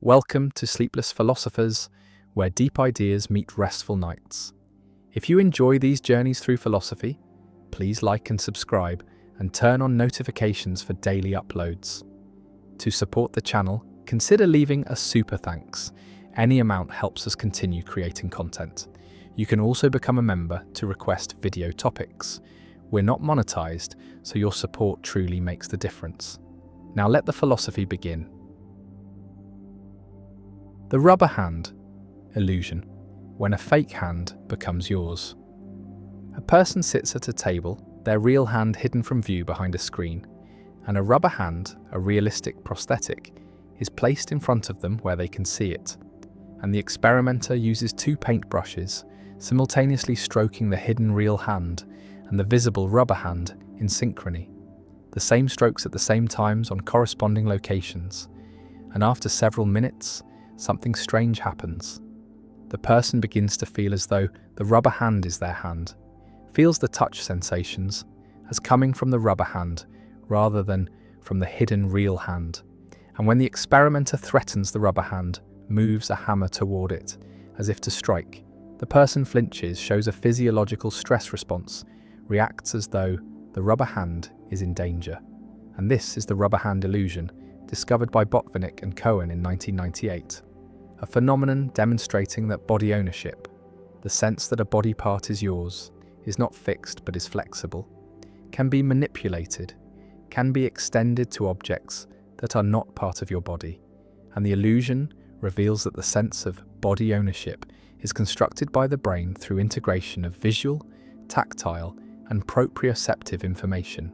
Welcome to Sleepless Philosophers, where deep ideas meet restful nights. If you enjoy these journeys through philosophy, please like and subscribe and turn on notifications for daily uploads. To support the channel, consider leaving a super thanks. Any amount helps us continue creating content. You can also become a member to request video topics. We're not monetized, so your support truly makes the difference. Now let the philosophy begin. The rubber hand illusion, when a fake hand becomes yours. A person sits at a table, their real hand hidden from view behind a screen, and a rubber hand, a realistic prosthetic, is placed in front of them where they can see it. And the experimenter uses two paintbrushes, simultaneously stroking the hidden real hand and the visible rubber hand in synchrony. The same strokes at the same times on corresponding locations, and after several minutes, something strange happens. The person begins to feel as though the rubber hand is their hand, feels the touch sensations as coming from the rubber hand rather than from the hidden real hand. And when the experimenter threatens the rubber hand, moves a hammer toward it, as if to strike, the person flinches, shows a physiological stress response, reacts as though the rubber hand is in danger. And this is the rubber hand illusion, discovered by Botvinnik and Cohen in 1998. A phenomenon demonstrating that body ownership, the sense that a body part is yours, is not fixed but is flexible, can be manipulated, can be extended to objects that are not part of your body, and the illusion reveals that the sense of body ownership is constructed by the brain through integration of visual, tactile, and proprioceptive information.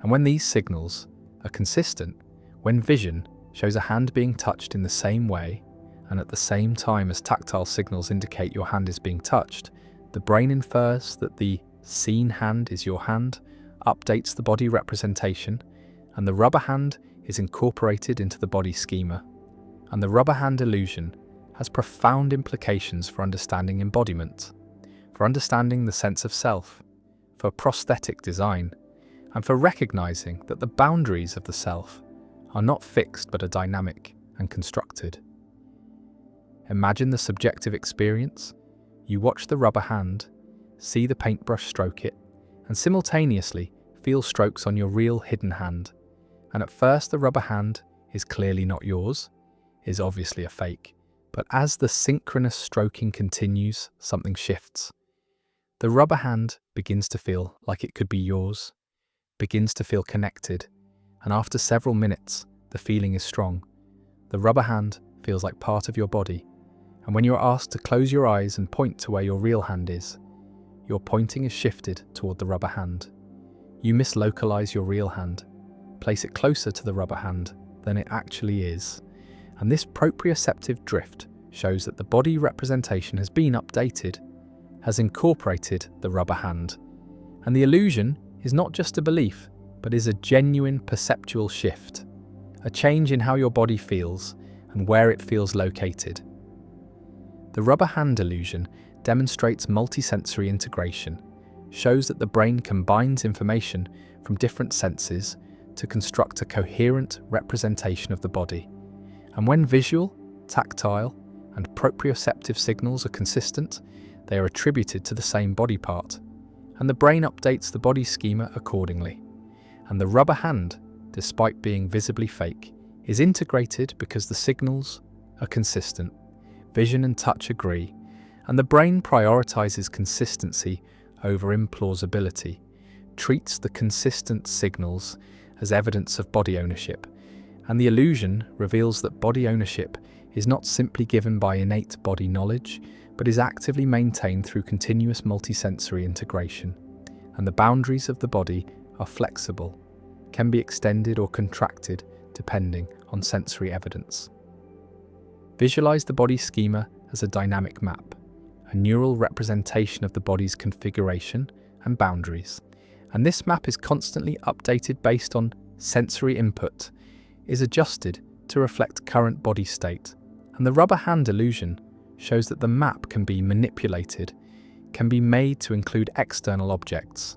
And when these signals are consistent, when vision shows a hand being touched in the same way, and at the same time as tactile signals indicate your hand is being touched, the brain infers that the seen hand is your hand, updates the body representation, and the rubber hand is incorporated into the body schema. And the rubber hand illusion has profound implications for understanding embodiment, for understanding the sense of self, for prosthetic design, and for recognizing that the boundaries of the self are not fixed but are dynamic and constructed. Imagine the subjective experience. You watch the rubber hand, see the paintbrush stroke it, and simultaneously feel strokes on your real hidden hand. And at first the rubber hand is clearly not yours, is obviously a fake. But as the synchronous stroking continues, something shifts. The rubber hand begins to feel like it could be yours, begins to feel connected, and after several minutes, the feeling is strong. The rubber hand feels like part of your body. And when you're asked to close your eyes and point to where your real hand is, your pointing is shifted toward the rubber hand. You mislocalize your real hand, place it closer to the rubber hand than it actually is. And this proprioceptive drift shows that the body representation has been updated, has incorporated the rubber hand. And the illusion is not just a belief, but is a genuine perceptual shift, a change in how your body feels and where it feels located. The rubber hand illusion demonstrates multisensory integration, shows that the brain combines information from different senses to construct a coherent representation of the body. And when visual, tactile, and proprioceptive signals are consistent, they are attributed to the same body part, and the brain updates the body schema accordingly. And the rubber hand, despite being visibly fake, is integrated because the signals are consistent. Vision and touch agree, and the brain prioritizes consistency over implausibility, treats the consistent signals as evidence of body ownership, and the illusion reveals that body ownership is not simply given by innate body knowledge, but is actively maintained through continuous multisensory integration. And the boundaries of the body are flexible, can be extended or contracted depending on sensory evidence. Visualize the body schema as a dynamic map, a neural representation of the body's configuration and boundaries. And this map is constantly updated based on sensory input, is adjusted to reflect current body state. And the rubber hand illusion shows that the map can be manipulated, can be made to include external objects,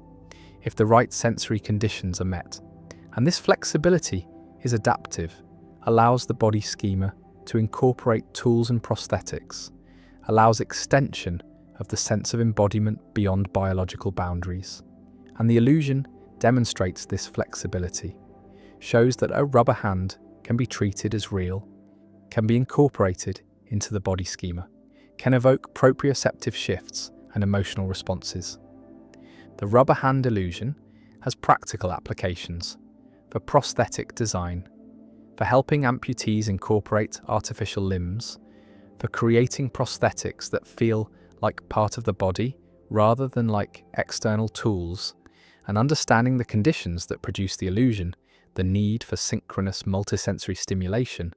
if the right sensory conditions are met. And this flexibility is adaptive, allows the body schema to incorporate tools and prosthetics, allows extension of the sense of embodiment beyond biological boundaries. And the illusion demonstrates this flexibility, shows that a rubber hand can be treated as real, can be incorporated into the body schema, can evoke proprioceptive shifts and emotional responses. The rubber hand illusion has practical applications for prosthetic design, for helping amputees incorporate artificial limbs, for creating prosthetics that feel like part of the body rather than like external tools, and understanding the conditions that produce the illusion, the need for synchronous multisensory stimulation,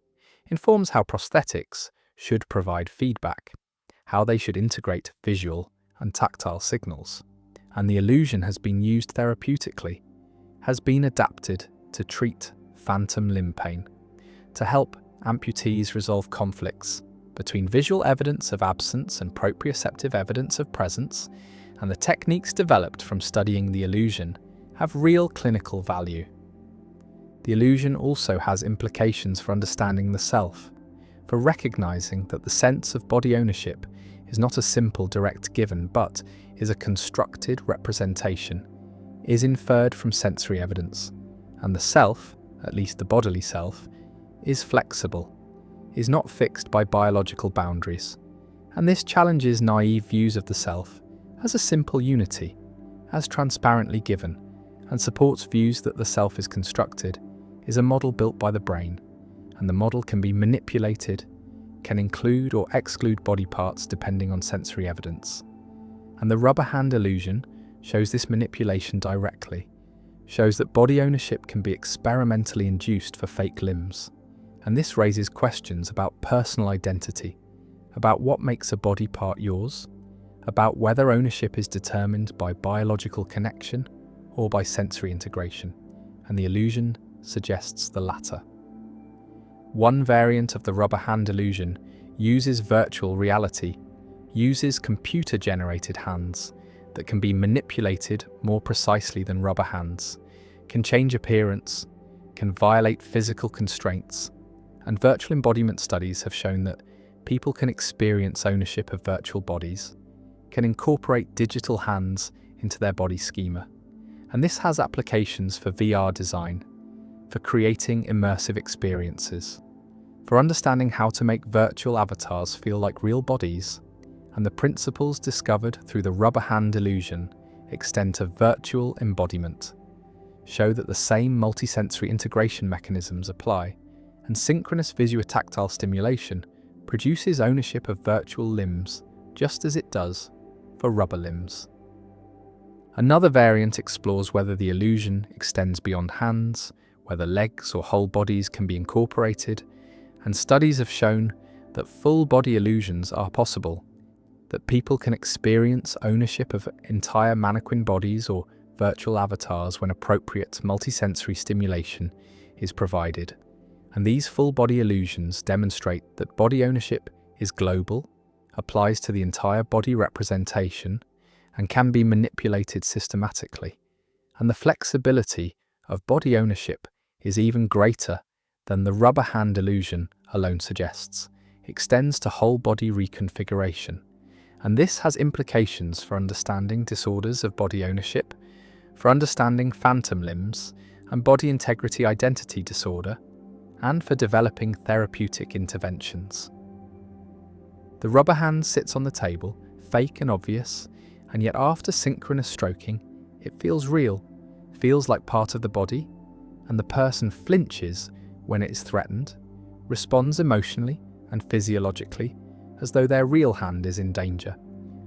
informs how prosthetics should provide feedback, how they should integrate visual and tactile signals. And the illusion has been used therapeutically, has been adapted to treat phantom limb pain, to help amputees resolve conflicts between visual evidence of absence and proprioceptive evidence of presence, and the techniques developed from studying the illusion have real clinical value. The illusion also has implications for understanding the self, for recognizing that the sense of body ownership is not a simple direct given, but is a constructed representation, is inferred from sensory evidence, and the self, at least the bodily self, is flexible, is not fixed by biological boundaries, and this challenges naive views of the self as a simple unity, as transparently given, and supports views that the self is constructed, is a model built by the brain, and the model can be manipulated, can include or exclude body parts depending on sensory evidence. And the rubber hand illusion shows this manipulation directly, shows that body ownership can be experimentally induced for fake limbs. And this raises questions about personal identity, about what makes a body part yours, about whether ownership is determined by biological connection or by sensory integration, and the illusion suggests the latter. One variant of the rubber hand illusion uses virtual reality, uses computer-generated hands that can be manipulated more precisely than rubber hands, can change appearance, can violate physical constraints, and virtual embodiment studies have shown that people can experience ownership of virtual bodies, can incorporate digital hands into their body schema. And this has applications for VR design, for creating immersive experiences, for understanding how to make virtual avatars feel like real bodies, and the principles discovered through the rubber hand illusion extend to virtual embodiment, show that the same multisensory integration mechanisms apply, and synchronous visuotactile stimulation produces ownership of virtual limbs just as it does for rubber limbs. Another variant explores whether the illusion extends beyond hands, whether legs or whole bodies can be incorporated, and studies have shown that full body illusions are possible, that people can experience ownership of entire mannequin bodies or virtual avatars when appropriate multisensory stimulation is provided. And these full body illusions demonstrate that body ownership is global, applies to the entire body representation, and can be manipulated systematically. And the flexibility of body ownership is even greater than the rubber hand illusion alone suggests, extends to whole body reconfiguration. And this has implications for understanding disorders of body ownership, for understanding phantom limbs and body integrity identity disorder, and for developing therapeutic interventions. The rubber hand sits on the table, fake and obvious, and yet after synchronous stroking, it feels real, feels like part of the body, and the person flinches when it is threatened, responds emotionally and physiologically as though their real hand is in danger.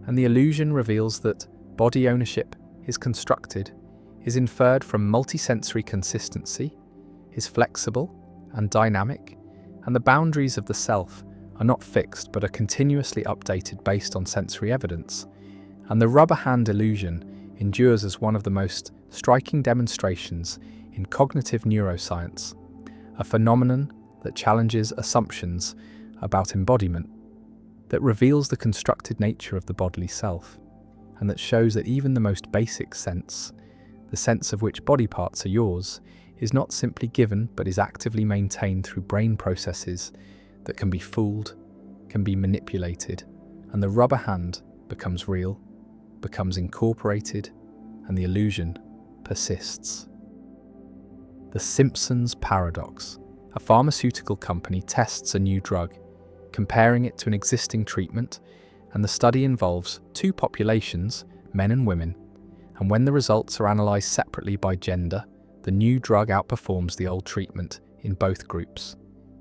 And the illusion reveals that body ownership is constructed, is inferred from multisensory consistency, is flexible and dynamic, and the boundaries of the self are not fixed but are continuously updated based on sensory evidence. And the rubber hand illusion endures as one of the most striking demonstrations in cognitive neuroscience, a phenomenon that challenges assumptions about embodiment, that reveals the constructed nature of the bodily self, and that shows that even the most basic sense, the sense of which body parts are yours, is not simply given but is actively maintained through brain processes that can be fooled, can be manipulated, and the rubber hand becomes real, becomes incorporated, and the illusion persists. The Simpsons paradox. A pharmaceutical company tests a new drug, comparing it to an existing treatment, and the study involves two populations, men and women, and when the results are analysed separately by gender, the new drug outperforms the old treatment in both groups.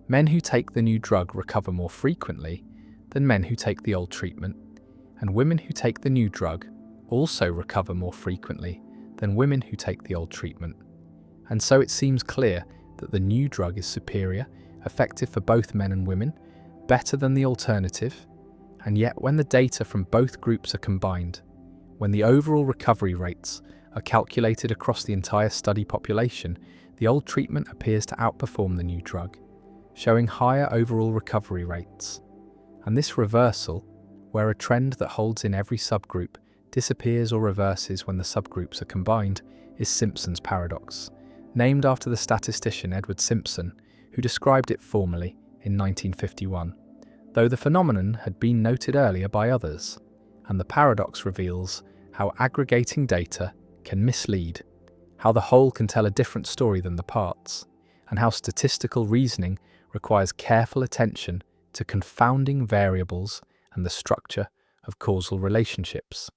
Men who take the new drug recover more frequently than men who take the old treatment, and women who take the new drug also recover more frequently than women who take the old treatment. And so it seems clear that the new drug is superior, effective for both men and women, better than the alternative, and yet when the data from both groups are combined, when the overall recovery rates are calculated across the entire study population, the old treatment appears to outperform the new drug, showing higher overall recovery rates. And this reversal, where a trend that holds in every subgroup disappears or reverses when the subgroups are combined, is Simpson's paradox, named after the statistician Edward Simpson, who described it formally in 1951, though the phenomenon had been noted earlier by others. And the paradox reveals how aggregating data can mislead, how the whole can tell a different story than the parts, and how statistical reasoning requires careful attention to confounding variables and the structure of causal relationships.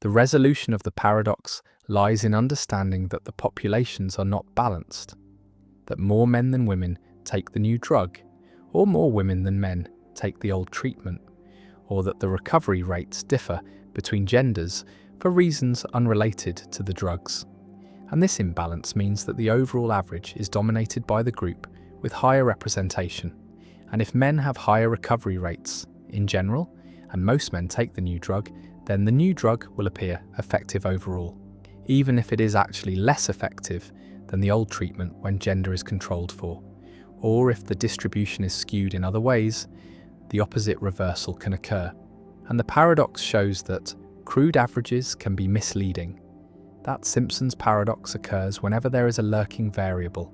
The resolution of the paradox lies in understanding that the populations are not balanced, that more men than women take the new drug, or more women than men take the old treatment, or that the recovery rates differ between genders for reasons unrelated to the drugs. And this imbalance means that the overall average is dominated by the group with higher representation. And if men have higher recovery rates in general, and most men take the new drug, then the new drug will appear effective overall, even if it is actually less effective than the old treatment when gender is controlled for. Or if the distribution is skewed in other ways, the opposite reversal can occur. And the paradox shows that crude averages can be misleading. That Simpson's paradox occurs whenever there is a lurking variable,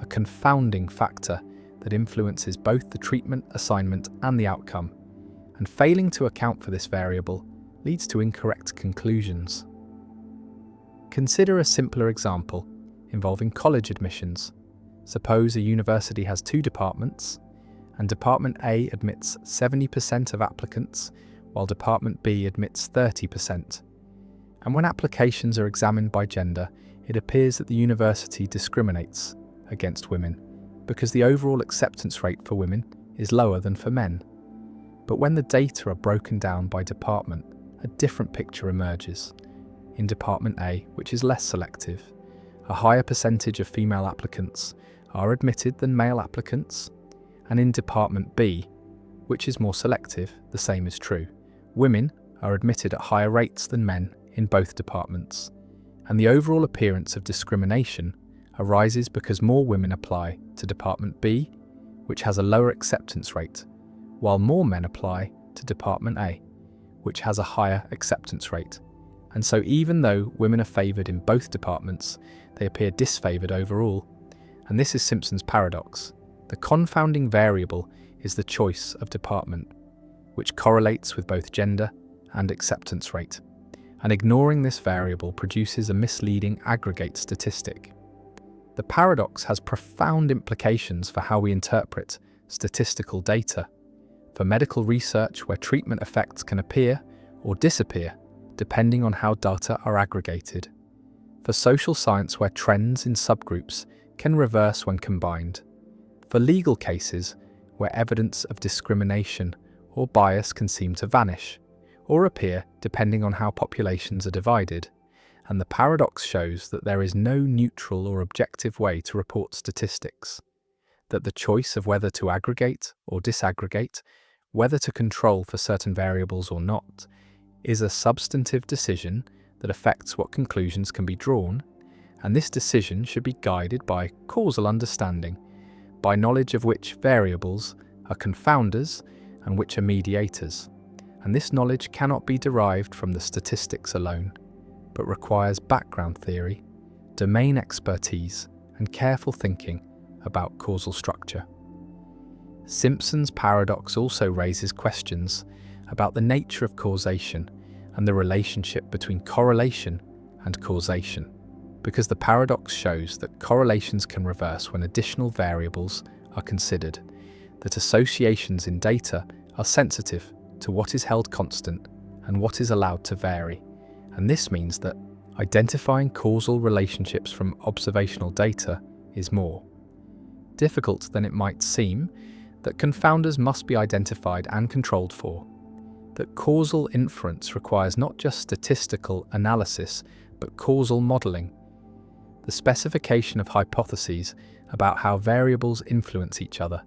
a confounding factor that influences both the treatment assignment and the outcome, and failing to account for this variable leads to incorrect conclusions. Consider a simpler example involving college admissions. Suppose a university has two departments, and Department A admits 70% of applicants, while Department B admits 30%. And when applications are examined by gender, it appears that the university discriminates against women, because the overall acceptance rate for women is lower than for men. But when the data are broken down by department, a different picture emerges. In Department A, which is less selective, a higher percentage of female applicants are admitted than male applicants, and in Department B, which is more selective, the same is true. Women are admitted at higher rates than men in both departments, and the overall appearance of discrimination arises because more women apply to Department B, which has a lower acceptance rate, while more men apply to Department A, which has a higher acceptance rate. And so even though women are favoured in both departments, they appear disfavoured overall. And this is Simpson's paradox. The confounding variable is the choice of department, which correlates with both gender and acceptance rate. And ignoring this variable produces a misleading aggregate statistic. The paradox has profound implications for how we interpret statistical data. For medical research, where treatment effects can appear or disappear depending on how data are aggregated. For social science, where trends in subgroups can reverse when combined. For legal cases, where evidence of discrimination or bias can seem to vanish or appear depending on how populations are divided. And the paradox shows that there is no neutral or objective way to report statistics, that the choice of whether to aggregate or disaggregate, whether to control for certain variables or not, is a substantive decision that affects what conclusions can be drawn, and this decision should be guided by causal understanding, by knowledge of which variables are confounders and which are mediators. And this knowledge cannot be derived from the statistics alone, but requires background theory, domain expertise, and careful thinking about causal structure. Simpson's paradox also raises questions about the nature of causation and the relationship between correlation and causation, because the paradox shows that correlations can reverse when additional variables are considered, that associations in data are sensitive to what is held constant and what is allowed to vary, and this means that identifying causal relationships from observational data is more difficult than it might seem, that confounders must be identified and controlled for, that causal inference requires not just statistical analysis but causal modelling, the specification of hypotheses about how variables influence each other,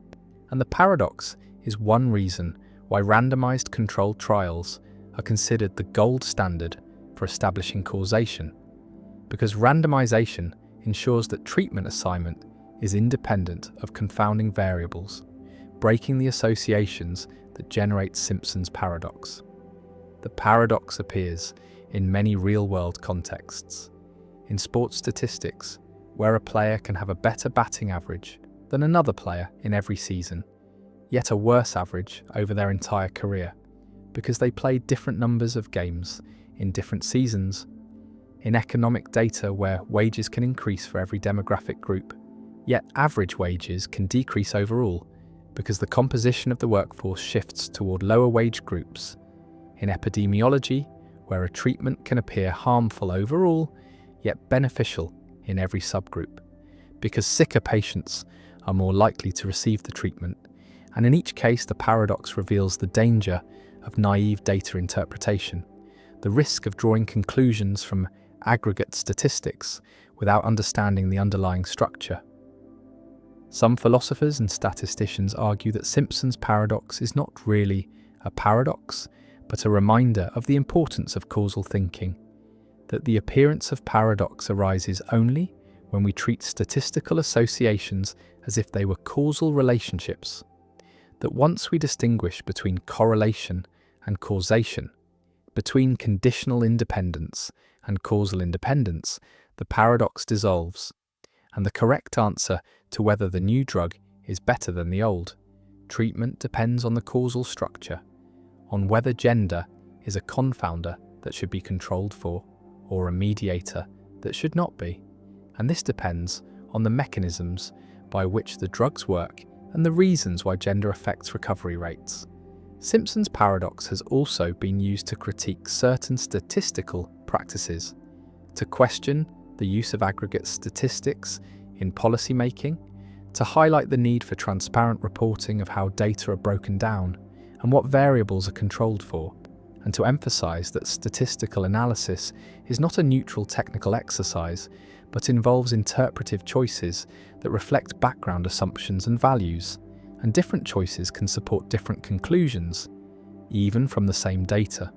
and the paradox is one reason why randomized controlled trials are considered the gold standard for establishing causation, because randomization ensures that treatment assignment is independent of confounding variables, breaking the associations that generate Simpson's paradox. The paradox appears in many real-world contexts. In sports statistics, where a player can have a better batting average than another player in every season, yet a worse average over their entire career, because they played different numbers of games in different seasons. In economic data, where wages can increase for every demographic group, yet average wages can decrease overall, because the composition of the workforce shifts toward lower wage groups. In epidemiology, where a treatment can appear harmful overall, yet beneficial in every subgroup, because sicker patients are more likely to receive the treatment, and in each case the paradox reveals the danger of naive data interpretation, the risk of drawing conclusions from aggregate statistics without understanding the underlying structure. Some philosophers and statisticians argue that Simpson's paradox is not really a paradox, but a reminder of the importance of causal thinking, that the appearance of paradox arises only when we treat statistical associations as if they were causal relationships, that once we distinguish between correlation and causation, between conditional independence and causal independence, the paradox dissolves, and the correct answer to whether the new drug is better than the old treatment depends on the causal structure, on whether gender is a confounder that should be controlled for, or a mediator that should not be, and this depends on the mechanisms by which the drugs work and the reasons why gender affects recovery rates. Simpson's paradox has also been used to critique certain statistical practices, to question the use of aggregate statistics in policymaking, to highlight the need for transparent reporting of how data are broken down and what variables are controlled for, and to emphasize that statistical analysis is not a neutral technical exercise, but involves interpretive choices that reflect background assumptions and values, and different choices can support different conclusions, even from the same data.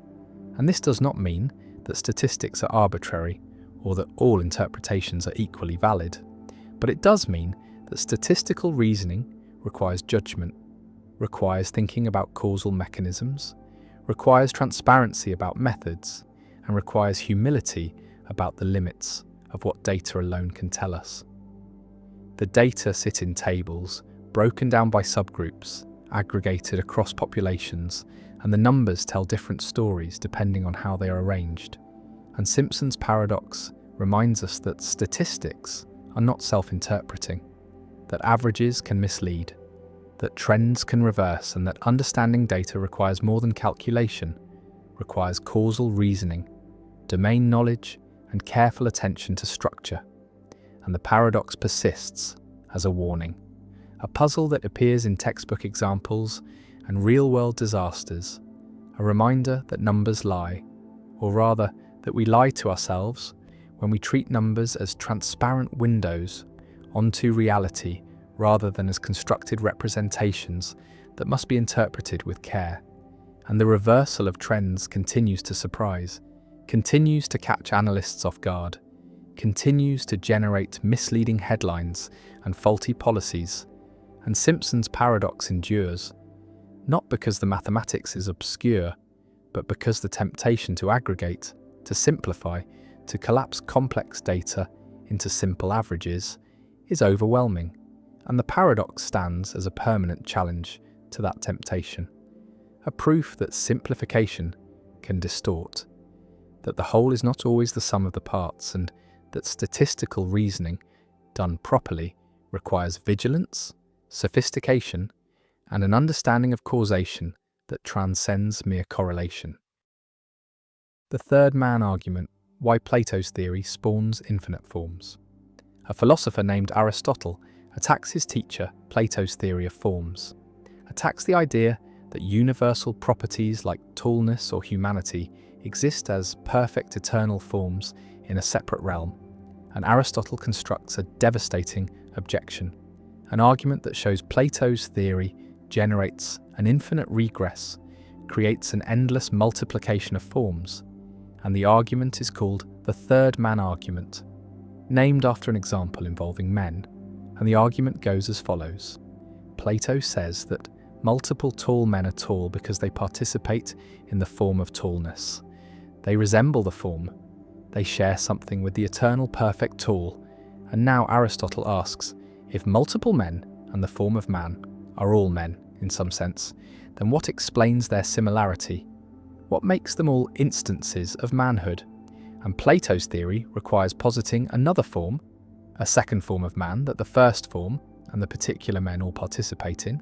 And this does not mean that statistics are arbitrary or that all interpretations are equally valid, but it does mean that statistical reasoning requires judgment, requires thinking about causal mechanisms, requires transparency about methods, and requires humility about the limits of what data alone can tell us. The data sit in tables, broken down by subgroups, aggregated across populations, and the numbers tell different stories depending on how they are arranged. And Simpson's paradox reminds us that statistics are not self-interpreting, that averages can mislead, that trends can reverse, and that understanding data requires more than calculation, requires causal reasoning, domain knowledge, and careful attention to structure. And the paradox persists as a warning, a puzzle that appears in textbook examples and real-world disasters, a reminder that numbers lie, or rather that we lie to ourselves when we treat numbers as transparent windows onto reality rather than as constructed representations that must be interpreted with care. And the reversal of trends continues to surprise, continues to catch analysts off guard, continues to generate misleading headlines and faulty policies. And Simpson's paradox endures, not because the mathematics is obscure, but because the temptation to aggregate, to simplify, to collapse complex data into simple averages is overwhelming, And the paradox stands as a permanent challenge to that temptation, a proof that simplification can distort, that the whole is not always the sum of the parts, and that statistical reasoning, done properly, requires vigilance, sophistication, and an understanding of causation that transcends mere correlation. The third man argument, why Plato's theory spawns infinite forms. A philosopher named Aristotle attacks his teacher, Plato's theory of forms, attacks the idea that universal properties like tallness or humanity exist as perfect eternal forms in a separate realm, and Aristotle constructs a devastating objection, an argument that shows Plato's theory generates an infinite regress, creates an endless multiplication of forms, and the argument is called the third man argument, named after an example involving men, and the argument goes as follows. Plato says that multiple tall men are tall because they participate in the form of tallness. They resemble the form. They share something with the eternal perfect tall. And now Aristotle asks, if multiple men and the form of man are all men in some sense, then what explains their similarity? What makes them all instances of manhood? And Plato's theory requires positing another form, a second form of man that the first form and the particular men all participate in,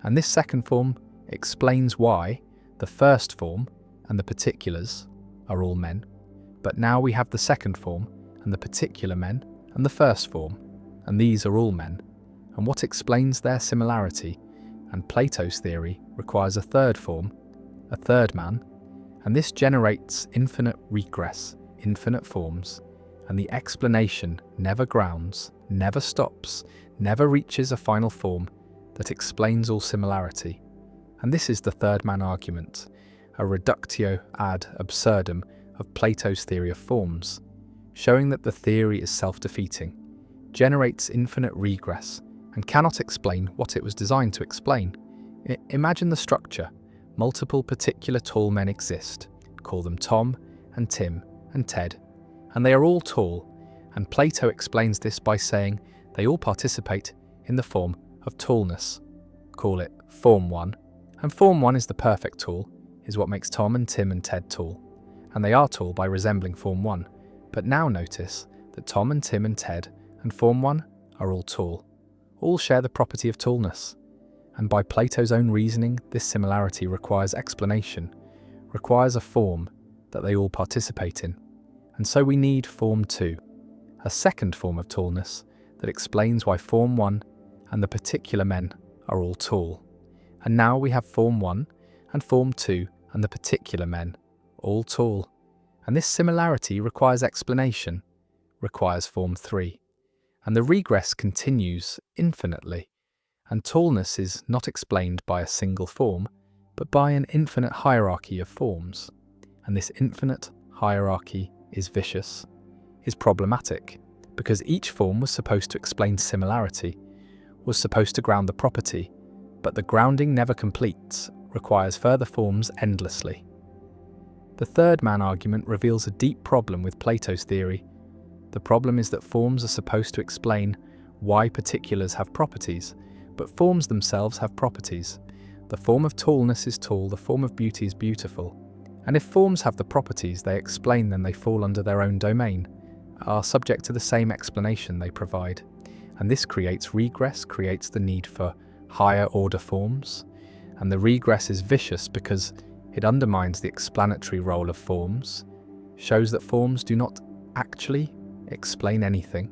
and this second form explains why the first form and the particulars are all men, but now we have the second form and the particular men and the first form, and these are all men, and what explains their similarity? And Plato's theory requires a third form, a third man, and this generates infinite regress, infinite forms, and the explanation never grounds, never stops, never reaches a final form that explains all similarity. And this is the third man argument, a reductio ad absurdum of Plato's theory of forms, showing that the theory is self-defeating, generates infinite regress, and cannot explain what it was designed to explain. Imagine the structure. Multiple particular tall men exist. Call them Tom and Tim and Ted, and they are all tall, and Plato explains this by saying they all participate in the form of tallness. Call it Form 1, and Form 1 is the perfect tall, is what makes Tom and Tim and Ted tall, and they are tall by resembling Form 1, but now notice that Tom and Tim and Ted and Form 1 are all tall, all share the property of tallness, and by Plato's own reasoning this similarity requires explanation, requires a form that they all participate in. And so we need Form 2, a second form of tallness that explains why Form 1 and the particular men are all tall. And now we have Form 1 and Form 2 and the particular men, all tall. And this similarity requires explanation, requires Form 3. And the regress continues infinitely. And tallness is not explained by a single form, but by an infinite hierarchy of forms. And this infinite hierarchy is vicious, is problematic, because each form was supposed to explain similarity, was supposed to ground the property, but the grounding never completes, requires further forms endlessly. The third man argument reveals a deep problem with Plato's theory. The problem is that forms are supposed to explain why particulars have properties, but forms themselves have properties. The form of tallness is tall, the form of beauty is beautiful. And if forms have the properties they explain, then they fall under their own domain, are subject to the same explanation they provide. And this creates regress, creates the need for higher order forms. And the regress is vicious because it undermines the explanatory role of forms, shows that forms do not actually explain anything,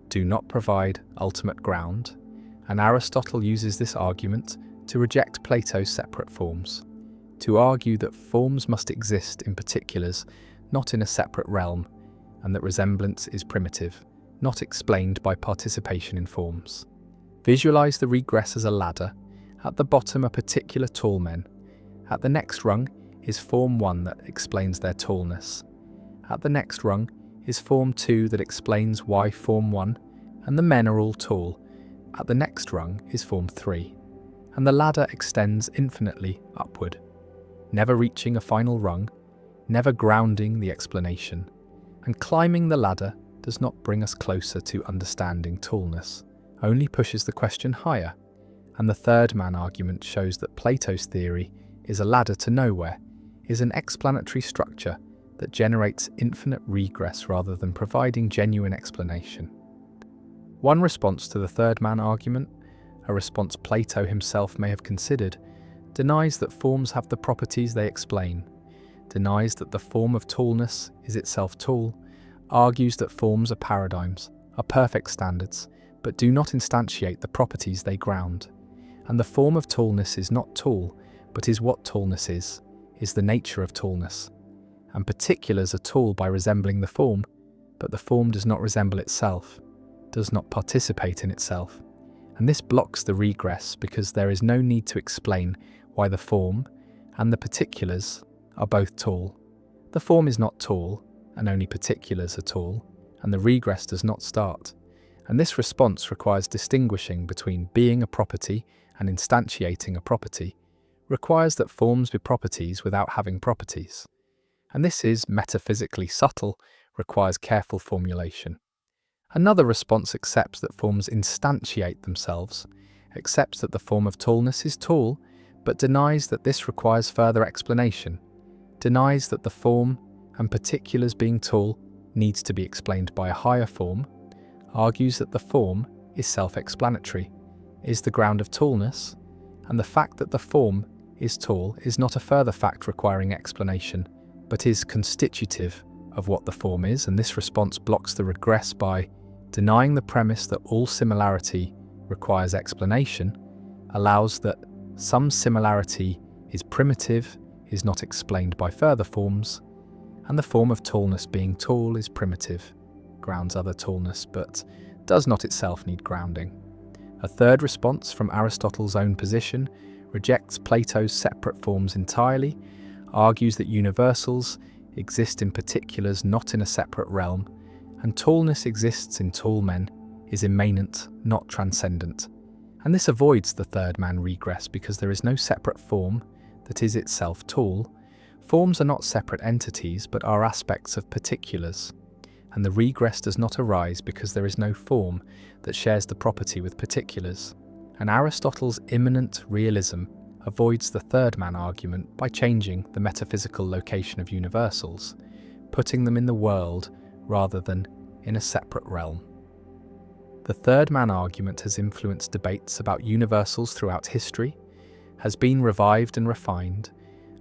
do not provide ultimate ground. And Aristotle uses this argument to reject Plato's separate forms, to argue that forms must exist in particulars, not in a separate realm, and that resemblance is primitive, not explained by participation in forms. Visualize the regress as a ladder. At the bottom are particular tall men. At the next rung is Form 1 that explains their tallness. At the next rung is Form 2 that explains why Form 1 and the men are all tall. At the next rung is Form 3, and the ladder extends infinitely upward, never reaching a final rung, never grounding the explanation. And climbing the ladder does not bring us closer to understanding tallness, only pushes the question higher, and the third man argument shows that Plato's theory is a ladder to nowhere, is an explanatory structure that generates infinite regress rather than providing genuine explanation. One response to the third man argument, a response Plato himself may have considered, denies that forms have the properties they explain, denies that the form of tallness is itself tall, argues that forms are paradigms, are perfect standards, but do not instantiate the properties they ground. And the form of tallness is not tall, but is what tallness is the nature of tallness. And particulars are tall by resembling the form, but the form does not resemble itself, does not participate in itself. And this blocks the regress because there is no need to explain why the form and the particulars are both tall. The form is not tall, and only particulars are tall, and the regress does not start. And this response requires distinguishing between being a property and instantiating a property, requires that forms be properties without having properties. And this is metaphysically subtle, requires careful formulation. Another response accepts that forms instantiate themselves, accepts that the form of tallness is tall, but denies that this requires further explanation, denies that the form and particulars being tall needs to be explained by a higher form, argues that the form is self-explanatory, is the ground of tallness, and the fact that the form is tall is not a further fact requiring explanation, but is constitutive of what the form is, and this response blocks the regress by denying the premise that all similarity requires explanation, allows that some similarity is primitive, is not explained by further forms, and the form of tallness being tall is primitive, grounds other tallness, but does not itself need grounding. A third response from Aristotle's own position rejects Plato's separate forms entirely, argues that universals exist in particulars not in a separate realm, and tallness exists in tall men, is immanent, not transcendent. And this avoids the third man regress because there is no separate form that is itself tall. Forms are not separate entities but are aspects of particulars, and the regress does not arise because there is no form that shares the property with particulars. And Aristotle's immanent realism avoids the third man argument by changing the metaphysical location of universals, putting them in the world rather than in a separate realm. The third man argument has influenced debates about universals throughout history, has been revived and refined,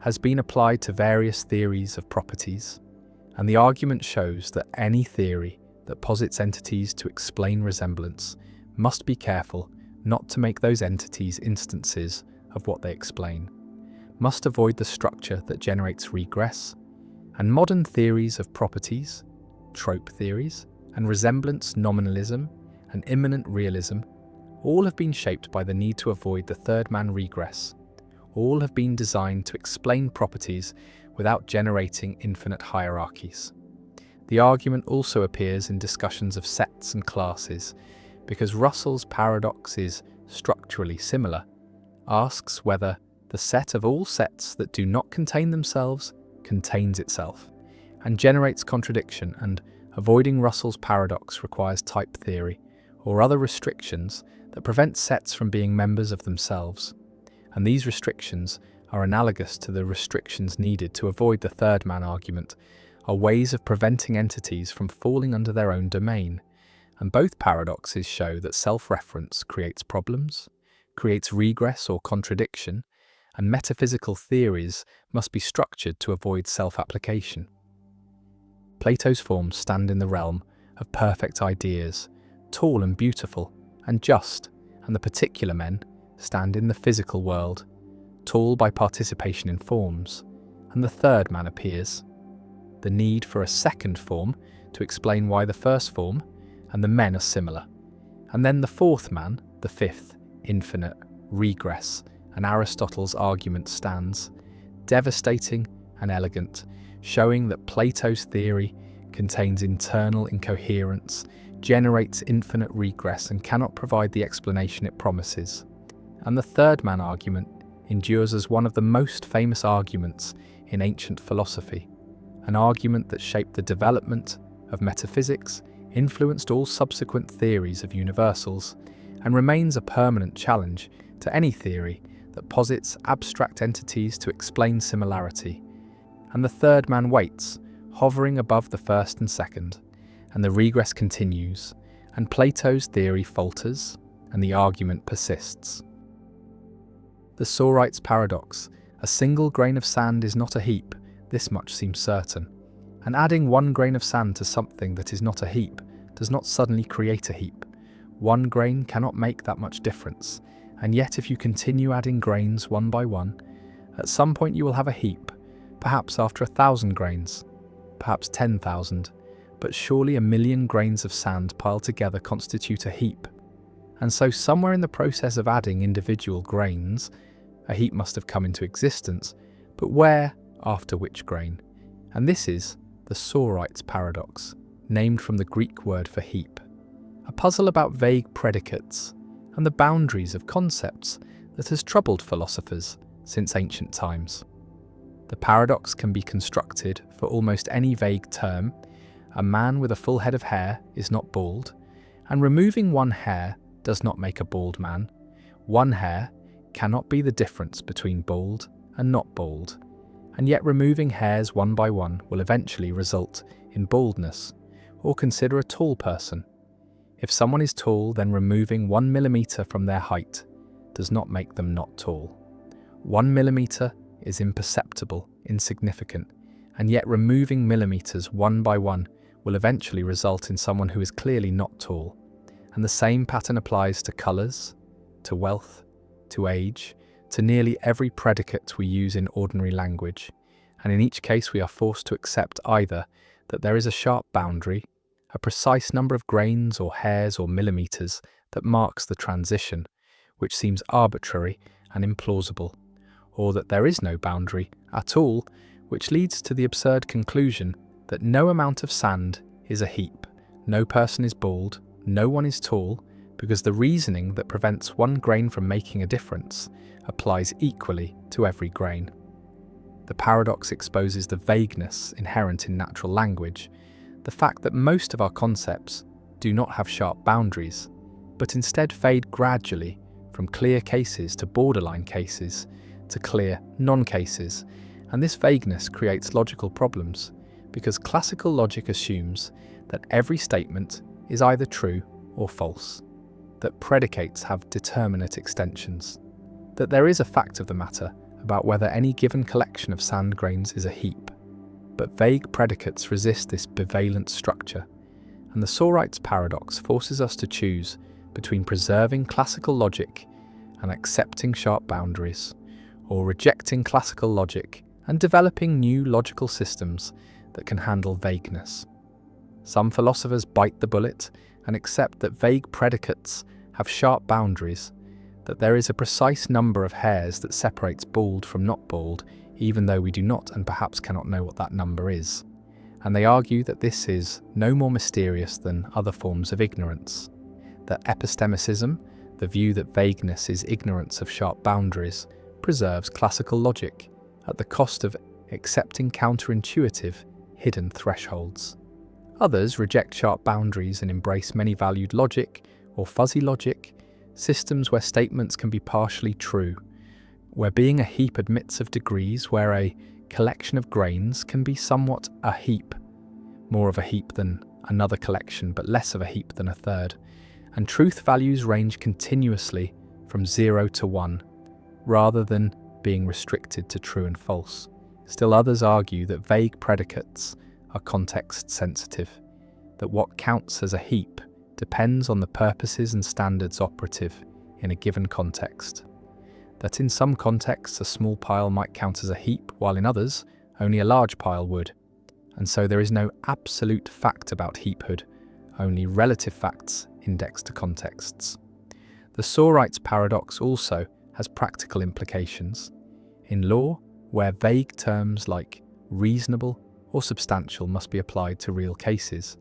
has been applied to various theories of properties, and the argument shows that any theory that posits entities to explain resemblance must be careful not to make those entities instances of what they explain, must avoid the structure that generates regress, and modern theories of properties, trope theories, and resemblance nominalism and immanent realism all have been shaped by the need to avoid the third man regress. All have been designed to explain properties without generating infinite hierarchies. The argument also appears in discussions of sets and classes, because Russell's paradox is structurally similar, asks whether the set of all sets that do not contain themselves contains itself, and generates contradiction, and avoiding Russell's paradox requires type theory, or other restrictions that prevent sets from being members of themselves. And these restrictions are analogous to the restrictions needed to avoid the third man argument, are ways of preventing entities from falling under their own domain. And both paradoxes show that self-reference creates problems, creates regress or contradiction, and metaphysical theories must be structured to avoid self-application. Plato's forms stand in the realm of perfect ideas, tall and beautiful and just, and the particular men stand in the physical world, tall by participation in forms, and the third man appears. The need for a second form to explain why the first form and the men are similar, and then the fourth man, the fifth, infinite, regress, and Aristotle's argument stands, devastating and elegant, showing that Plato's theory contains internal incoherence, generates infinite regress, and cannot provide the explanation it promises. And the third man argument endures as one of the most famous arguments in ancient philosophy, an argument that shaped the development of metaphysics, influenced all subsequent theories of universals, and remains a permanent challenge to any theory that posits abstract entities to explain similarity. And the third man waits, hovering above the first and second, and the regress continues, and Plato's theory falters, and the argument persists. The Sorites paradox: a single grain of sand is not a heap, this much seems certain. And adding one grain of sand to something that is not a heap does not suddenly create a heap. One grain cannot make that much difference, and yet if you continue adding grains one by one, at some point you will have a heap, perhaps after 1,000 grains, perhaps 10,000, but surely 1,000,000 grains of sand piled together constitute a heap. And so somewhere in the process of adding individual grains, a heap must have come into existence, but where, after which grain? And this is the Sorites paradox, named from the Greek word for heap, a puzzle about vague predicates and the boundaries of concepts that has troubled philosophers since ancient times. The paradox can be constructed for almost any vague term. A man with a full head of hair is not bald, and removing one hair does not make a bald man. One hair cannot be the difference between bald and not bald, and yet removing hairs one by one will eventually result in baldness. Or consider a tall person. If someone is tall, then removing 1 millimeter from their height does not make them not tall. 1 millimeter is imperceptible, insignificant, and yet removing millimeters one by one will eventually result in someone who is clearly not tall. And the same pattern applies to colours, to wealth, to age, to nearly every predicate we use in ordinary language, and in each case we are forced to accept either that there is a sharp boundary, a precise number of grains or hairs or millimeters that marks the transition, which seems arbitrary and implausible, or that there is no boundary at all, which leads to the absurd conclusion that no amount of sand is a heap, no person is bald, no one is tall, because the reasoning that prevents one grain from making a difference applies equally to every grain. The paradox exposes the vagueness inherent in natural language, the fact that most of our concepts do not have sharp boundaries, but instead fade gradually from clear cases to borderline cases to clear non-cases, and this vagueness creates logical problems, because classical logic assumes that every statement is either true or false, that predicates have determinate extensions, that there is a fact of the matter about whether any given collection of sand grains is a heap. But vague predicates resist this bivalent structure, and the Sorites paradox forces us to choose between preserving classical logic and accepting sharp boundaries, or rejecting classical logic and developing new logical systems that can handle vagueness. Some philosophers bite the bullet and accept that vague predicates have sharp boundaries, that there is a precise number of hairs that separates bald from not bald, even though we do not and perhaps cannot know what that number is. And they argue that this is no more mysterious than other forms of ignorance. That epistemicism, the view that vagueness is ignorance of sharp boundaries, preserves classical logic at the cost of accepting counterintuitive, hidden thresholds. Others reject sharp boundaries and embrace many-valued logic or fuzzy logic, systems where statements can be partially true, where being a heap admits of degrees, where a collection of grains can be somewhat a heap, more of a heap than another collection, but less of a heap than a third, and truth values range continuously from 0 to 1, rather than being restricted to true and false. Still others argue that vague predicates are context-sensitive, that what counts as a heap depends on the purposes and standards operative in a given context. That in some contexts a small pile might count as a heap, while in others only a large pile would. And so there is no absolute fact about heaphood, only relative facts indexed to contexts. The Sorites paradox also has practical implications. In law, where vague terms like reasonable or substantial must be applied to real cases.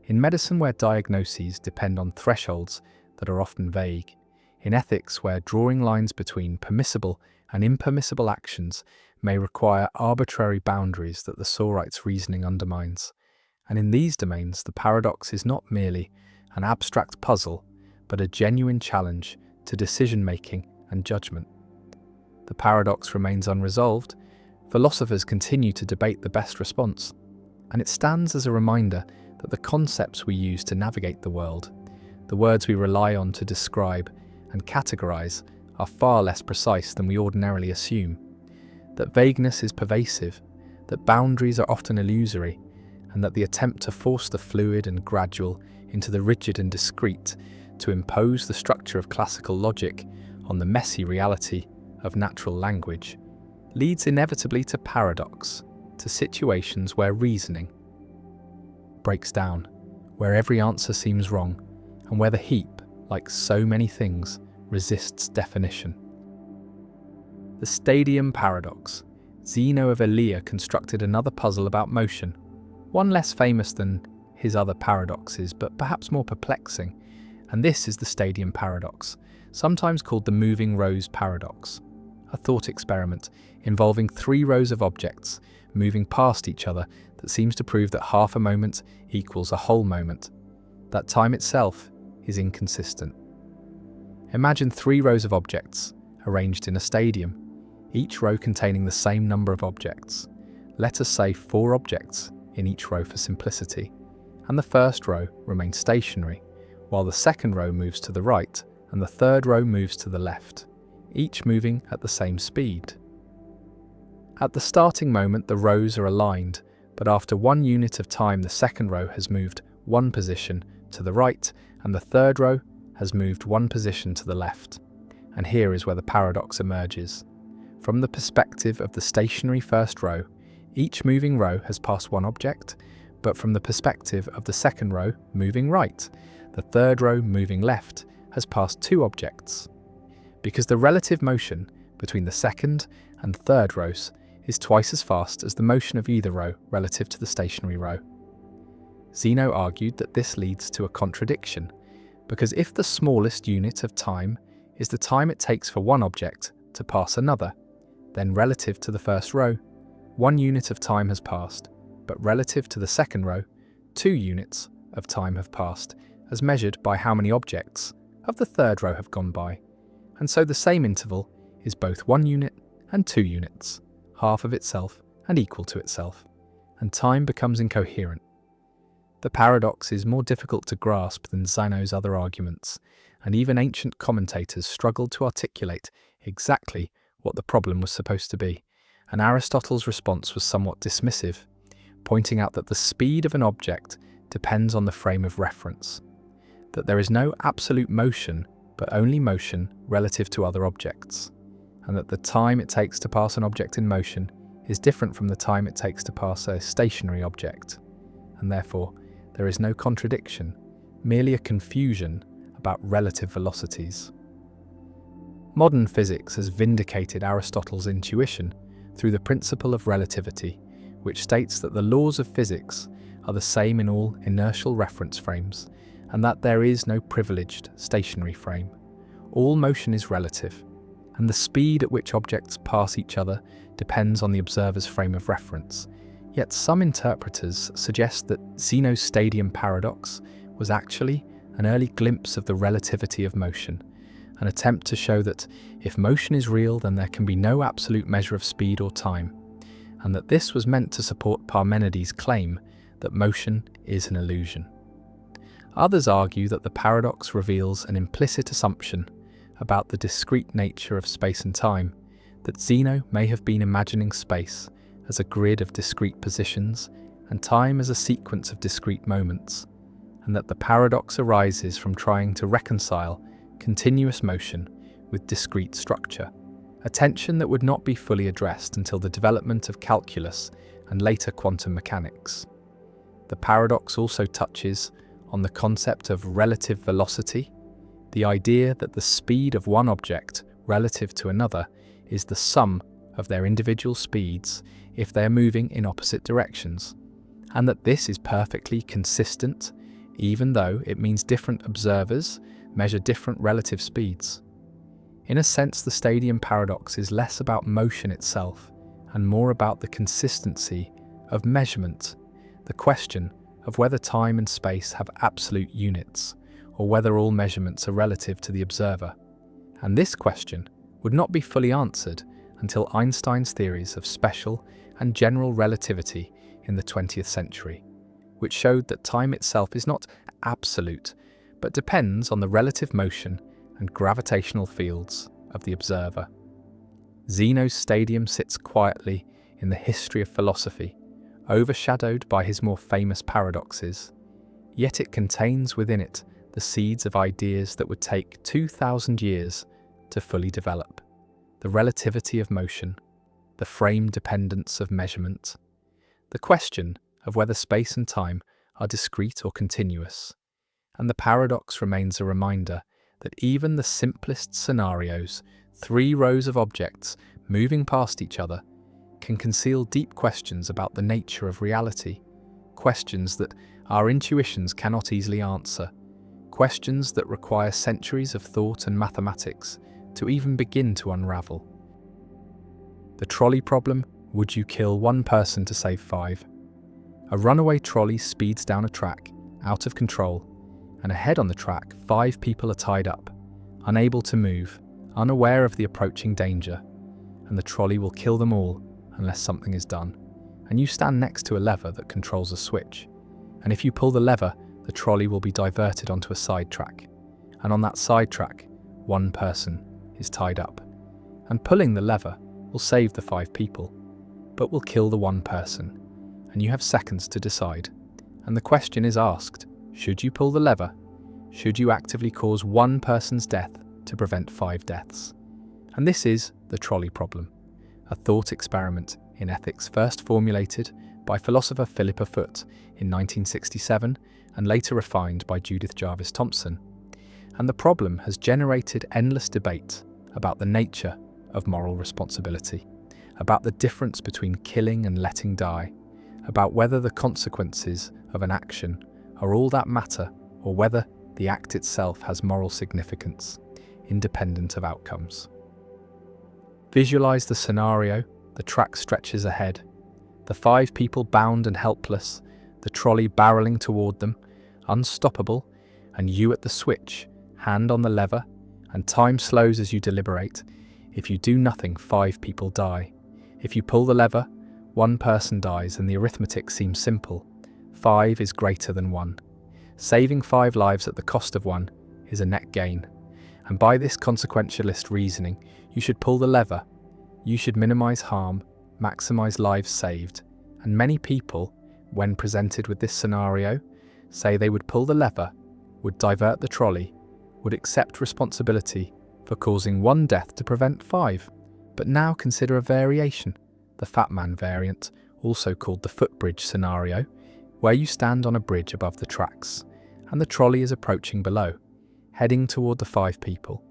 In medicine, where diagnoses depend on thresholds that are often vague. In ethics, where drawing lines between permissible and impermissible actions may require arbitrary boundaries that the Sorites reasoning undermines. And in these domains, the paradox is not merely an abstract puzzle, but but a genuine challenge to decision-making and judgment. The paradox remains unresolved. Philosophers continue to debate the best response, and it stands as a reminder that the concepts we use to navigate the world, the words we rely on to describe and categorize, are far less precise than we ordinarily assume, that vagueness is pervasive, that boundaries are often illusory, and that the attempt to force the fluid and gradual into the rigid and discrete, to impose the structure of classical logic on the messy reality of natural language, leads inevitably to paradox, to situations where reasoning breaks down, where every answer seems wrong, and where the heap, like so many things, resists definition. The stadium paradox. Zeno of Elea constructed another puzzle about motion, one less famous than his other paradoxes, but perhaps more perplexing, and this is the stadium paradox, sometimes called the moving rows paradox, a thought experiment involving 3 rows of objects moving past each other that seems to prove that half a moment equals a whole moment, that time itself is inconsistent. Imagine 3 rows of objects arranged in a stadium, each row containing the same number of objects. Let us say 4 objects in each row for simplicity, and the first row remains stationary, while the second row moves to the right and the third row moves to the left, each moving at the same speed. At the starting moment, the rows are aligned, but after 1 unit of time, the second row has moved 1 position to the right and the third row has moved 1 position to the left. And here is where the paradox emerges. From the perspective of the stationary first row, each moving row has passed 1 object, but from the perspective of the second row moving right, the third row moving left has passed 2 objects. Because the relative motion between the second and third rows is twice as fast as the motion of either row relative to the stationary row. Zeno argued that this leads to a contradiction, because if the smallest unit of time is the time it takes for one object to pass another, then relative to the first row, 1 unit of time has passed, but relative to the second row, 2 units of time have passed, as measured by how many objects of the third row have gone by. And so the same interval is both 1 unit and 2 units, half of itself and equal to itself, and time becomes incoherent. The paradox is more difficult to grasp than Zeno's other arguments, and even ancient commentators struggled to articulate exactly what the problem was supposed to be, and Aristotle's response was somewhat dismissive, pointing out that the speed of an object depends on the frame of reference, that there is no absolute motion, but only motion relative to other objects, and that the time it takes to pass an object in motion is different from the time it takes to pass a stationary object, and therefore there is no contradiction, merely a confusion about relative velocities. Modern physics has vindicated Aristotle's intuition through the principle of relativity, which states that the laws of physics are the same in all inertial reference frames, and that there is no privileged stationary frame. All motion is relative, and the speed at which objects pass each other depends on the observer's frame of reference. Yet some interpreters suggest that Zeno's stadium paradox was actually an early glimpse of the relativity of motion, an attempt to show that if motion is real, then there can be no absolute measure of speed or time, and that this was meant to support Parmenides' claim that motion is an illusion. Others argue that the paradox reveals an implicit assumption about the discrete nature of space and time, that Zeno may have been imagining space as a grid of discrete positions and time as a sequence of discrete moments, and that the paradox arises from trying to reconcile continuous motion with discrete structure, a tension that would not be fully addressed until the development of calculus and later quantum mechanics. The paradox also touches on the concept of relative velocity, the idea that the speed of one object relative to another is the sum of their individual speeds if they are moving in opposite directions, and that this is perfectly consistent even though it means different observers measure different relative speeds. In a sense, the stadium paradox is less about motion itself and more about the consistency of measurement, the question of whether time and space have absolute units, or whether all measurements are relative to the observer. And this question would not be fully answered until Einstein's theories of special and general relativity in the 20th century, which showed that time itself is not absolute, but depends on the relative motion and gravitational fields of the observer. Zeno's stadium sits quietly in the history of philosophy, overshadowed by his more famous paradoxes, yet it contains within it the seeds of ideas that would take 2,000 years to fully develop: the relativity of motion, the frame dependence of measurement, the question of whether space and time are discrete or continuous, and the paradox remains a reminder that even the simplest scenarios, 3 rows of objects moving past each other, can conceal deep questions about the nature of reality, questions that our intuitions cannot easily answer, questions that require centuries of thought and mathematics to even begin to unravel. The trolley problem: would you kill 1 person to save 5? A runaway trolley speeds down a track, out of control, and ahead on the track 5 people are tied up, unable to move, unaware of the approaching danger, and the trolley will kill them all unless something is done. And you stand next to a lever that controls a switch, and if you pull the lever, the trolley will be diverted onto a side track, and on that side track 1 person is tied up, and pulling the lever will save the 5 people, but will kill the 1 person, and you have seconds to decide. And the question is asked: should you pull the lever? Should you actively cause 1 person's death to prevent 5 deaths? And this is the trolley problem, a thought experiment in ethics first formulated by philosopher Philippa Foot in 1967 and later refined by Judith Jarvis Thomson. And the problem has generated endless debate about the nature of moral responsibility, about the difference between killing and letting die, about whether the consequences of an action are all that matter, or whether the act itself has moral significance, independent of outcomes. Visualize the scenario: the track stretches ahead, the 5 people bound and helpless, the trolley barreling toward them, unstoppable, and you at the switch, hand on the lever, and time slows as you deliberate. If you do nothing, 5 people die. If you pull the lever, 1 person dies, and the arithmetic seems simple. 5 is greater than 1. Saving 5 lives at the cost of 1 is a net gain. And by this consequentialist reasoning, you should pull the lever. You should minimize harm, maximize lives saved. And many people, when presented with this scenario, say they would pull the lever, would divert the trolley, would accept responsibility for causing 1 death to prevent 5. But now consider a variation, the Fat Man variant, also called the footbridge scenario, where you stand on a bridge above the tracks, and the trolley is approaching below, heading toward the 5 people,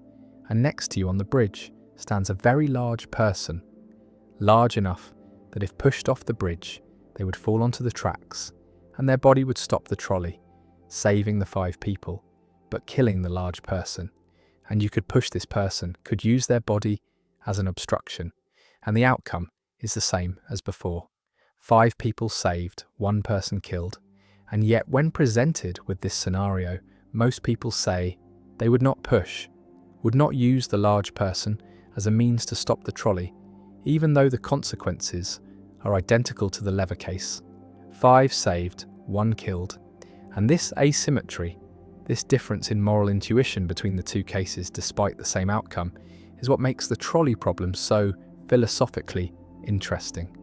and next to you on the bridge stands a very large person, large enough that if pushed off the bridge, they would fall onto the tracks, and their body would stop the trolley, saving the 5 people, but killing the large person. And you could push this person, could use their body as an obstruction, and the outcome is the same as before. 5 people saved, 1 person killed, and yet when presented with this scenario, most people say they would not push, would not use the large person as a means to stop the trolley, even though the consequences are identical to the lever case. 5 saved, 1 killed, and this asymmetry, this difference in moral intuition between the 2 cases despite the same outcome, is what makes the trolley problem so philosophically interesting.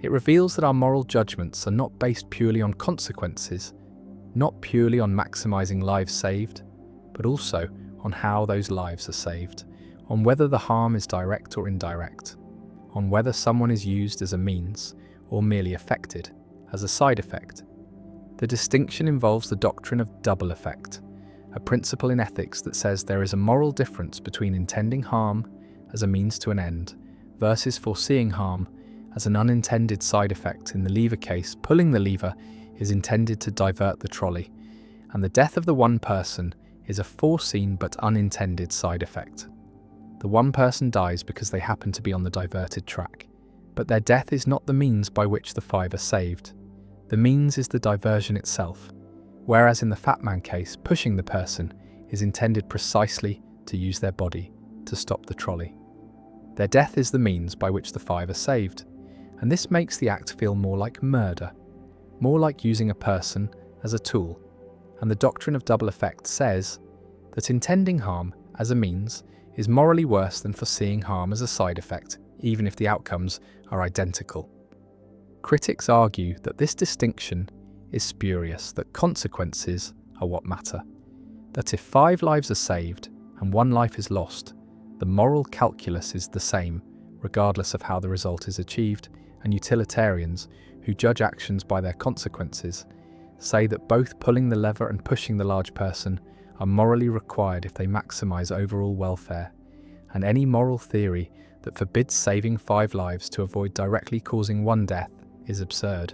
It reveals that our moral judgments are not based purely on consequences, not purely on maximizing lives saved, but also on how those lives are saved, on whether the harm is direct or indirect, on whether someone is used as a means or merely affected as a side effect. The distinction involves the doctrine of double effect, a principle in ethics that says there is a moral difference between intending harm as a means to an end versus foreseeing harm as an unintended side effect. In the lever case, pulling the lever is intended to divert the trolley, and the death of the 1 person is a foreseen but unintended side effect. The 1 person dies because they happen to be on the diverted track, but their death is not the means by which the 5 are saved. The means is the diversion itself, Whereas in the fat man case, pushing the person is intended precisely to use their body to stop the trolley. Their death is the means by which the 5 are saved, and this makes the act feel more like murder, more like using a person as a tool. And the doctrine of double effect says that intending harm as a means is morally worse than foreseeing harm as a side effect, even if the outcomes are identical. Critics argue that this distinction is spurious, that consequences are what matter, that if 5 lives are saved and 1 life is lost, the moral calculus is the same, regardless of how the result is achieved, and utilitarians, who judge actions by their consequences, say that both pulling the lever and pushing the large person are morally required if they maximize overall welfare, and any moral theory that forbids saving 5 lives to avoid directly causing 1 death is absurd,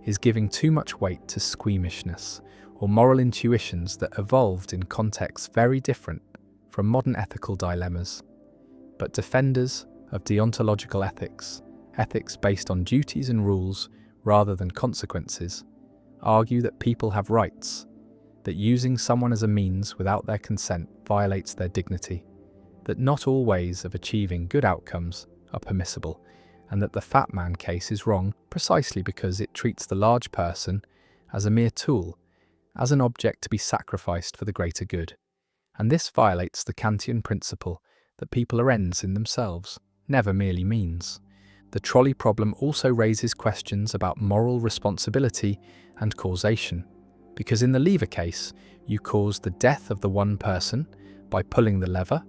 is giving too much weight to squeamishness or moral intuitions that evolved in contexts very different from modern ethical dilemmas. But defenders of deontological ethics, ethics based on duties and rules rather than consequences, argue that people have rights, that using someone as a means without their consent violates their dignity, that not all ways of achieving good outcomes are permissible, and that the fat man case is wrong precisely because it treats the large person as a mere tool, as an object to be sacrificed for the greater good. And this violates the Kantian principle that people are ends in themselves, never merely means. The trolley problem also raises questions about moral responsibility and causation, because in the lever case, you cause the death of the 1 person by pulling the lever,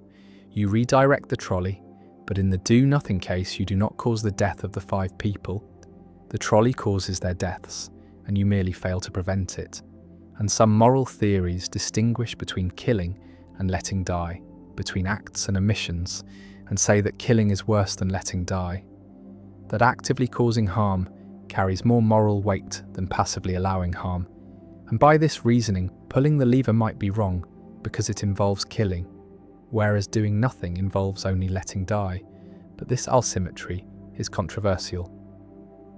you redirect the trolley, but in the do-nothing case, you do not cause the death of the 5 people. The trolley causes their deaths, and you merely fail to prevent it. And some moral theories distinguish between killing and letting die, between acts and omissions, and say that killing is worse than letting die, that actively causing harm carries more moral weight than passively allowing harm. And by this reasoning, pulling the lever might be wrong because it involves killing, whereas doing nothing involves only letting die. But this asymmetry is controversial.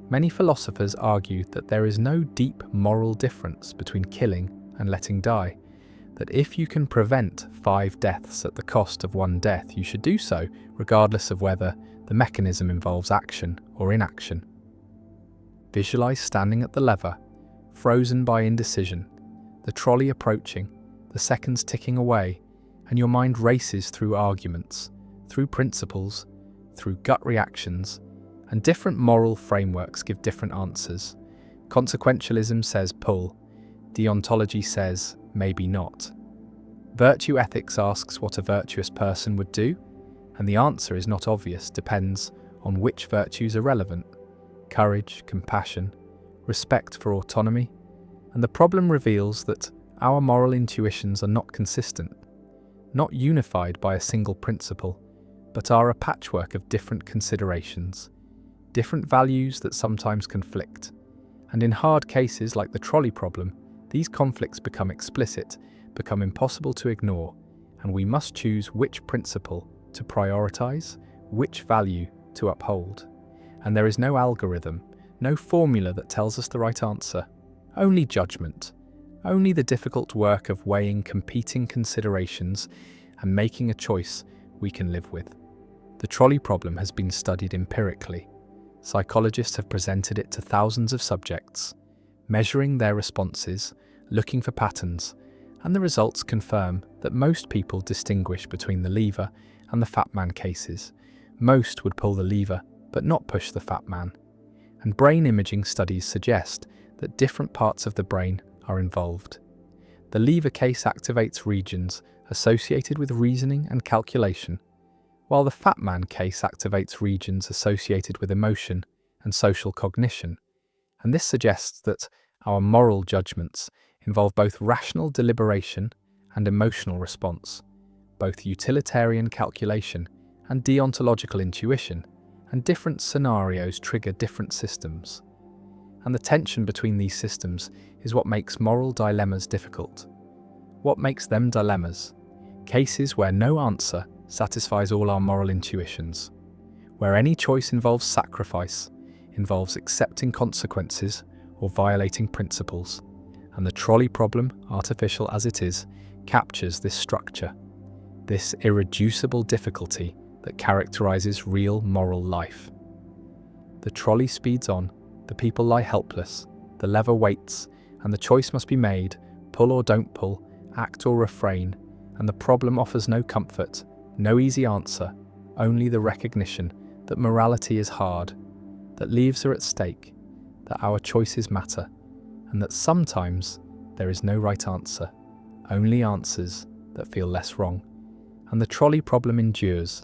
Many philosophers argue that there is no deep moral difference between killing and letting die, that if you can prevent 5 deaths at the cost of 1 death, you should do so, regardless of whether the mechanism involves action or inaction. Visualize standing at the lever, frozen by indecision, the trolley approaching, the seconds ticking away, and your mind races through arguments, through principles, through gut reactions, and different moral frameworks give different answers. Consequentialism says pull, deontology says maybe not. Virtue ethics asks what a virtuous person would do, and the answer is not obvious, depends on which virtues are relevant: courage, compassion, respect for autonomy. And the problem reveals that our moral intuitions are not consistent, not unified by a single principle, but are a patchwork of different considerations, different values that sometimes conflict. And in hard cases like the trolley problem, these conflicts become explicit, become impossible to ignore, and we must choose which principle to prioritize, which value to uphold. And there is no algorithm, no formula that tells us the right answer, only judgment, only the difficult work of weighing competing considerations and making a choice we can live with. The trolley problem has been studied empirically. Psychologists have presented it to thousands of subjects, measuring their responses, looking for patterns, and the results confirm that most people distinguish between the lever and the fat man cases. Most would pull the lever, but not push the fat man. And brain imaging studies suggest that different parts of the brain are involved. The lever case activates regions associated with reasoning and calculation, while the fat man case activates regions associated with emotion and social cognition. And this suggests that our moral judgments involve both rational deliberation and emotional response, both utilitarian calculation and deontological intuition, and different scenarios trigger different systems. And the tension between these systems is what makes moral dilemmas difficult. What makes them dilemmas? Cases where no answer satisfies all our moral intuitions, where any choice involves sacrifice, involves accepting consequences or violating principles, and the trolley problem, artificial as it is, captures this structure, this irreducible difficulty that characterizes real moral life. The trolley speeds on, the people lie helpless, the lever waits, and the choice must be made, pull or don't pull, act or refrain, and the problem offers no comfort, no easy answer, only the recognition that morality is hard, that lives are at stake, that our choices matter, and that sometimes there is no right answer, only answers that feel less wrong. And the trolley problem endures,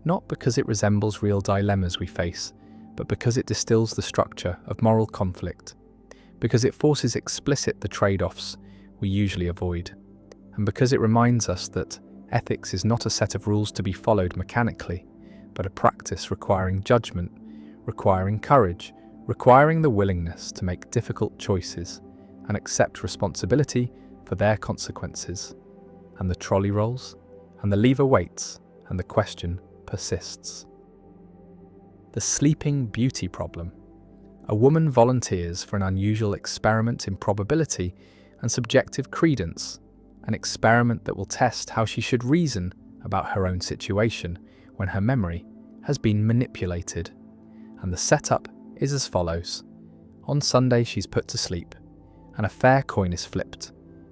not because it resembles real dilemmas we face, but because it distills the structure of moral conflict, because it forces explicit the trade-offs we usually avoid, and because it reminds us that ethics is not a set of rules to be followed mechanically, but a practice requiring judgment, requiring courage, requiring the willingness to make difficult choices and accept responsibility for their consequences. And the trolley rolls, and the lever waits, and the question persists. The sleeping beauty problem. A woman volunteers for an unusual experiment in probability and subjective credence, an experiment that will test how she should reason about her own situation when her memory has been manipulated. And the setup is as follows. On Sunday she's put to sleep, and a fair coin is flipped.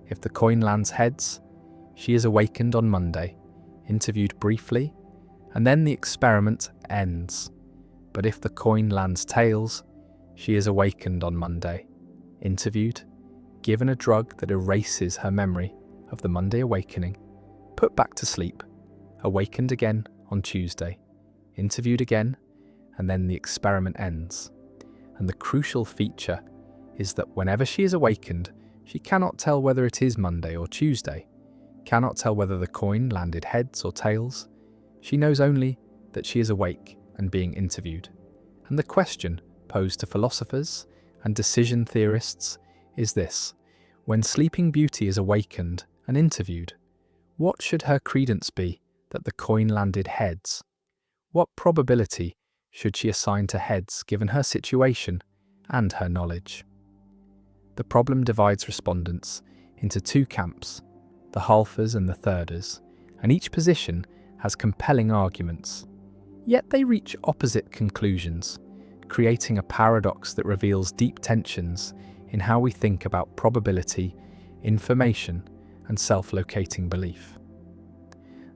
If the coin lands heads, she is awakened on Monday, interviewed briefly, and then the experiment ends. But if the coin lands tails, she is awakened on Monday, interviewed, given a drug that erases her memory of the Monday awakening, put back to sleep, awakened again on Tuesday, interviewed again, and then the experiment ends. And the crucial feature is that whenever she is awakened, she cannot tell whether it is Monday or Tuesday, cannot tell whether the coin landed heads or tails. She knows only that she is awake and being interviewed. And the question posed to philosophers and decision theorists is this: when Sleeping Beauty is awakened and interviewed, what should her credence be that the coin landed heads? What probability should she assign to heads given her situation and her knowledge? The problem divides respondents into two camps, the halfers and the thirders, and each position has compelling arguments. Yet they reach opposite conclusions, creating a paradox that reveals deep tensions in how we think about probability, information, and self-locating belief.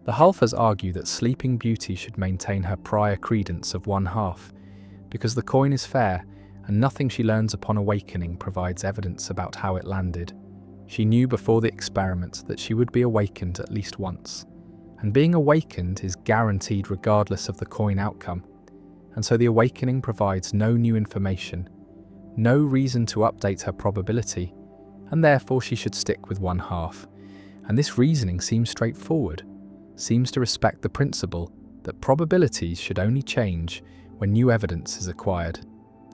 The halfers argue that Sleeping Beauty should maintain her prior credence of one half, because the coin is fair and nothing she learns upon awakening provides evidence about how it landed. She knew before the experiment that she would be awakened at least once, and being awakened is guaranteed regardless of the coin outcome, and so the awakening provides no new information, no reason to update her probability, and therefore she should stick with one half. And this reasoning seems straightforward, seems to respect the principle that probabilities should only change when new evidence is acquired,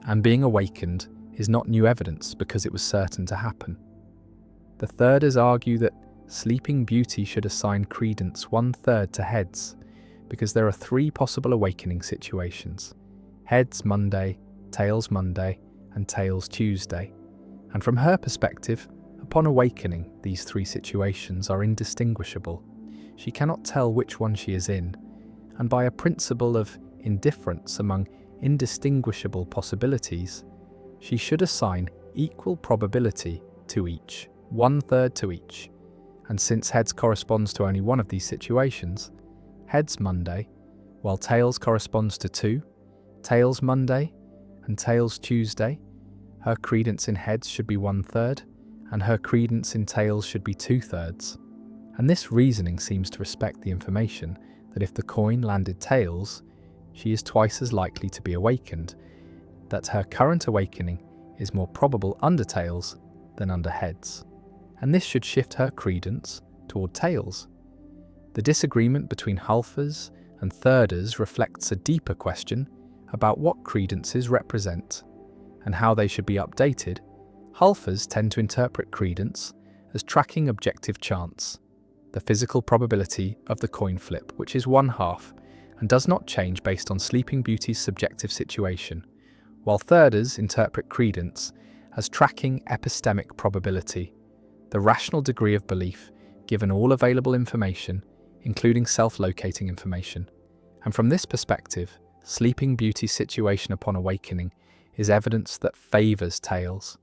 and being awakened is not new evidence because it was certain to happen. The thirders argue that Sleeping Beauty should assign credence 1/3 to heads, because there are three possible awakening situations: heads Monday, tails Monday, and tails Tuesday. And from her perspective, upon awakening, these three situations are indistinguishable. She cannot tell which one she is in, and by a principle of indifference among indistinguishable possibilities, she should assign equal probability to each, 1/3 to each. And since heads corresponds to only one of these situations, heads Monday, while tails corresponds to two, tails Monday and tails Tuesday, her credence in heads should be 1/3, and her credence in tails should be 2/3. And this reasoning seems to respect the information that if the coin landed tails, she is twice as likely to be awakened, that her current awakening is more probable under tails than under heads. And this should shift her credence toward tails. The disagreement between halfers and thirders reflects a deeper question about what credences represent and how they should be updated. Halfers tend to interpret credence as tracking objective chance, the physical probability of the coin flip, which is 1/2 and does not change based on Sleeping Beauty's subjective situation, while thirders interpret credence as tracking epistemic probability, the rational degree of belief given all available information, including self-locating information. And from this perspective, Sleeping Beauty's situation upon awakening is evidence that favours Tales,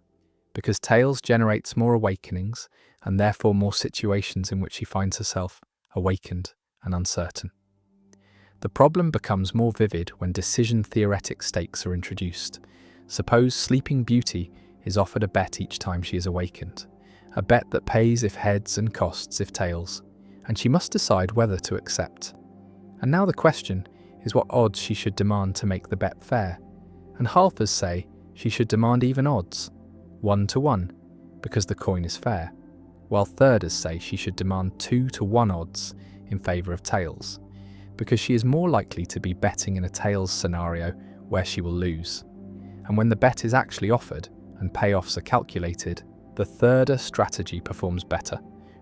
because Tales generates more awakenings and therefore more situations in which she finds herself awakened and uncertain. The problem becomes more vivid when decision-theoretic stakes are introduced. Suppose Sleeping Beauty is offered a bet each time she is awakened, a bet that pays if heads and costs if tails, and she must decide whether to accept. And now the question is what odds she should demand to make the bet fair, and halfers say she should demand even odds, 1-to-1, because the coin is fair, while thirders say she should demand 2-to-1 odds in favour of tails, because she is more likely to be betting in a tails scenario where she will lose. And when the bet is actually offered and payoffs are calculated, the thirder strategy performs better,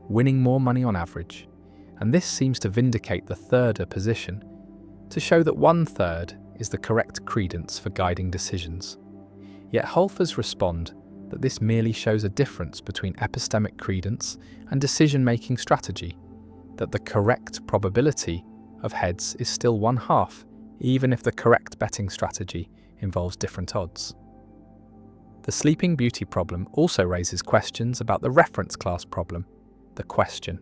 winning more money on average. And this seems to vindicate the thirder position, to show that 1/3 is the correct credence for guiding decisions. Yet halfers respond that this merely shows a difference between epistemic credence and decision-making strategy, that the correct probability of heads is still 1/2, even if the correct betting strategy involves different odds. The Sleeping Beauty problem also raises questions about the reference class problem, the question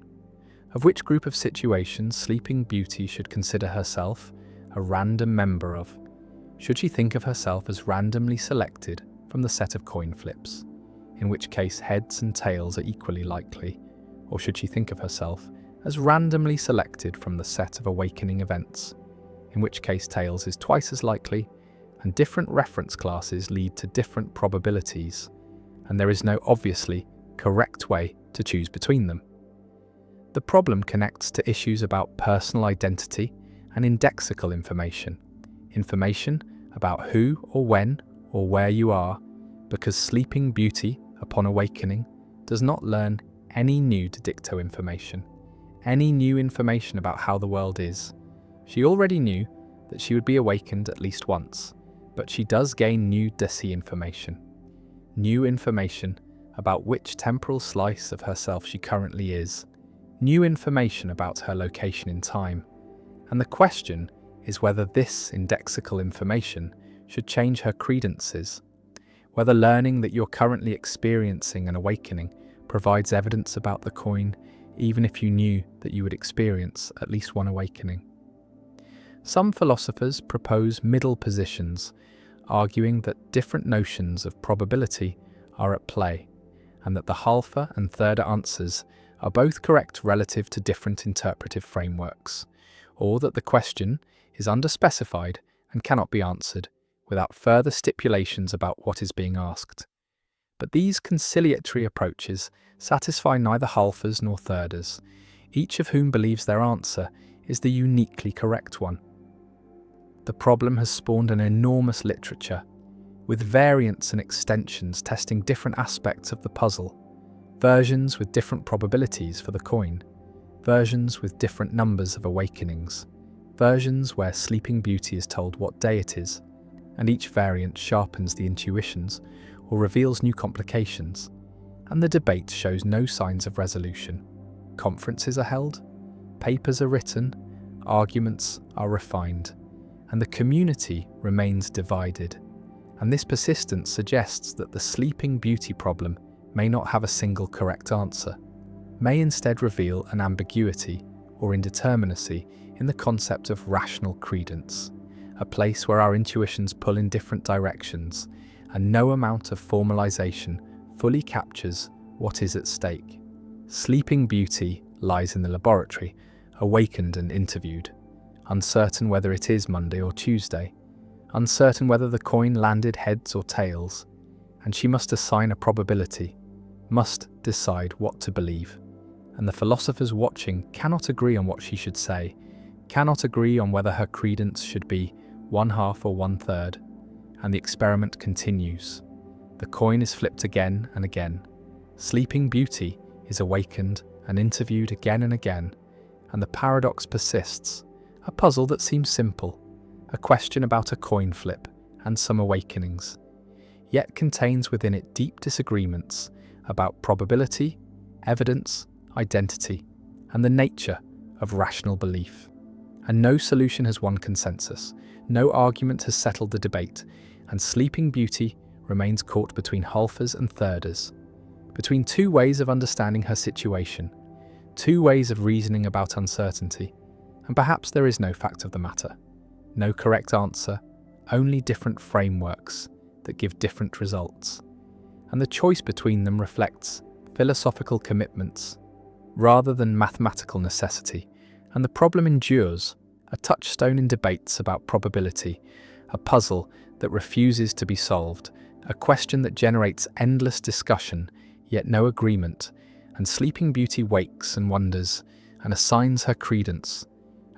of which group of situations Sleeping Beauty should consider herself a random member of. Should she think of herself as randomly selected from the set of coin flips, in which case heads and tails are equally likely, or should she think of herself as randomly selected from the set of awakening events, in which case tails is twice as likely, and different reference classes lead to different probabilities, and there is no obviously correct way to choose between them. The problem connects to issues about personal identity and indexical information, information about who or when or where you are, because Sleeping Beauty, upon awakening, does not learn any new didicto information, any new information about how the world is. She already knew that she would be awakened at least once, but she does gain new desi information, new information about which temporal slice of herself she currently is, new information about her location in time. And the question is whether this indexical information should change her credences, whether learning that you're currently experiencing an awakening provides evidence about the coin, even if you knew that you would experience at least one awakening. Some philosophers propose middle positions, arguing that different notions of probability are at play, and that the halfer and thirder answers are both correct relative to different interpretive frameworks, or that the question is underspecified and cannot be answered without further stipulations about what is being asked. But these conciliatory approaches satisfy neither halfers nor thirders, each of whom believes their answer is the uniquely correct one. The problem has spawned an enormous literature, with variants and extensions testing different aspects of the puzzle, versions with different probabilities for the coin, versions with different numbers of awakenings, versions where Sleeping Beauty is told what day it is, and each variant sharpens the intuitions or reveals new complications, and the debate shows no signs of resolution. Conferences are held, papers are written, arguments are refined, and the community remains divided. And this persistence suggests that the Sleeping Beauty problem may not have a single correct answer, may instead reveal an ambiguity or indeterminacy in the concept of rational credence, a place where our intuitions pull in different directions, and no amount of formalization fully captures what is at stake. Sleeping Beauty lies in the laboratory, awakened and interviewed, uncertain whether it is Monday or Tuesday, uncertain whether the coin landed heads or tails, and she must assign a probability, must decide what to believe. And the philosophers watching cannot agree on what she should say, cannot agree on whether her credence should be 1/2 or 1/3, and the experiment continues. The coin is flipped again and again. Sleeping Beauty is awakened and interviewed again and again, and the paradox persists, a puzzle that seems simple, a question about a coin flip and some awakenings. yet contains within it deep disagreements about probability, evidence, identity, and the nature of rational belief. And no solution has won consensus, no argument has settled the debate, and Sleeping Beauty remains caught between halfers and thirders, between two ways of understanding her situation, two ways of reasoning about uncertainty, and perhaps there is no fact of the matter, no correct answer, only different frameworks that give different results. And the choice between them reflects philosophical commitments rather than mathematical necessity, and the problem endures, a touchstone in debates about probability, a puzzle that refuses to be solved, a question that generates endless discussion, yet no agreement, and Sleeping Beauty wakes and wonders, and assigns her credence,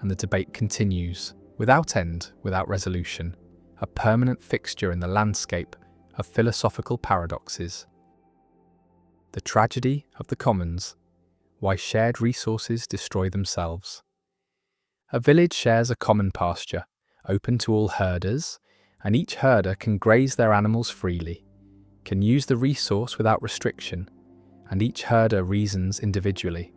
and the debate continues, without end, without resolution, a permanent fixture in the landscape of philosophical paradoxes. The tragedy of the commons, why shared resources destroy themselves. A village shares a common pasture, open to all herders, and each herder can graze their animals freely, can use the resource without restriction, and each herder reasons individually,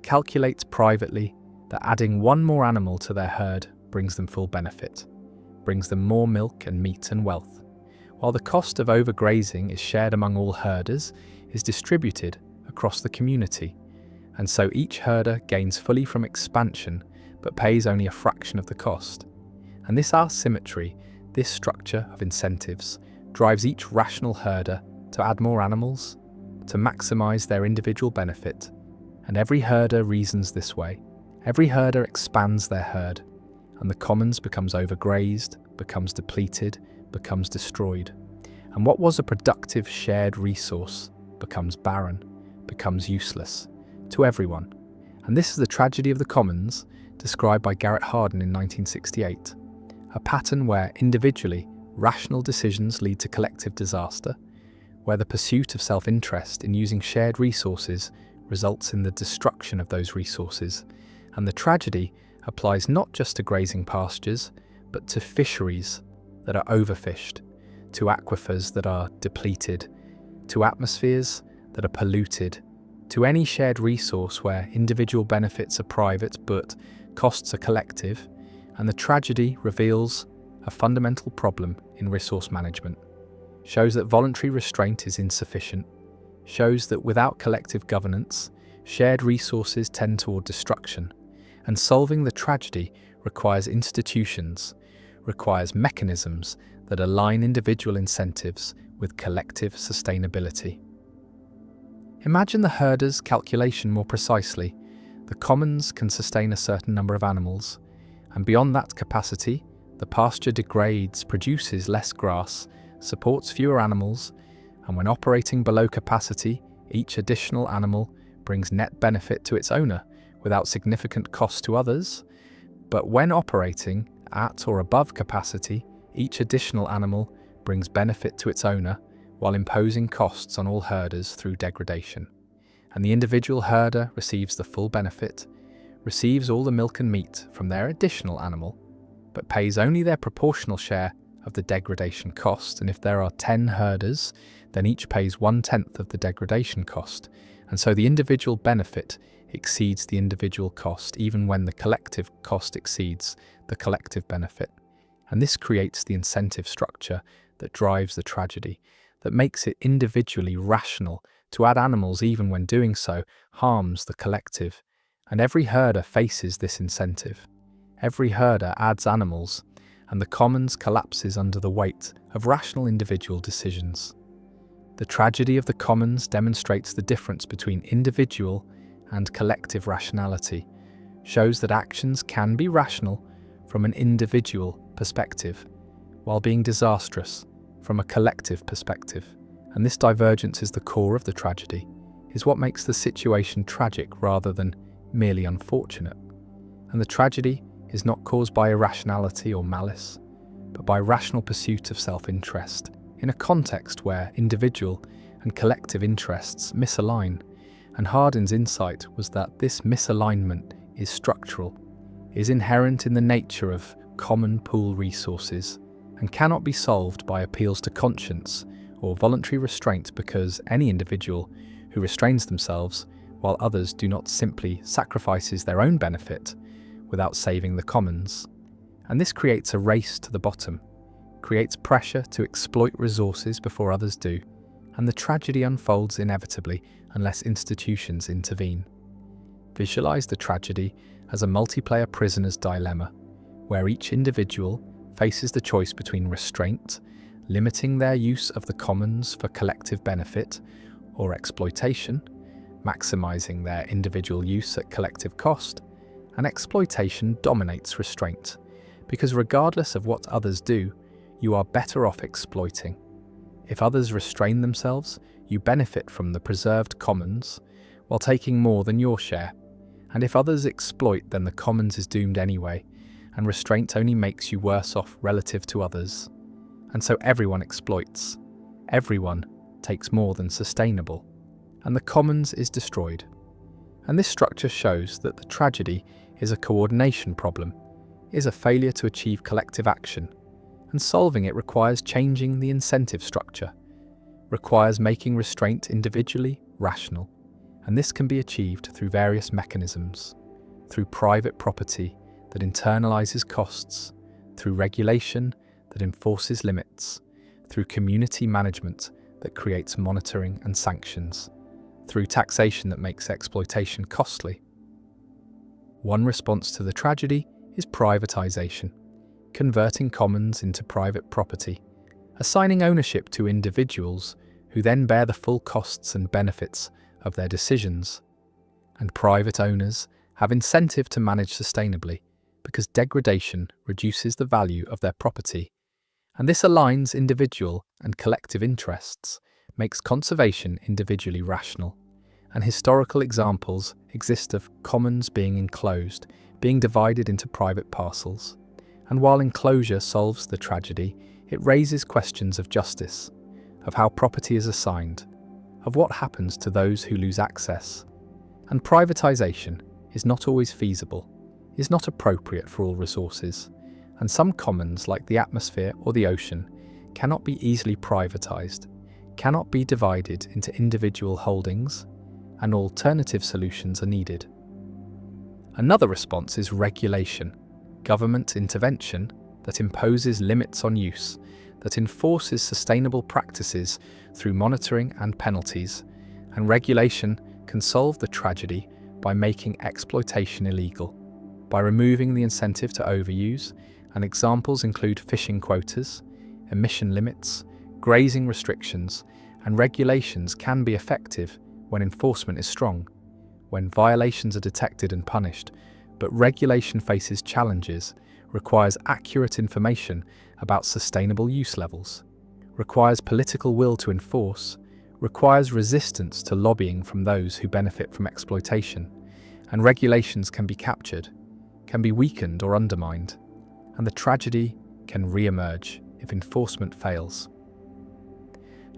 calculates privately that adding one more animal to their herd brings them full benefit, brings them more milk and meat and wealth, while the cost of overgrazing is shared among all herders, is distributed across the community, and so each herder gains fully from expansion but pays only a fraction of the cost. And this asymmetry, this structure of incentives, drives each rational herder to add more animals, to maximize their individual benefit, and every herder reasons this way. Every herder expands their herd, and the commons becomes overgrazed, becomes depleted, becomes destroyed. And what was a productive shared resource becomes barren, becomes useless to everyone. And this is the tragedy of the commons, described by Garrett Hardin in 1968, a pattern where individually rational decisions lead to collective disaster, where the pursuit of self-interest in using shared resources results in the destruction of those resources. And the tragedy applies not just to grazing pastures, but to fisheries that are overfished, to aquifers that are depleted, to atmospheres that are polluted, to any shared resource where individual benefits are private but costs are collective. And the tragedy reveals a fundamental problem in resource management, shows that voluntary restraint is insufficient, shows that without collective governance, shared resources tend toward destruction, and solving the tragedy requires institutions, requires mechanisms that align individual incentives with collective sustainability. Imagine the herder's calculation more precisely. The commons can sustain a certain number of animals, and beyond that capacity, the pasture degrades, produces less grass, supports fewer animals, and when operating below capacity, each additional animal brings net benefit to its owner without significant cost to others. But when operating at or above capacity, each additional animal brings benefit to its owner while imposing costs on all herders through degradation. And the individual herder receives the full benefit, receives all the milk and meat from their additional animal, but pays only their proportional share of the degradation cost. And if there are 10 herders, then each pays 1/10 of the degradation cost. And so the individual benefit exceeds the individual cost, even when the collective cost exceeds the collective benefit. And this creates the incentive structure that drives the tragedy, that makes it individually rational to add animals even when doing so harms the collective. And every herder faces this incentive. Every herder adds animals, and the commons collapses under the weight of rational individual decisions. The tragedy of the commons demonstrates the difference between individual and collective rationality, shows that actions can be rational from an individual perspective, while being disastrous from a collective perspective. And this divergence is the core of the tragedy, is what makes the situation tragic rather than merely unfortunate. And the tragedy is not caused by irrationality or malice, but by rational pursuit of self-interest, in a context where individual and collective interests misalign. And Hardin's insight was that this misalignment is structural, is inherent in the nature of common pool resources, and cannot be solved by appeals to conscience or voluntary restraint because any individual who restrains themselves while others do not simply sacrifices their own benefit without saving the commons. And this creates a race to the bottom, creates pressure to exploit resources before others do, and the tragedy unfolds inevitably unless institutions intervene. Visualize the tragedy as a multiplayer prisoner's dilemma, where each individual faces the choice between restraint, limiting their use of the commons for collective benefit, or exploitation, maximizing their individual use at collective cost. And exploitation dominates restraint, because regardless of what others do, you are better off exploiting. If others restrain themselves, you benefit from the preserved commons while taking more than your share. And if others exploit, then the commons is doomed anyway, and restraint only makes you worse off relative to others. And so everyone exploits. Everyone takes more than sustainable, and the commons is destroyed. And this structure shows that the tragedy is a coordination problem, is a failure to achieve collective action, and solving it requires changing the incentive structure, requires making restraint individually rational, and this can be achieved through various mechanisms, through private property that internalizes costs, through regulation that enforces limits, through community management that creates monitoring and sanctions, through taxation that makes exploitation costly. One response to the tragedy is privatization, converting commons into private property, assigning ownership to individuals who then bear the full costs and benefits of their decisions. And private owners have incentive to manage sustainably because degradation reduces the value of their property. And this aligns individual and collective interests, makes conservation individually rational. And historical examples exist of commons being enclosed, being divided into private parcels. And while enclosure solves the tragedy, it raises questions of justice, of how property is assigned, of what happens to those who lose access. And privatization is not always feasible, is not appropriate for all resources, and some commons like the atmosphere or the ocean cannot be easily privatized, cannot be divided into individual holdings, and alternative solutions are needed. Another response is regulation, government intervention that imposes limits on use, that enforces sustainable practices through monitoring and penalties, and regulation can solve the tragedy by making exploitation illegal, by removing the incentive to overuse, and examples include fishing quotas, emission limits, grazing restrictions, and regulations can be effective when enforcement is strong, when violations are detected and punished, but regulation faces challenges, requires accurate information about sustainable use levels, requires political will to enforce, requires resistance to lobbying from those who benefit from exploitation, and regulations can be captured, can be weakened or undermined, and the tragedy can re-emerge if enforcement fails.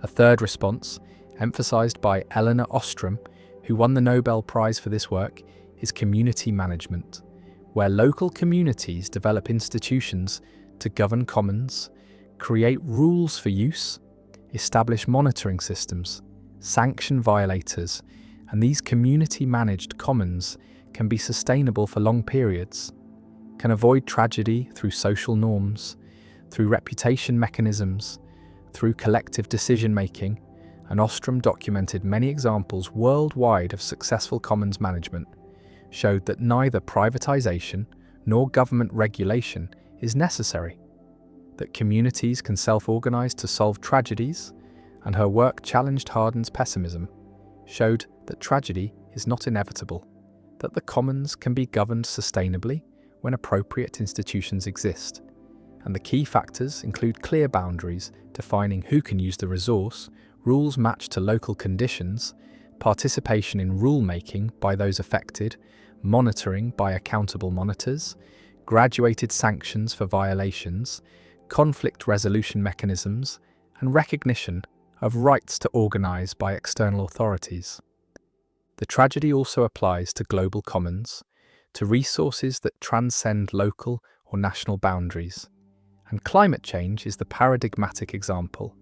A third response, emphasized by Elinor Ostrom, who won the Nobel Prize for this work, is community management, where local communities develop institutions to govern commons, create rules for use, establish monitoring systems, sanction violators, and these community-managed commons can be sustainable for long periods, can avoid tragedy through social norms, through reputation mechanisms, through collective decision-making, and Ostrom documented many examples worldwide of successful commons management, showed that neither privatization nor government regulation is necessary, that communities can self-organize to solve tragedies, and her work challenged Hardin's pessimism, showed that tragedy is not inevitable, that the commons can be governed sustainably when appropriate institutions exist, and the key factors include clear boundaries defining who can use the resource, rules matched to local conditions, participation in rule-making by those affected, monitoring by accountable monitors, graduated sanctions for violations, conflict resolution mechanisms, and recognition of rights to organize by external authorities. The tragedy also applies to global commons, to resources that transcend local or national boundaries. And climate change is the paradigmatic example.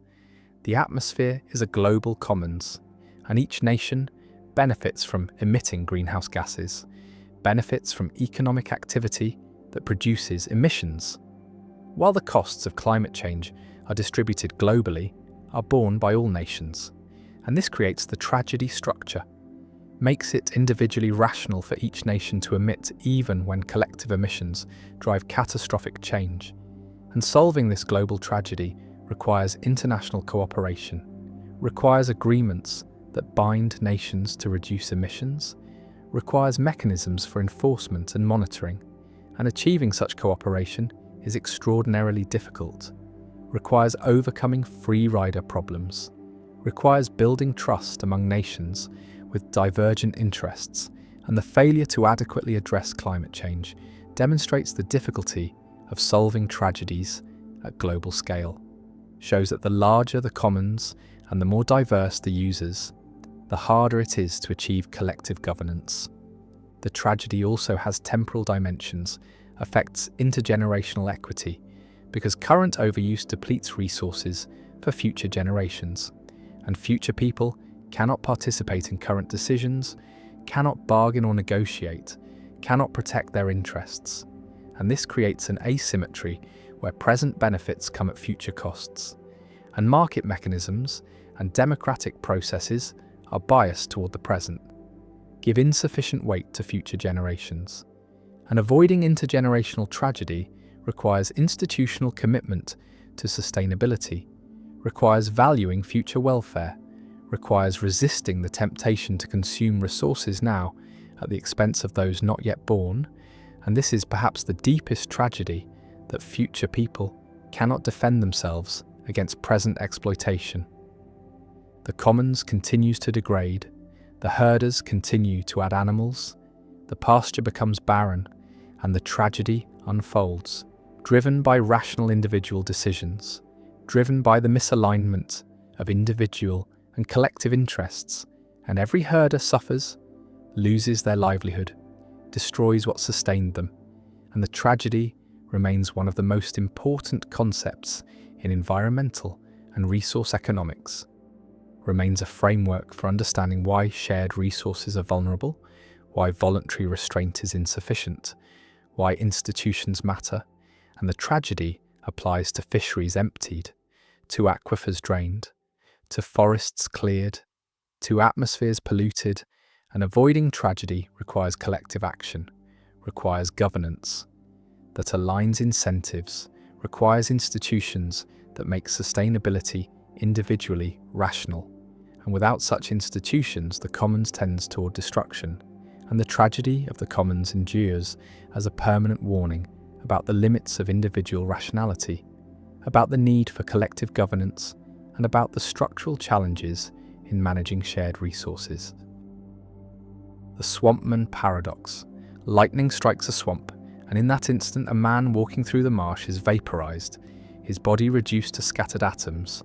The atmosphere is a global commons, and each nation benefits from emitting greenhouse gases, benefits from economic activity that produces emissions, while the costs of climate change are distributed globally, are borne by all nations. And this creates the tragedy structure, makes it individually rational for each nation to emit even when collective emissions drive catastrophic change. And solving this global tragedy requires international cooperation, requires agreements that bind nations to reduce emissions, requires mechanisms for enforcement and monitoring, and achieving such cooperation is extraordinarily difficult, requires overcoming free rider problems, requires building trust among nations with divergent interests, and the failure to adequately address climate change demonstrates the difficulty of solving tragedies at global scale, shows that the larger the commons and the more diverse the users, the harder it is to achieve collective governance. The tragedy also has temporal dimensions, affects intergenerational equity, because current overuse depletes resources for future generations, and future people cannot participate in current decisions, cannot bargain or negotiate, cannot protect their interests, and this creates an asymmetry where present benefits come at future costs, and market mechanisms and democratic processes are biased toward the present, give insufficient weight to future generations. And avoiding intergenerational tragedy requires institutional commitment to sustainability, requires valuing future welfare, requires resisting the temptation to consume resources now at the expense of those not yet born, and this is perhaps the deepest tragedy, that future people cannot defend themselves against present exploitation. The commons continues to degrade, the herders continue to add animals, the pasture becomes barren, and the tragedy unfolds, driven by rational individual decisions, driven by the misalignment of individual and collective interests, and every herder suffers, loses their livelihood, destroys what sustained them, and the tragedy remains one of the most important concepts in environmental and resource economics, remains a framework for understanding why shared resources are vulnerable, why voluntary restraint is insufficient, why institutions matter, and the tragedy applies to fisheries emptied, to aquifers drained, to forests cleared, to atmospheres polluted, and avoiding tragedy requires collective action, requires governance that aligns incentives, requires institutions that make sustainability individually rational. And without such institutions, the commons tends toward destruction, and the tragedy of the commons endures as a permanent warning about the limits of individual rationality, about the need for collective governance, and about the structural challenges in managing shared resources. The swampman paradox. Lightning strikes a swamp, and in that instant a man walking through the marsh is vaporized, his body reduced to scattered atoms,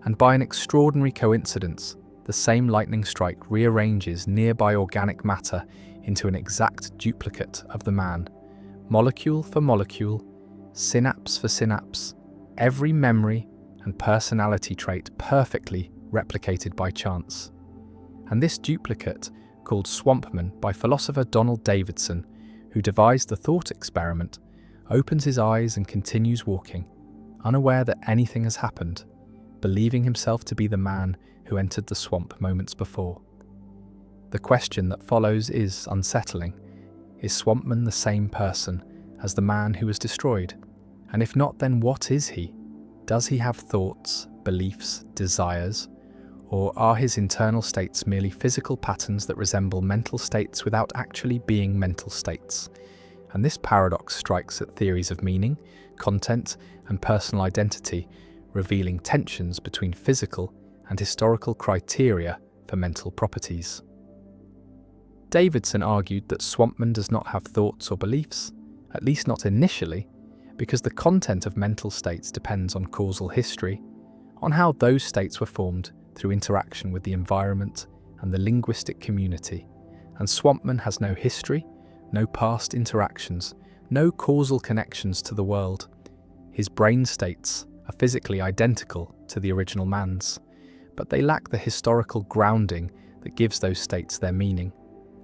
and by an extraordinary coincidence, the same lightning strike rearranges nearby organic matter into an exact duplicate of the man, molecule for molecule, synapse for synapse, every memory and personality trait perfectly replicated by chance. And this duplicate, called Swampman by philosopher Donald Davidson, who devised the thought experiment, opens his eyes and continues walking, unaware that anything has happened, believing himself to be the man who entered the swamp moments before. The question that follows is unsettling. Is Swampman the same person as the man who was destroyed? And if not, then what is he? Does he have thoughts, beliefs, desires? Or are his internal states merely physical patterns that resemble mental states without actually being mental states? And this paradox strikes at theories of meaning, content, and personal identity, revealing tensions between physical and historical criteria for mental properties. Davidson argued that Swampman does not have thoughts or beliefs, at least not initially, because the content of mental states depends on causal history, on how those states were formed through interaction with the environment and the linguistic community, and Swampman has no history, no past interactions, no causal connections to the world. His brain states are physically identical to the original man's, but they lack the historical grounding that gives those states their meaning.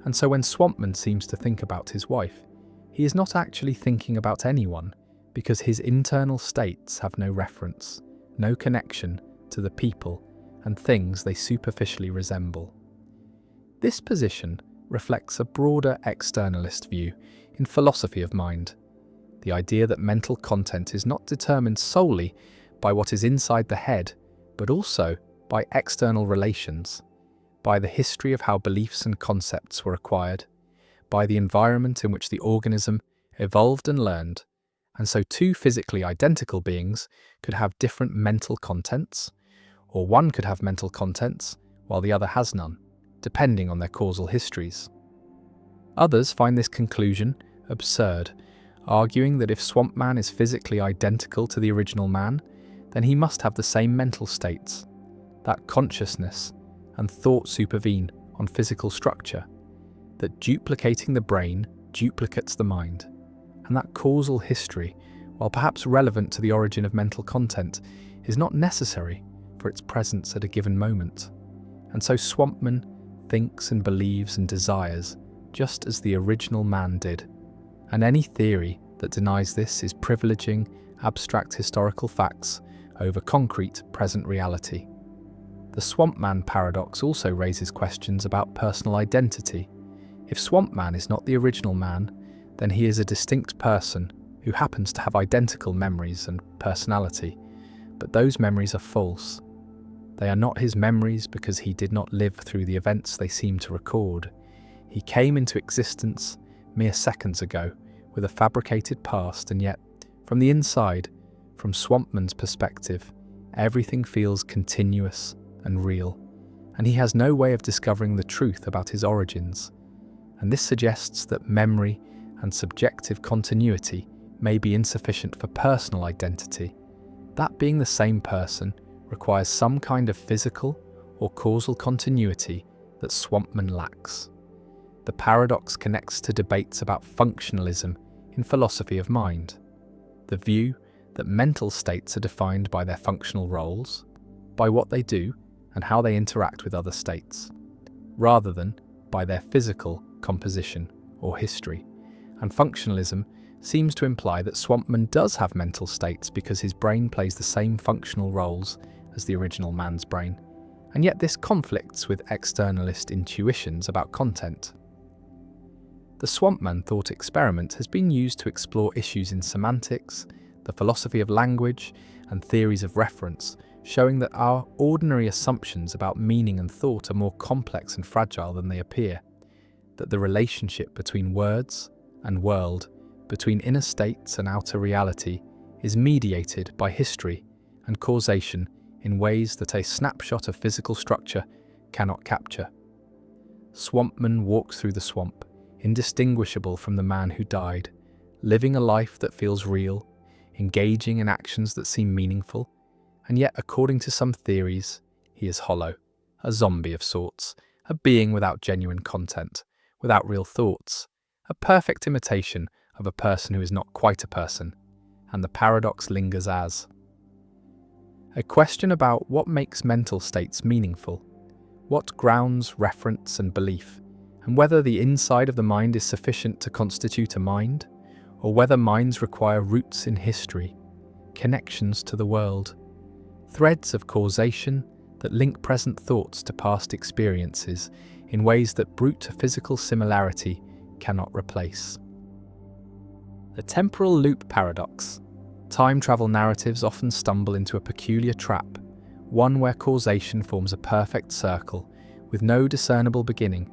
And so when Swampman seems to think about his wife, he is not actually thinking about anyone, because his internal states have no reference, no connection to the people and things they superficially resemble. This position reflects a broader externalist view in philosophy of mind, the idea that mental content is not determined solely by what is inside the head, but also by external relations, by the history of how beliefs and concepts were acquired, by the environment in which the organism evolved and learned, and so two physically identical beings could have different mental contents, or one could have mental contents while the other has none, depending on their causal histories. Others find this conclusion absurd, arguing that if Swampman is physically identical to the original man, then he must have the same mental states, that consciousness and thought supervene on physical structure, that duplicating the brain duplicates the mind, and that causal history, while perhaps relevant to the origin of mental content, is not necessary for its presence at a given moment. And so Swampman thinks and believes and desires just as the original man did. And any theory that denies this is privileging abstract historical facts over concrete present reality. The Swampman paradox also raises questions about personal identity. If Swampman is not the original man, then he is a distinct person who happens to have identical memories and personality, but those memories are false. They are not his memories because he did not live through the events they seem to record. He came into existence mere seconds ago with a fabricated past, and yet, from the inside, from Swampman's perspective, everything feels continuous and real, and he has no way of discovering the truth about his origins. And this suggests that memory and subjective continuity may be insufficient for personal identity. That being the same person requires some kind of physical or causal continuity that Swampman lacks. The paradox connects to debates about functionalism in philosophy of mind, the view that mental states are defined by their functional roles, by what they do and how they interact with other states, rather than by their physical composition or history. And functionalism seems to imply that Swampman does have mental states because his brain plays the same functional roles as the original man's brain, and yet this conflicts with externalist intuitions about content. The Swampman thought experiment has been used to explore issues in semantics, the philosophy of language, and theories of reference, showing that our ordinary assumptions about meaning and thought are more complex and fragile than they appear, that the relationship between words and world, between inner states and outer reality, is mediated by history and causation in ways that a snapshot of physical structure cannot capture. Swampman walks through the swamp, indistinguishable from the man who died, living a life that feels real, engaging in actions that seem meaningful, and yet, according to some theories, he is hollow, a zombie of sorts, a being without genuine content, without real thoughts, a perfect imitation of a person who is not quite a person, and the paradox lingers as a question about what makes mental states meaningful, what grounds reference and belief, and whether the inside of the mind is sufficient to constitute a mind, or whether minds require roots in history, connections to the world, threads of causation that link present thoughts to past experiences in ways that brute physical similarity cannot replace. The temporal loop paradox. Time travel narratives often stumble into a peculiar trap, one where causation forms a perfect circle with no discernible beginning,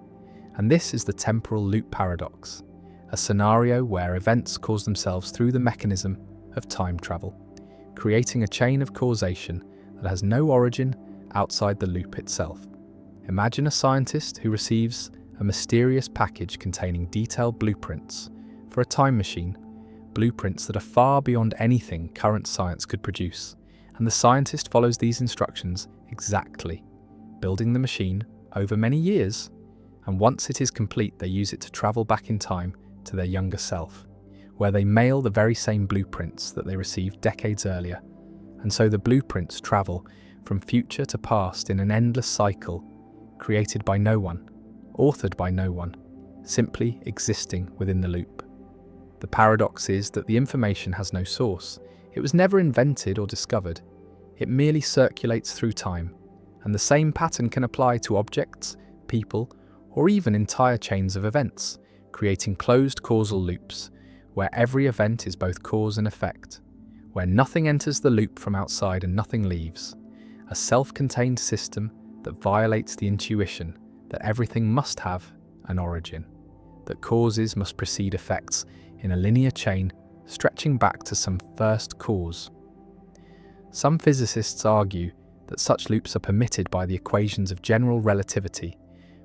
and this is the temporal loop paradox, a scenario where events cause themselves through the mechanism of time travel, creating a chain of causation that has no origin outside the loop itself. Imagine a scientist who receives a mysterious package containing detailed blueprints for a time machine, blueprints that are far beyond anything current science could produce, and the scientist follows these instructions exactly, building the machine over many years, and once it is complete they use it to travel back in time to their younger self, where they mail the very same blueprints that they received decades earlier, and so the blueprints travel from future to past in an endless cycle, created by no one, authored by no one, simply existing within the loop. The paradox is that the information has no source. It was never invented or discovered. It merely circulates through time, and the same pattern can apply to objects, people, or even entire chains of events, creating closed causal loops, where every event is both cause and effect, where nothing enters the loop from outside and nothing leaves, a self-contained system that violates the intuition that everything must have an origin, that causes must precede effects in a linear chain stretching back to some first cause. Some physicists argue that such loops are permitted by the equations of general relativity,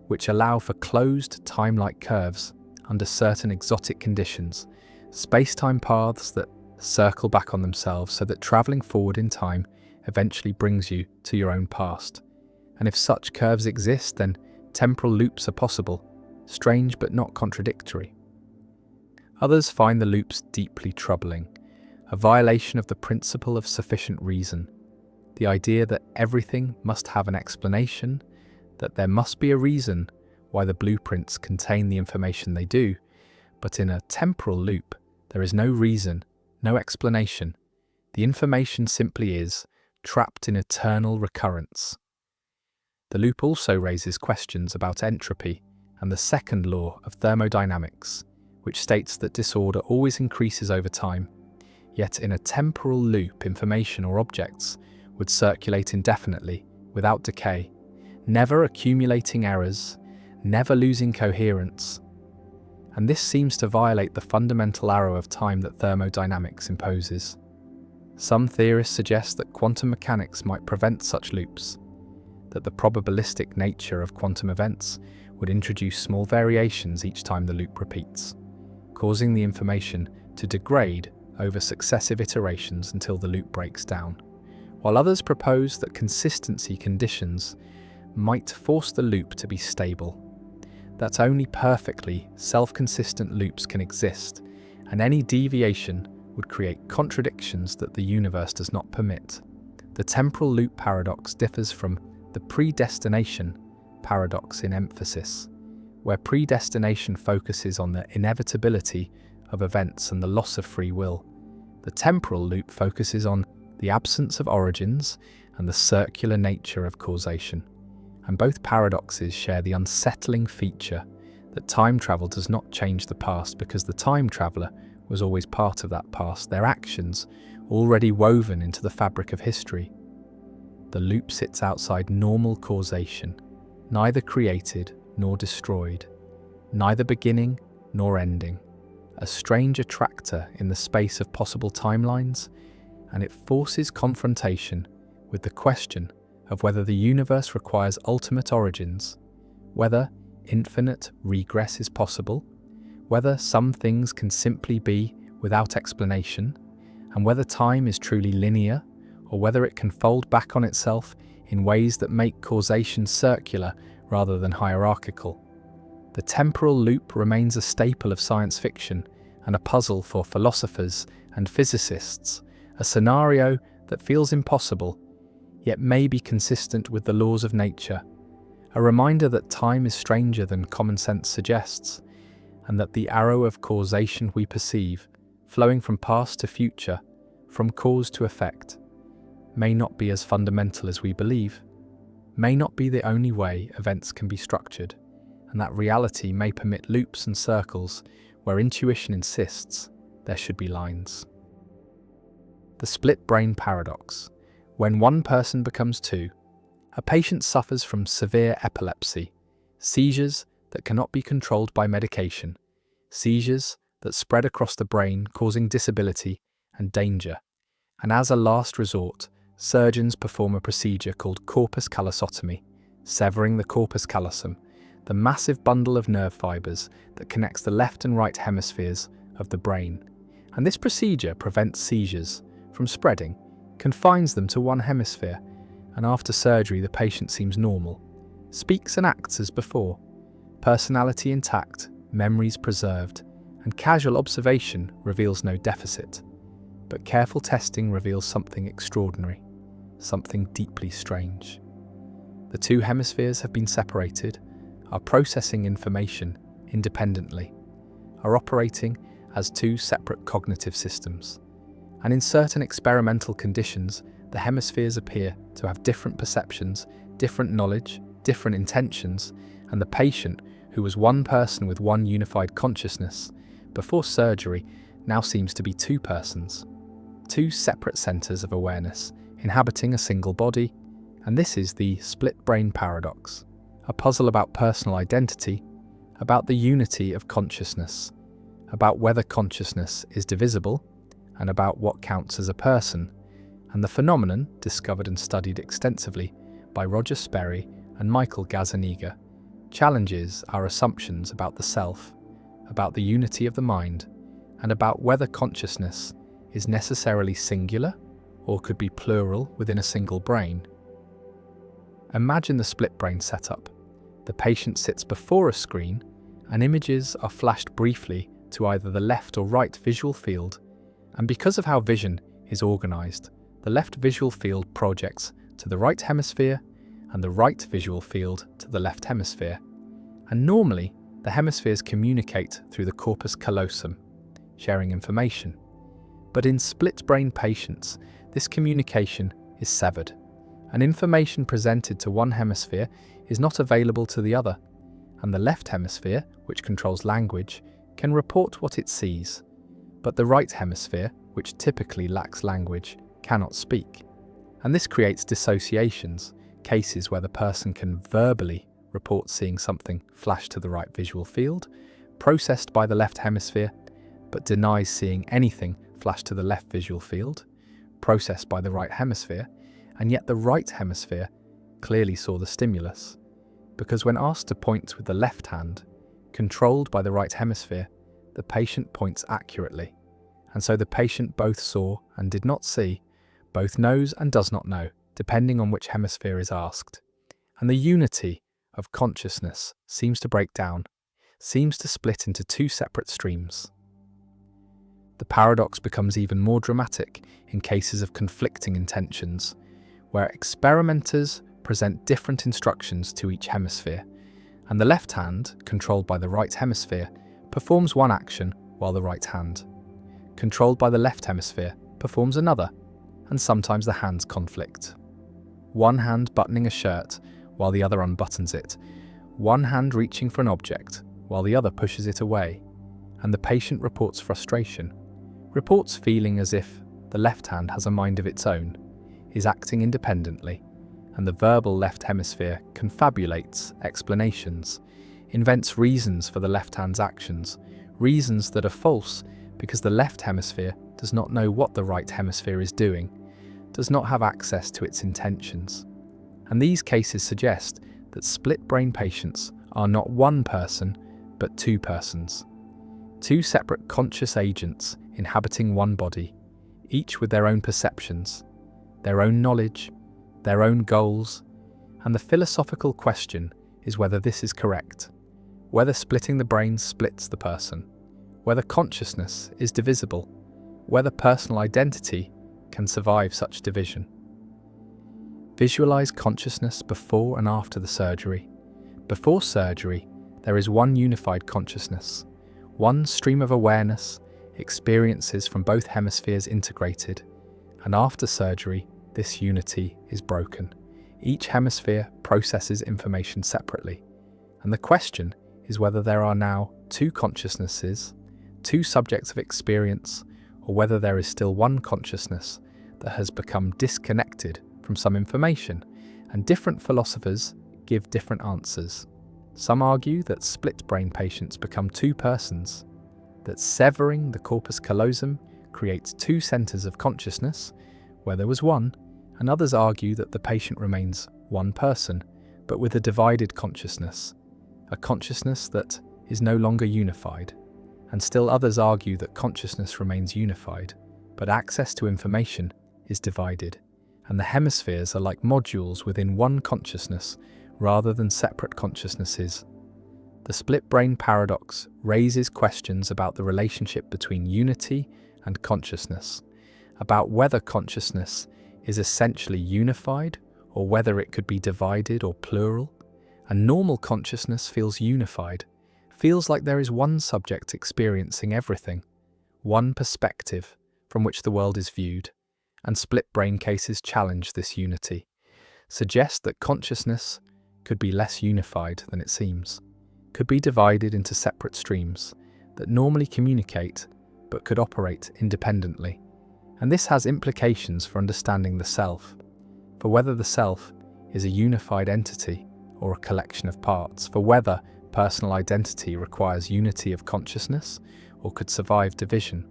which allow for closed time-like curves under certain exotic conditions, space-time paths that circle back on themselves so that travelling forward in time eventually brings you to your own past. And if such curves exist, then temporal loops are possible, strange but not contradictory. Others find the loops deeply troubling, a violation of the principle of sufficient reason, the idea that everything must have an explanation, that there must be a reason why the blueprints contain the information they do, but in a temporal loop, there is no reason, no explanation. The information simply is, trapped in eternal recurrence. The loop also raises questions about entropy and the second law of thermodynamics, which states that disorder always increases over time. Yet in a temporal loop, information or objects would circulate indefinitely, without decay, never accumulating errors, never losing coherence. And this seems to violate the fundamental arrow of time that thermodynamics imposes. Some theorists suggest that quantum mechanics might prevent such loops, that the probabilistic nature of quantum events would introduce small variations each time the loop repeats, causing the information to degrade over successive iterations until the loop breaks down, while others propose that consistency conditions might force the loop to be stable, that only perfectly self-consistent loops can exist, and any deviation would create contradictions that the universe does not permit. The temporal loop paradox differs from the predestination paradox in emphasis, where predestination focuses on the inevitability of events and the loss of free will. The temporal loop focuses on the absence of origins and the circular nature of causation. And both paradoxes share the unsettling feature that time travel does not change the past because the time traveller was always part of that past, their actions already woven into the fabric of history. The loop sits outside normal causation, neither created nor destroyed, neither beginning nor ending, a strange attractor in the space of possible timelines, and it forces confrontation with the question of whether the universe requires ultimate origins, whether infinite regress is possible, whether some things can simply be without explanation, and whether time is truly linear, or whether it can fold back on itself in ways that make causation circular rather than hierarchical. The temporal loop remains a staple of science fiction and a puzzle for philosophers and physicists, a scenario that feels impossible, yet may be consistent with the laws of nature, a reminder that time is stranger than common sense suggests, and that the arrow of causation we perceive, flowing from past to future, from cause to effect, may not be as fundamental as we believe, may not be the only way events can be structured, and that reality may permit loops and circles where intuition insists there should be lines. The split brain paradox. When one person becomes two, a patient suffers from severe epilepsy, seizures that cannot be controlled by medication, seizures that spread across the brain causing disability and danger, and as a last resort, surgeons perform a procedure called corpus callosotomy, severing the corpus callosum, the massive bundle of nerve fibres that connects the left and right hemispheres of the brain. And this procedure prevents seizures from spreading, confines them to one hemisphere, and after surgery the patient seems normal, speaks and acts as before, personality intact, memories preserved, and casual observation reveals no deficit. but careful testing reveals something extraordinary, something deeply strange. The two hemispheres have been separated, are processing information independently, are operating as two separate cognitive systems. And in certain experimental conditions, the hemispheres appear to have different perceptions, different knowledge, different intentions, and the patient, who was one person with one unified consciousness, before surgery now seems to be two persons, two separate centers of awareness inhabiting a single body, and this is the split brain paradox, a puzzle about personal identity, about the unity of consciousness, about whether consciousness is divisible, and about what counts as a person, and the phenomenon, discovered and studied extensively by Roger Sperry and Michael Gazzaniga, challenges our assumptions about the self, about the unity of the mind, and about whether consciousness is necessarily singular or could be plural within a single brain. Imagine the split brain setup. The patient sits before a screen and images are flashed briefly to either the left or right visual field, and because of how vision is organized, the left visual field projects to the right hemisphere and the right visual field to the left hemisphere. And normally, the hemispheres communicate through the corpus callosum, sharing information. But in split brain patients, this communication is severed, and information presented to one hemisphere is not available to the other, and the left hemisphere, which controls language, can report what it sees, but the right hemisphere, which typically lacks language, cannot speak. And this creates dissociations, cases where the person can verbally report seeing something flash to the right visual field, processed by the left hemisphere, but denies seeing anything flash to the left visual field, processed by the right hemisphere, and yet the right hemisphere clearly saw the stimulus, because when asked to point with the left hand, controlled by the right hemisphere, the patient points accurately, and so the patient both saw and did not see, both knows and does not know, depending on which hemisphere is asked. And the unity of consciousness seems to break down, seems to split into two separate streams. The paradox becomes even more dramatic in cases of conflicting intentions, where experimenters present different instructions to each hemisphere, and the left hand, controlled by the right hemisphere, performs one action while the right hand, controlled by the left hemisphere, performs another, and sometimes the hands conflict. One hand buttoning a shirt while the other unbuttons it, one hand reaching for an object while the other pushes it away, and the patient reports frustration, reports feeling as if the left hand has a mind of its own, is acting independently, and the verbal left hemisphere confabulates explanations, invents reasons for the left hand's actions, reasons that are false because the left hemisphere does not know what the right hemisphere is doing, does not have access to its intentions. And these cases suggest that split brain patients are not one person, but two persons. Two separate conscious agents inhabiting one body, each with their own perceptions, their own knowledge, their own goals, and the philosophical question is whether this is correct, whether splitting the brain splits the person, whether consciousness is divisible, whether personal identity can survive such division. Visualize consciousness before and after the surgery. Before surgery, there is one unified consciousness, one stream of awareness, experiences from both hemispheres integrated, and after surgery, this unity is broken. Each hemisphere processes information separately, and the question is whether there are now two consciousnesses, two subjects of experience, or whether there is still one consciousness that has become disconnected from some information, and different philosophers give different answers. Some argue that split brain patients become two persons, that severing the corpus callosum creates two centers of consciousness where there was one, and others argue that the patient remains one person, but with a divided consciousness, a consciousness that is no longer unified. And still others argue that consciousness remains unified, but access to information is divided, and the hemispheres are like modules within one consciousness rather than separate consciousnesses. The split brain paradox raises questions about the relationship between unity and consciousness, about whether consciousness is essentially unified or whether it could be divided or plural. And normal consciousness feels unified, feels like there is one subject experiencing everything, one perspective from which the world is viewed, and split brain cases challenge this unity, suggest that consciousness could be less unified than it seems, could be divided into separate streams that normally communicate but could operate independently. And this has implications for understanding the self, for whether the self is a unified entity or a collection of parts, for whether personal identity requires unity of consciousness or could survive division.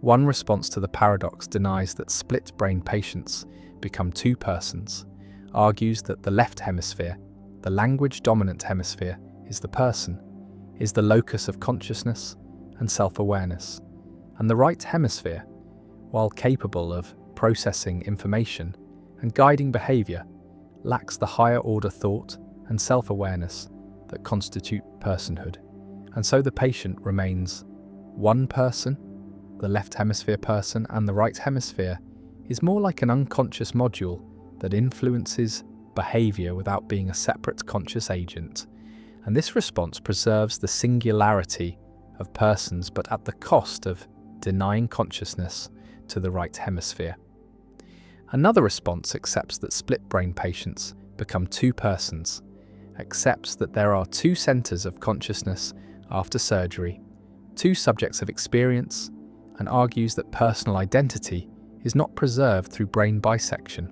One response to the paradox denies that split-brain patients become two persons, argues that the left hemisphere, the language-dominant hemisphere, is the person, is the locus of consciousness and self-awareness, and the right hemisphere, while capable of processing information and guiding behavior, lacks the higher-order thought and self-awareness that constitute personhood. And so the patient remains one person, the left hemisphere person, and the right hemisphere is more like an unconscious module that influences behavior without being a separate conscious agent. And this response preserves the singularity of persons, but at the cost of denying consciousness to the right hemisphere. Another response accepts that split-brain patients become two persons, accepts that there are two centers of consciousness after surgery, two subjects of experience, and argues that personal identity is not preserved through brain bisection,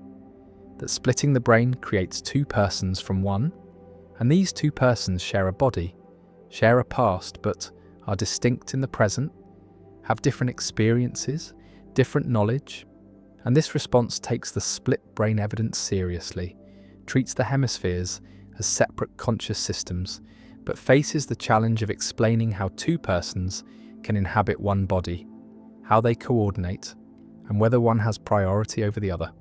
that splitting the brain creates two persons from one, and these two persons share a body, share a past, but are distinct in the present, have different experiences, different knowledge. And this response takes the split brain evidence seriously, treats the hemispheres as separate conscious systems, but faces the challenge of explaining how two persons can inhabit one body, how they coordinate, and whether one has priority over the other.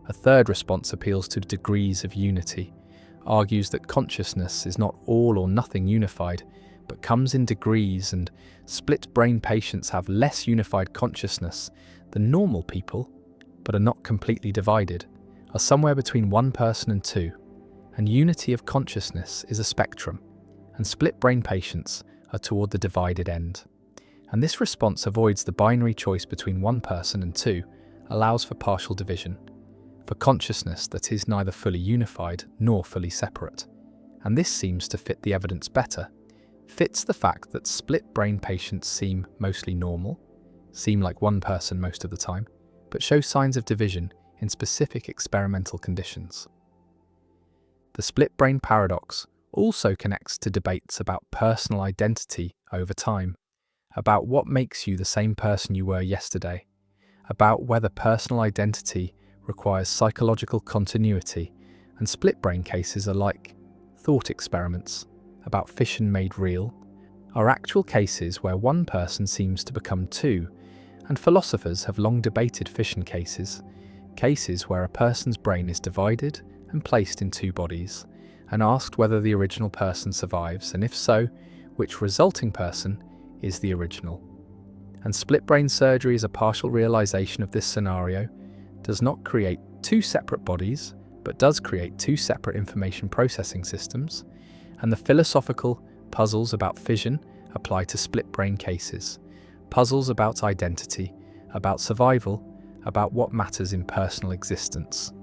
A third response appeals to degrees of unity, argues that consciousness is not all or nothing unified, but comes in degrees, and split-brain patients have less unified consciousness than normal people, but are not completely divided, are somewhere between one person and two, and unity of consciousness is a spectrum, and split-brain patients are toward the divided end. And this response avoids the binary choice between one person and two, allows for partial division, for consciousness that is neither fully unified nor fully separate. And this seems to fit the evidence better, fits the fact that split-brain patients seem mostly normal, seem like one person most of the time, but show signs of division in specific experimental conditions. The split-brain paradox also connects to debates about personal identity over time, about what makes you the same person you were yesterday, about whether personal identity requires psychological continuity, and split-brain cases are like thought experiments about fission made real, are actual cases where one person seems to become two, and philosophers have long debated fission cases, cases where a person's brain is divided and placed in two bodies, and asked whether the original person survives, and if so, which resulting person is the original. And split-brain surgery is a partial realization of this scenario, does not create two separate bodies, but does create two separate information processing systems, and the philosophical puzzles about fission apply to split-brain cases, puzzles about identity, about survival, about what matters in personal existence.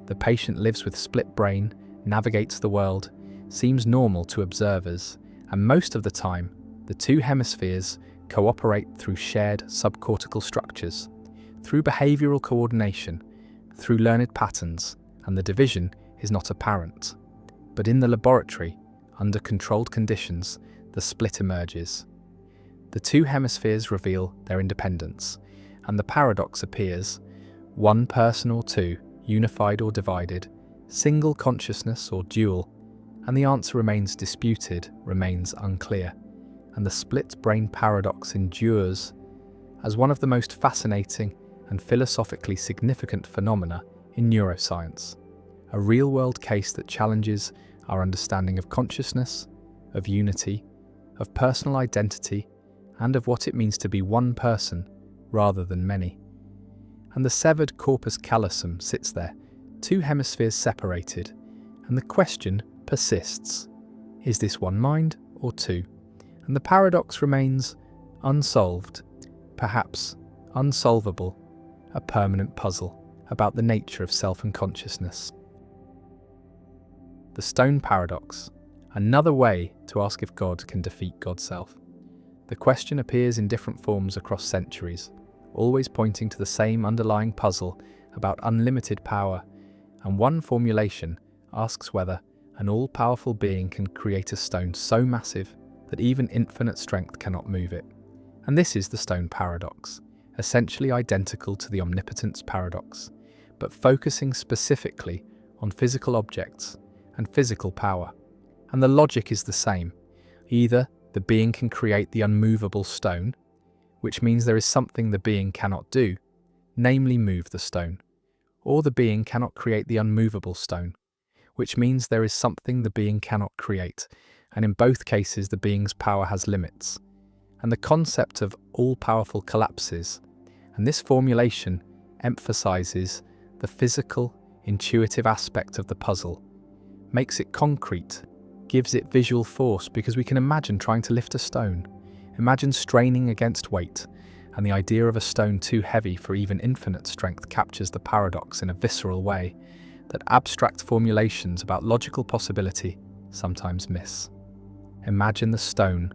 The patient lives with split brain, navigates the world, seems normal to observers, and most of the time, the two hemispheres cooperate through shared subcortical structures, through behavioral coordination, through learned patterns, and the division is not apparent. But in the laboratory, under controlled conditions, the split emerges. The two hemispheres reveal their independence, and the paradox appears: one person or two, unified or divided, single consciousness or dual, and the answer remains disputed, remains unclear, and the split-brain paradox endures as one of the most fascinating and philosophically significant phenomena in neuroscience, a real-world case that challenges our understanding of consciousness, of unity, of personal identity, and of what it means to be one person rather than many. and the severed corpus callosum sits there, two hemispheres separated, and the question persists. Is this one mind or two? And the paradox remains unsolved, perhaps unsolvable, a permanent puzzle about the nature of self and consciousness. The stone paradox, another way to ask if God can defeat God's self. The question appears in different forms across centuries, always pointing to the same underlying puzzle about unlimited power, and one formulation asks whether an all-powerful being can create a stone so massive that even infinite strength cannot move it. And this is the stone paradox, essentially identical to the omnipotence paradox, but focusing specifically on physical objects and physical power. And the logic is the same. Either the being can create the unmovable stone, which means there is something the being cannot do, namely move the stone, or the being cannot create the unmovable stone, which means there is something the being cannot create, and in both cases the being's power has limits. And the concept of all-powerful collapses, and this formulation emphasizes the physical, intuitive aspect of the puzzle, makes it concrete, gives it visual force, because we can imagine trying to lift a stone, imagine straining against weight, and the idea of a stone too heavy for even infinite strength captures the paradox in a visceral way that abstract formulations about logical possibility sometimes miss. Imagine the stone,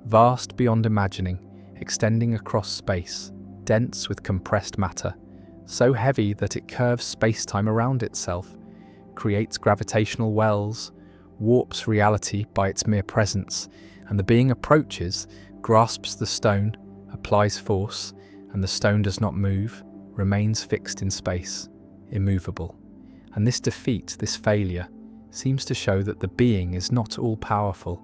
vast beyond imagining, extending across space, dense with compressed matter, so heavy that it curves space-time around itself, creates gravitational wells, warps reality by its mere presence, and the being approaches, grasps the stone, applies force, and the stone does not move, remains fixed in space, immovable. And this defeat, this failure, seems to show that the being is not all-powerful,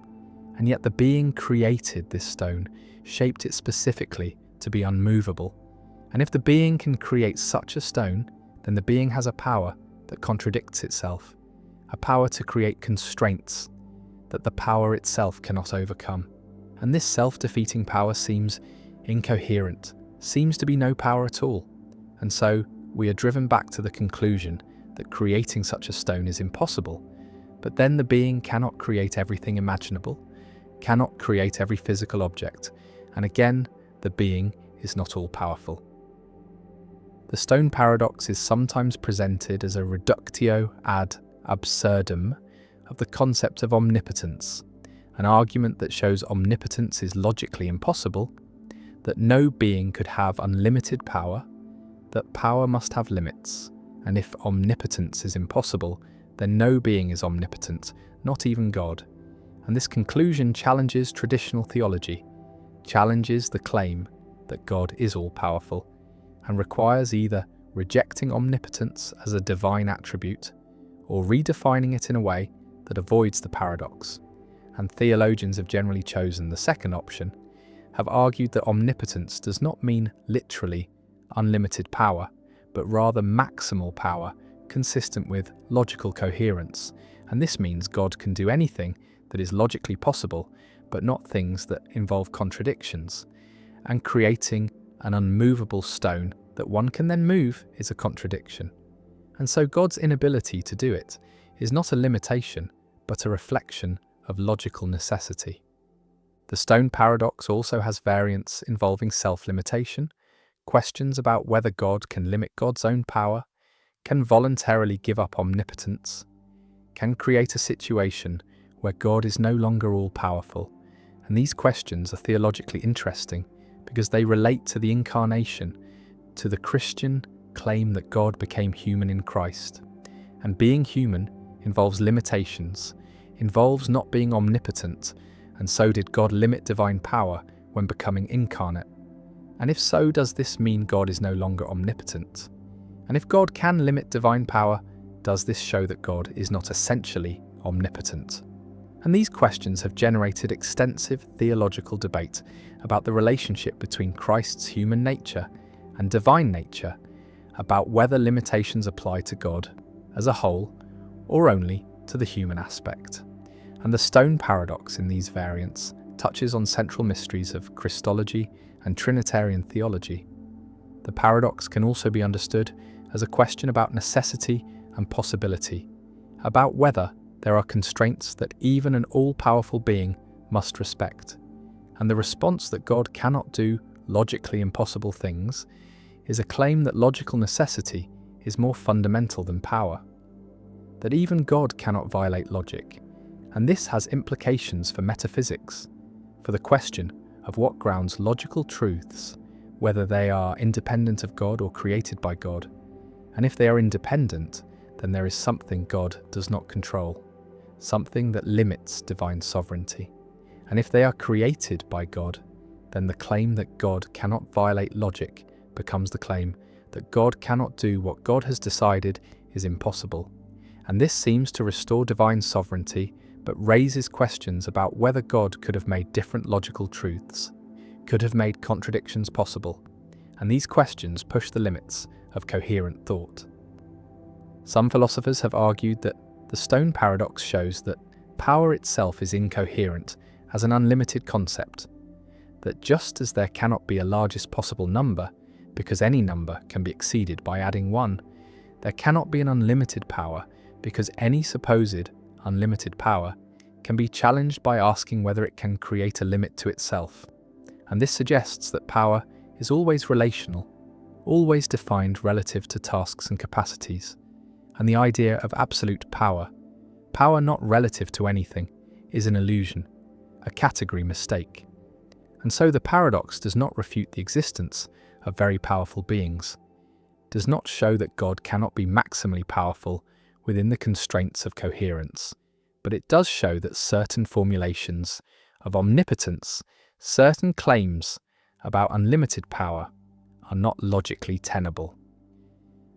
and yet the being created this stone, shaped it specifically to be unmovable. And if the being can create such a stone, then the being has a power that contradicts itself, a power to create constraints that the power itself cannot overcome. And this self-defeating power seems incoherent, seems to be no power at all. And so we are driven back to the conclusion that creating such a stone is impossible. But then the being cannot create everything imaginable, cannot create every physical object, and again, the being is not all-powerful. The stone paradox is sometimes presented as a reductio ad absurdum of the concept of omnipotence, an argument that shows omnipotence is logically impossible, that no being could have unlimited power, that power must have limits, and if omnipotence is impossible, then no being is omnipotent, not even God. And this conclusion challenges traditional theology, challenges the claim that God is all-powerful, and requires either rejecting omnipotence as a divine attribute or redefining it in a way that avoids the paradox. And theologians have generally chosen the second option, have argued that omnipotence does not mean literally unlimited power, but rather maximal power consistent with logical coherence. And this means God can do anything that is logically possible, but not things that involve contradictions. And creating an unmovable stone that one can then move is a contradiction. And so God's inability to do it is not a limitation, but a reflection of logical necessity. The stone paradox also has variants involving self-limitation, questions about whether God can limit God's own power, can voluntarily give up omnipotence, can create a situation where God is no longer all-powerful. And these questions are theologically interesting because they relate to the incarnation, to the Christian claim that God became human in Christ. And being human involves limitations, involves not being omnipotent, and so did God limit divine power when becoming incarnate? And if so, does this mean God is no longer omnipotent? And if God can limit divine power, does this show that God is not essentially omnipotent? And these questions have generated extensive theological debate about the relationship between Christ's human nature and divine nature, about whether limitations apply to God as a whole or only to the human aspect. And the stone paradox in these variants touches on central mysteries of Christology and Trinitarian theology. The paradox can also be understood as a question about necessity and possibility, about whether there are constraints that even an all-powerful being must respect. And the response that God cannot do logically impossible things is a claim that logical necessity is more fundamental than power, that even God cannot violate logic. And this has implications for metaphysics, for the question of what grounds logical truths, whether they are independent of God or created by God. And if they are independent, then there is something God does not control, something that limits divine sovereignty. And if they are created by God, then the claim that God cannot violate logic becomes the claim that God cannot do what God has decided is impossible. And this seems to restore divine sovereignty, but raises questions about whether God could have made different logical truths, could have made contradictions possible. And these questions push the limits of coherent thought. Some philosophers have argued that the stone paradox shows that power itself is incoherent as an unlimited concept, that just as there cannot be a largest possible number, because any number can be exceeded by adding one, there cannot be an unlimited power, because any supposed unlimited power can be challenged by asking whether it can create a limit to itself. And this suggests that power is always relational, always defined relative to tasks and capacities. And the idea of absolute power, power not relative to anything, is an illusion, a category mistake. And so the paradox does not refute the existence of very powerful beings, does not show that God cannot be maximally powerful within the constraints of coherence, but it does show that certain formulations of omnipotence, certain claims about unlimited power, are not logically tenable.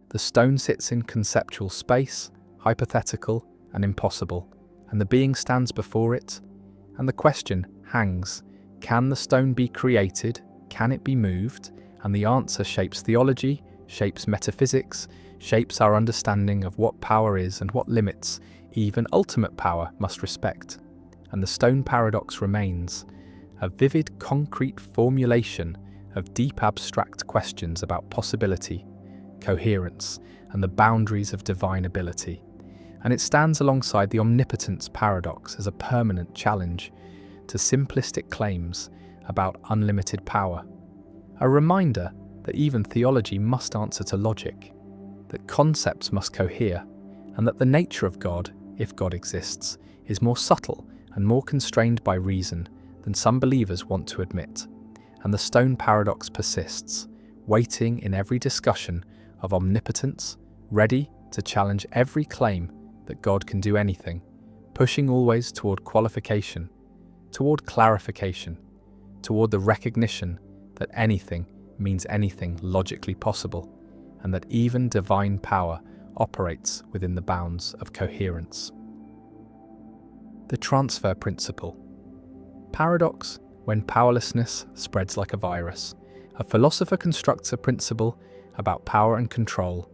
The stone sits in conceptual space, hypothetical and impossible, and the being stands before it, and the question hangs: can the stone be created? Can it be moved? And the answer shapes theology, shapes metaphysics, shapes our understanding of what power is and what limits even ultimate power must respect. And the stone paradox remains a vivid, concrete formulation of deep abstract questions about possibility, coherence, and the boundaries of divine ability. And it stands alongside the omnipotence paradox as a permanent challenge to simplistic claims about unlimited power. A reminder that even theology must answer to logic, that concepts must cohere, and that the nature of God, if God exists, is more subtle and more constrained by reason than some believers want to admit. And the stone paradox persists, waiting in every discussion of omnipotence, ready to challenge every claim that God can do anything, pushing always toward qualification, toward clarification, toward the recognition that anything means anything logically possible, and that even divine power operates within the bounds of coherence. The transfer principle. Paradox when powerlessness spreads like a virus. A philosopher constructs a principle about power and control,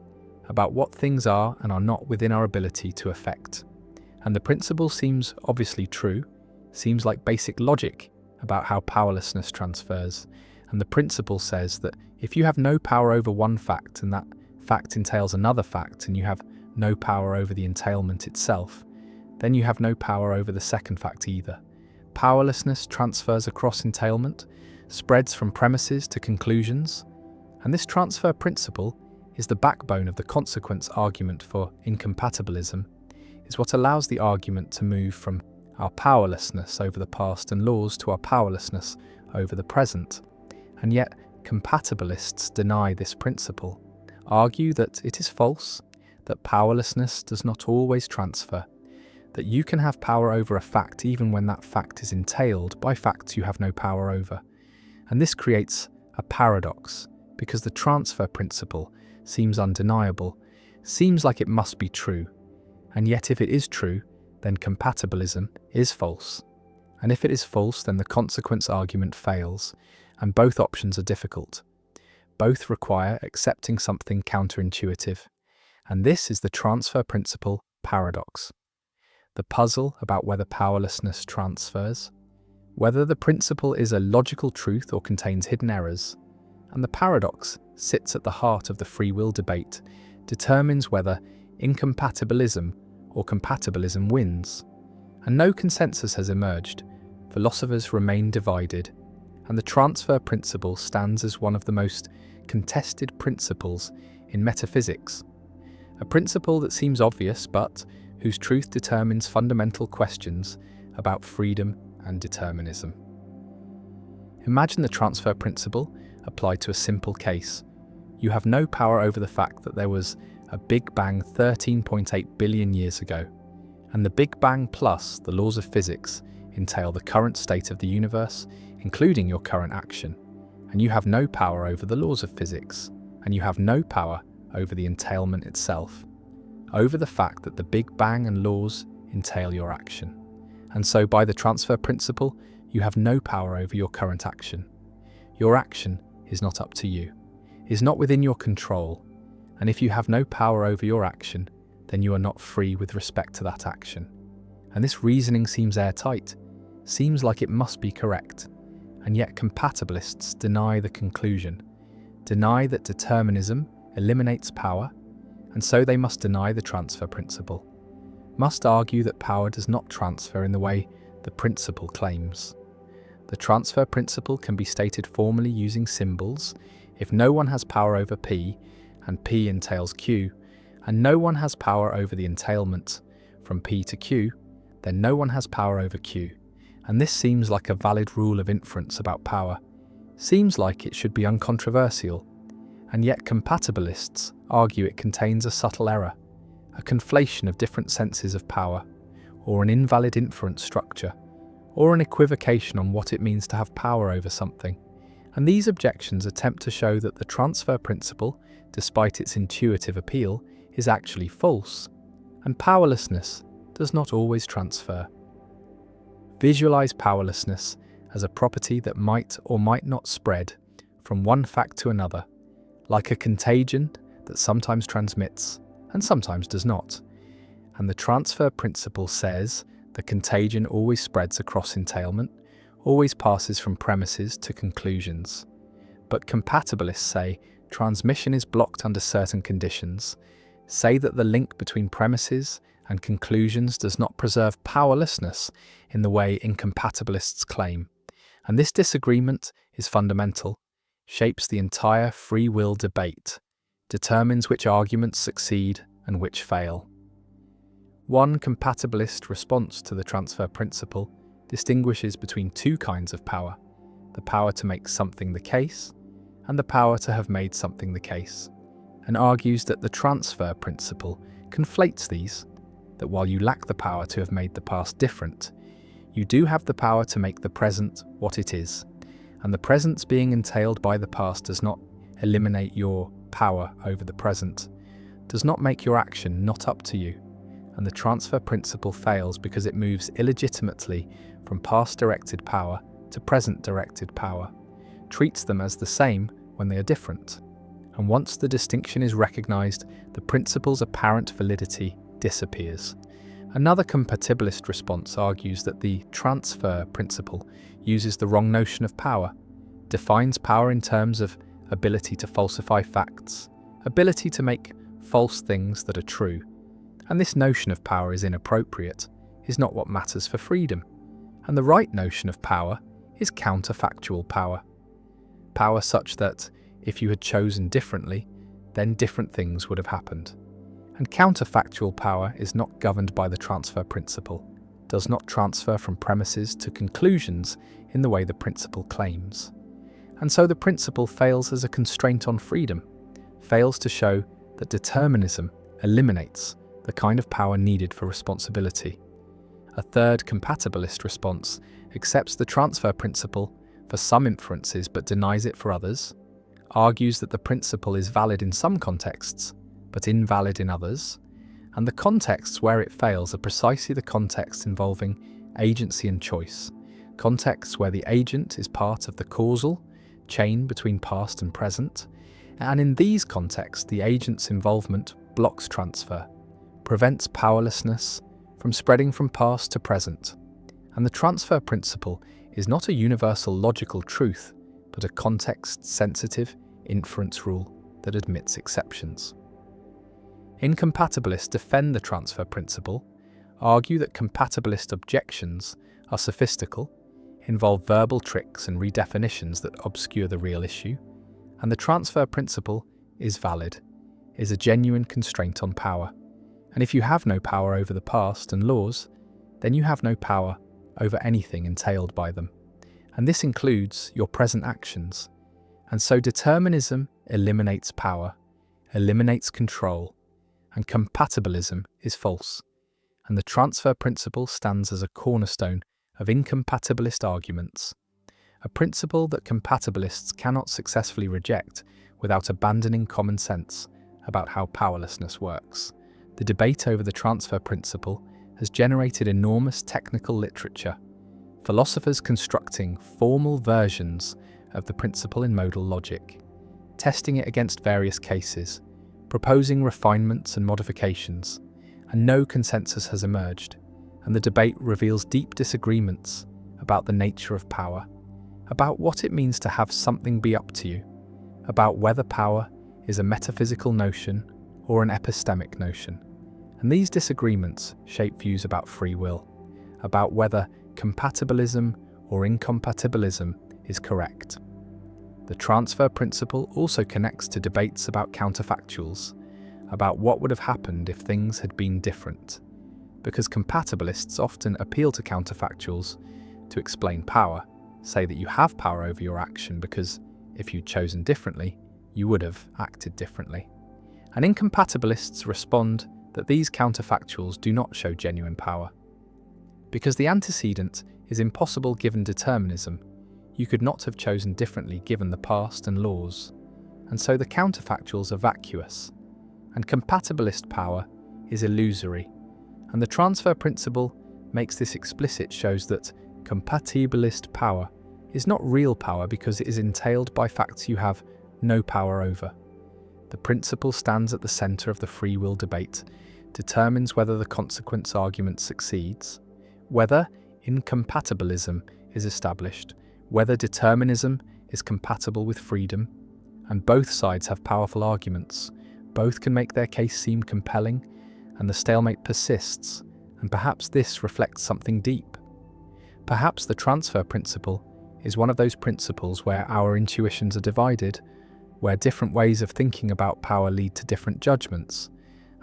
about what things are and are not within our ability to affect. And the principle seems obviously true, seems like basic logic about how powerlessness transfers. And the principle says that if you have no power over one fact and that fact entails another fact and you have no power over the entailment itself, then you have no power over the second fact either. Powerlessness transfers across entailment, spreads from premises to conclusions, and this transfer principle is the backbone of the consequence argument for incompatibilism, is what allows the argument to move from our powerlessness over the past and laws to our powerlessness over the present. And yet, compatibilists deny this principle, argue that it is false, that powerlessness does not always transfer, that you can have power over a fact even when that fact is entailed by facts you have no power over. And this creates a paradox, because the transfer principle seems undeniable, seems like it must be true, and yet if it is true, then compatibilism is false. And if it is false, then the consequence argument fails, and both options are difficult. Both require accepting something counterintuitive, and this is the transfer principle paradox. The puzzle about whether powerlessness transfers, whether the principle is a logical truth or contains hidden errors, and the paradox sits at the heart of the free will debate, determines whether incompatibilism or compatibilism wins. And no consensus has emerged. Philosophers remain divided, and the transfer principle stands as one of the most contested principles in metaphysics. A principle that seems obvious, but whose truth determines fundamental questions about freedom and determinism. Imagine the transfer principle applied to a simple case. You have no power over the fact that there was a Big Bang 13.8 billion years ago, and the Big Bang plus the laws of physics entail the current state of the universe, including your current action, and you have no power over the laws of physics, and you have no power over the entailment itself, over the fact that the Big Bang and laws entail your action. And so by the transfer principle, you have no power over your current action. Your action is not up to you, is not within your control, and if you have no power over your action, then you are not free with respect to that action. And this reasoning seems airtight, seems like it must be correct, and yet compatibilists deny the conclusion, deny that determinism eliminates power, and so they must deny the transfer principle, must argue that power does not transfer in the way the principle claims. The transfer principle can be stated formally using symbols. If no one has power over P, and P entails Q, and no one has power over the entailment from P to Q, then no one has power over Q. And this seems like a valid rule of inference about power, seems like it should be uncontroversial, and yet compatibilists argue it contains a subtle error, a conflation of different senses of power, or an invalid inference structure, or an equivocation on what it means to have power over something. And these objections attempt to show that the transfer principle, despite its intuitive appeal, is actually false, and powerlessness does not always transfer. Visualize powerlessness as a property that might or might not spread from one fact to another, like a contagion that sometimes transmits and sometimes does not. And the transfer principle says the contagion always spreads across entailment, always passes from premises to conclusions. But compatibilists say transmission is blocked under certain conditions, say that the link between premises and conclusions does not preserve powerlessness in the way incompatibilists claim. And this disagreement is fundamental, shapes the entire free will debate, determines which arguments succeed and which fail. One compatibilist response to the transfer principle distinguishes between two kinds of power: the power to make something the case and the power to have made something the case, and argues that the transfer principle conflates these, that while you lack the power to have made the past different, you do have the power to make the present what it is, and the presence being entailed by the past does not eliminate your power over the present, does not make your action not up to you, and the transfer principle fails because it moves illegitimately from past-directed power to present-directed power, treats them as the same when they are different. And once the distinction is recognized, the principle's apparent validity disappears. Another compatibilist response argues that the transfer principle uses the wrong notion of power, defines power in terms of ability to falsify facts, ability to make false things that are true. And this notion of power is inappropriate, is not what matters for freedom. And the right notion of power is counterfactual power. Power such that, if you had chosen differently, then different things would have happened. And counterfactual power is not governed by the transfer principle, does not transfer from premises to conclusions in the way the principle claims. And so the principle fails as a constraint on freedom, fails to show that determinism eliminates the kind of power needed for responsibility. A third compatibilist response accepts the transfer principle for some inferences but denies it for others, argues that the principle is valid in some contexts but invalid in others, and the contexts where it fails are precisely the contexts involving agency and choice, contexts where the agent is part of the causal chain between past and present, and in these contexts the agent's involvement blocks transfer, prevents powerlessness from spreading from past to present. And the transfer principle is not a universal logical truth, but a context-sensitive, inference rule that admits exceptions. Incompatibilists defend the transfer principle, argue that compatibilist objections are sophistical, involve verbal tricks and redefinitions that obscure the real issue, and the transfer principle is valid, is a genuine constraint on power. And if you have no power over the past and laws, then you have no power over anything entailed by them. And this includes your present actions. And so determinism eliminates power, eliminates control, and compatibilism is false. And the transfer principle stands as a cornerstone of incompatibilist arguments, a principle that compatibilists cannot successfully reject without abandoning common sense about how powerlessness works. The debate over the transfer principle has generated enormous technical literature, philosophers constructing formal versions of the principle in modal logic, testing it against various cases, proposing refinements and modifications, and no consensus has emerged, and the debate reveals deep disagreements about the nature of power, about what it means to have something be up to you, about whether power is a metaphysical notion or an epistemic notion. And these disagreements shape views about free will, about whether compatibilism or incompatibilism is correct. The transfer principle also connects to debates about counterfactuals, about what would have happened if things had been different, because compatibilists often appeal to counterfactuals to explain power, say that you have power over your action because if you'd chosen differently, you would have acted differently. And incompatibilists respond that these counterfactuals do not show genuine power. Because the antecedent is impossible given determinism, you could not have chosen differently given the past and laws, and so the counterfactuals are vacuous, and compatibilist power is illusory, and the transfer principle makes this explicit, shows that compatibilist power is not real power because it is entailed by facts you have no power over. The principle stands at the centre of the free will debate, determines whether the consequence argument succeeds, whether incompatibilism is established, whether determinism is compatible with freedom, and both sides have powerful arguments. Both can make their case seem compelling, and the stalemate persists, and perhaps this reflects something deep. Perhaps the transfer principle is one of those principles where our intuitions are divided, where different ways of thinking about power lead to different judgments,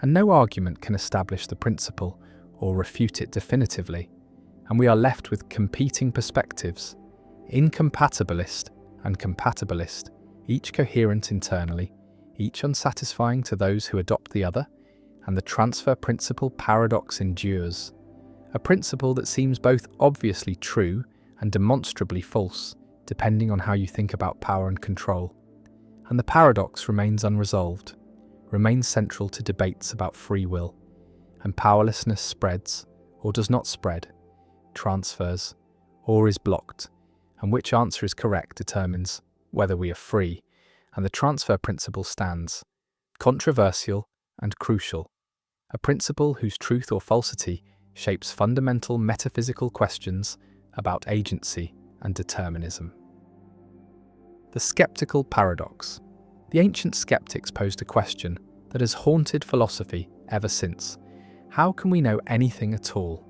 and no argument can establish the principle or refute it definitively, and we are left with competing perspectives, incompatibilist and compatibilist, each coherent internally, each unsatisfying to those who adopt the other, and the transfer principle paradox endures, a principle that seems both obviously true and demonstrably false, depending on how you think about power and control. And the paradox remains unresolved, remains central to debates about free will, and powerlessness spreads or does not spread, transfers or is blocked, and which answer is correct determines whether we are free, and the transfer principle stands, controversial and crucial, a principle whose truth or falsity shapes fundamental metaphysical questions about agency and determinism. The skeptical paradox. The ancient skeptics posed a question that has haunted philosophy ever since. How can we know anything at all?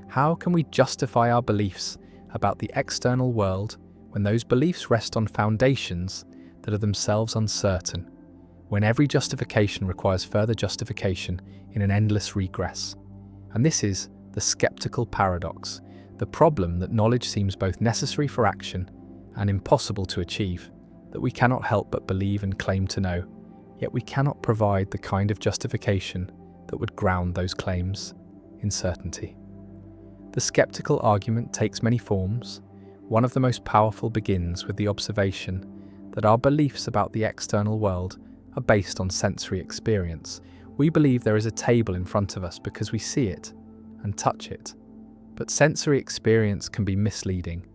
How can we justify our beliefs about the external world when those beliefs rest on foundations that are themselves uncertain, when every justification requires further justification in an endless regress? And this is the skeptical paradox, the problem that knowledge seems both necessary for action and impossible to achieve, that we cannot help but believe and claim to know, yet we cannot provide the kind of justification that would ground those claims in certainty. The skeptical argument takes many forms. One of the most powerful begins with the observation that our beliefs about the external world are based on sensory experience. We believe there is a table in front of us because we see it and touch it. But sensory experience can be misleading.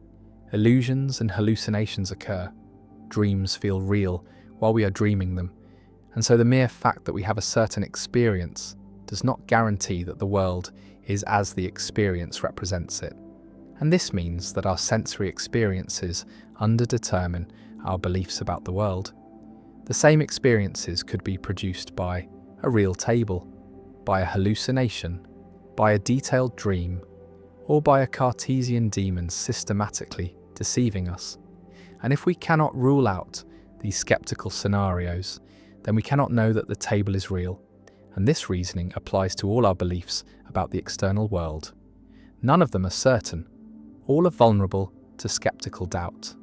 Illusions and hallucinations occur. Dreams feel real while we are dreaming them. And so the mere fact that we have a certain experience does not guarantee that the world is as the experience represents it. And this means that our sensory experiences underdetermine our beliefs about the world. The same experiences could be produced by a real table, by a hallucination, by a detailed dream, or by a Cartesian demon systematically deceiving us. And if we cannot rule out these skeptical scenarios, then we cannot know that the table is real, and this reasoning applies to all our beliefs about the external world. None of them are certain. All are vulnerable to skeptical doubt.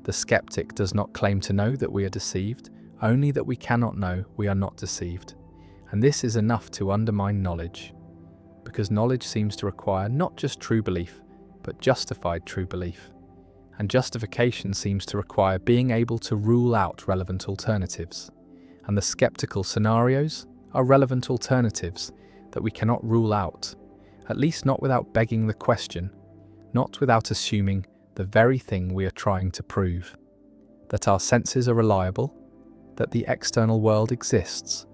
The skeptic does not claim to know that we are deceived, only that we cannot know we are not deceived. And this is enough to undermine knowledge, because knowledge seems to require not just true belief, but justified true belief. And justification seems to require being able to rule out relevant alternatives. And the skeptical scenarios are relevant alternatives that we cannot rule out, at least not without begging the question, not without assuming the very thing we are trying to prove, that our senses are reliable, that the external world exists,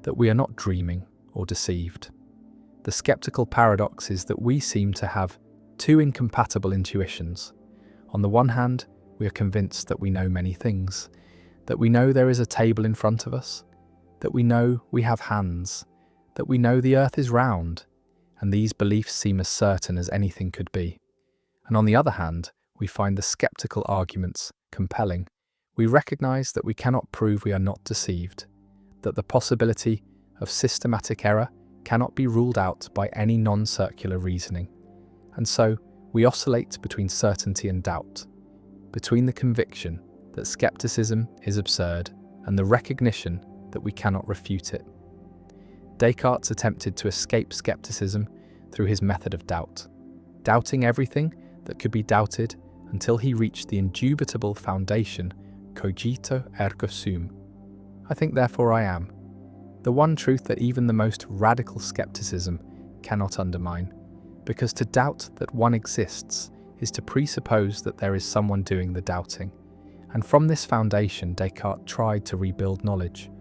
that we are not dreaming or deceived. The skeptical paradox is that we seem to have two incompatible intuitions. On the one hand, we are convinced that we know many things, that we know there is a table in front of us, that we know we have hands, that we know the earth is round, and these beliefs seem as certain as anything could be. And on the other hand, we find the skeptical arguments compelling. We recognize that we cannot prove we are not deceived, that the possibility of systematic error cannot be ruled out by any non-circular reasoning. And so, we oscillate between certainty and doubt, between the conviction that skepticism is absurd and the recognition that we cannot refute it. Descartes attempted to escape skepticism through his method of doubt, doubting everything that could be doubted until he reached the indubitable foundation cogito ergo sum. I think therefore I am, the one truth that even the most radical skepticism cannot undermine, because to doubt that one exists is to presuppose that there is someone doing the doubting. And from this foundation, Descartes tried to rebuild knowledge,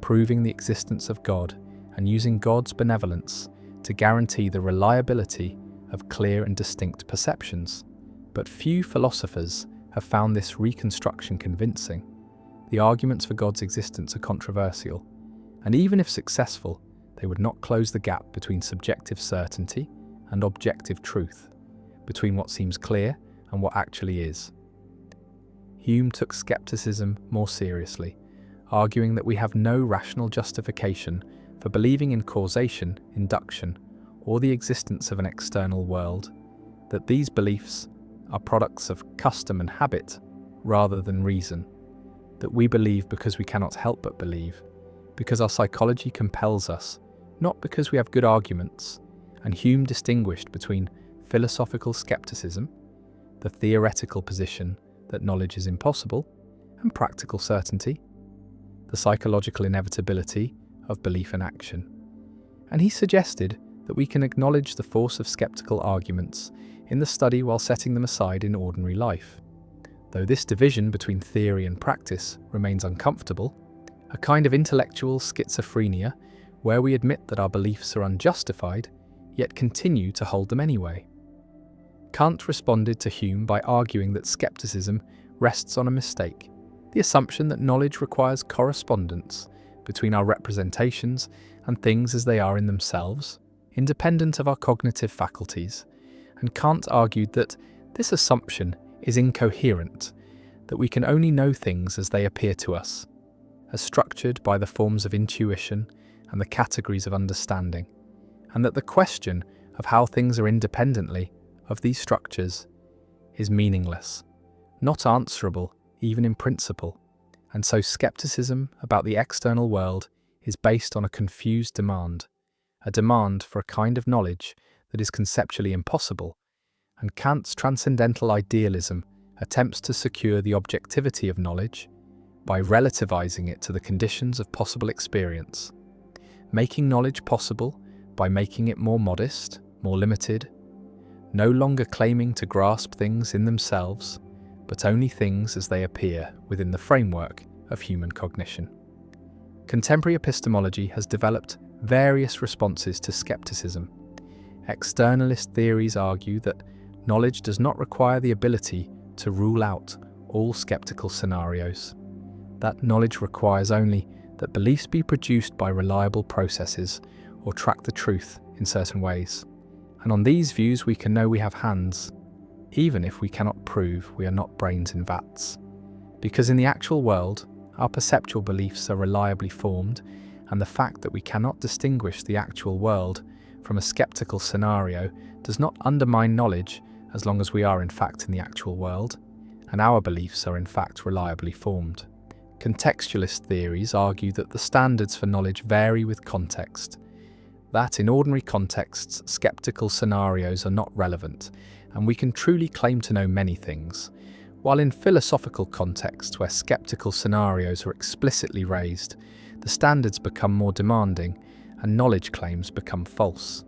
proving the existence of God and using God's benevolence to guarantee the reliability of clear and distinct perceptions. But few philosophers have found this reconstruction convincing. The arguments for God's existence are controversial, and even if successful, they would not close the gap between subjective certainty and objective truth, between what seems clear and what actually is. Hume took skepticism more seriously, arguing that we have no rational justification for believing in causation, induction, or the existence of an external world, that these beliefs are products of custom and habit rather than reason, that we believe because we cannot help but believe, because our psychology compels us, not because we have good arguments. And Hume distinguished between philosophical skepticism, the theoretical position that knowledge is impossible, and practical certainty, the psychological inevitability of belief and action. And he suggested that we can acknowledge the force of skeptical arguments in the study while setting them aside in ordinary life. Though this division between theory and practice remains uncomfortable, a kind of intellectual schizophrenia where we admit that our beliefs are unjustified, yet continue to hold them anyway. Kant responded to Hume by arguing that skepticism rests on a mistake, the assumption that knowledge requires correspondence between our representations and things as they are in themselves, independent of our cognitive faculties, and Kant argued that this assumption is incoherent, that we can only know things as they appear to us, as structured by the forms of intuition and the categories of understanding, and that the question of how things are independently of these structures is meaningless, not answerable even in principle. And so skepticism about the external world is based on a confused demand, a demand for a kind of knowledge that is conceptually impossible, and Kant's transcendental idealism attempts to secure the objectivity of knowledge by relativizing it to the conditions of possible experience, making knowledge possible by making it more modest, more limited, no longer claiming to grasp things in themselves, but only things as they appear within the framework of human cognition. Contemporary epistemology has developed various responses to skepticism. Externalist theories argue that knowledge does not require the ability to rule out all skeptical scenarios, that knowledge requires only that beliefs be produced by reliable processes or track the truth in certain ways. And on these views we can know we have hands, even if we cannot prove we are not brains in vats. Because in the actual world, our perceptual beliefs are reliably formed, and the fact that we cannot distinguish the actual world from a skeptical scenario does not undermine knowledge as long as we are in fact in the actual world, and our beliefs are in fact reliably formed. Contextualist theories argue that the standards for knowledge vary with context, that in ordinary contexts skeptical scenarios are not relevant, and we can truly claim to know many things, while in philosophical contexts where skeptical scenarios are explicitly raised, the standards become more demanding and knowledge claims become false.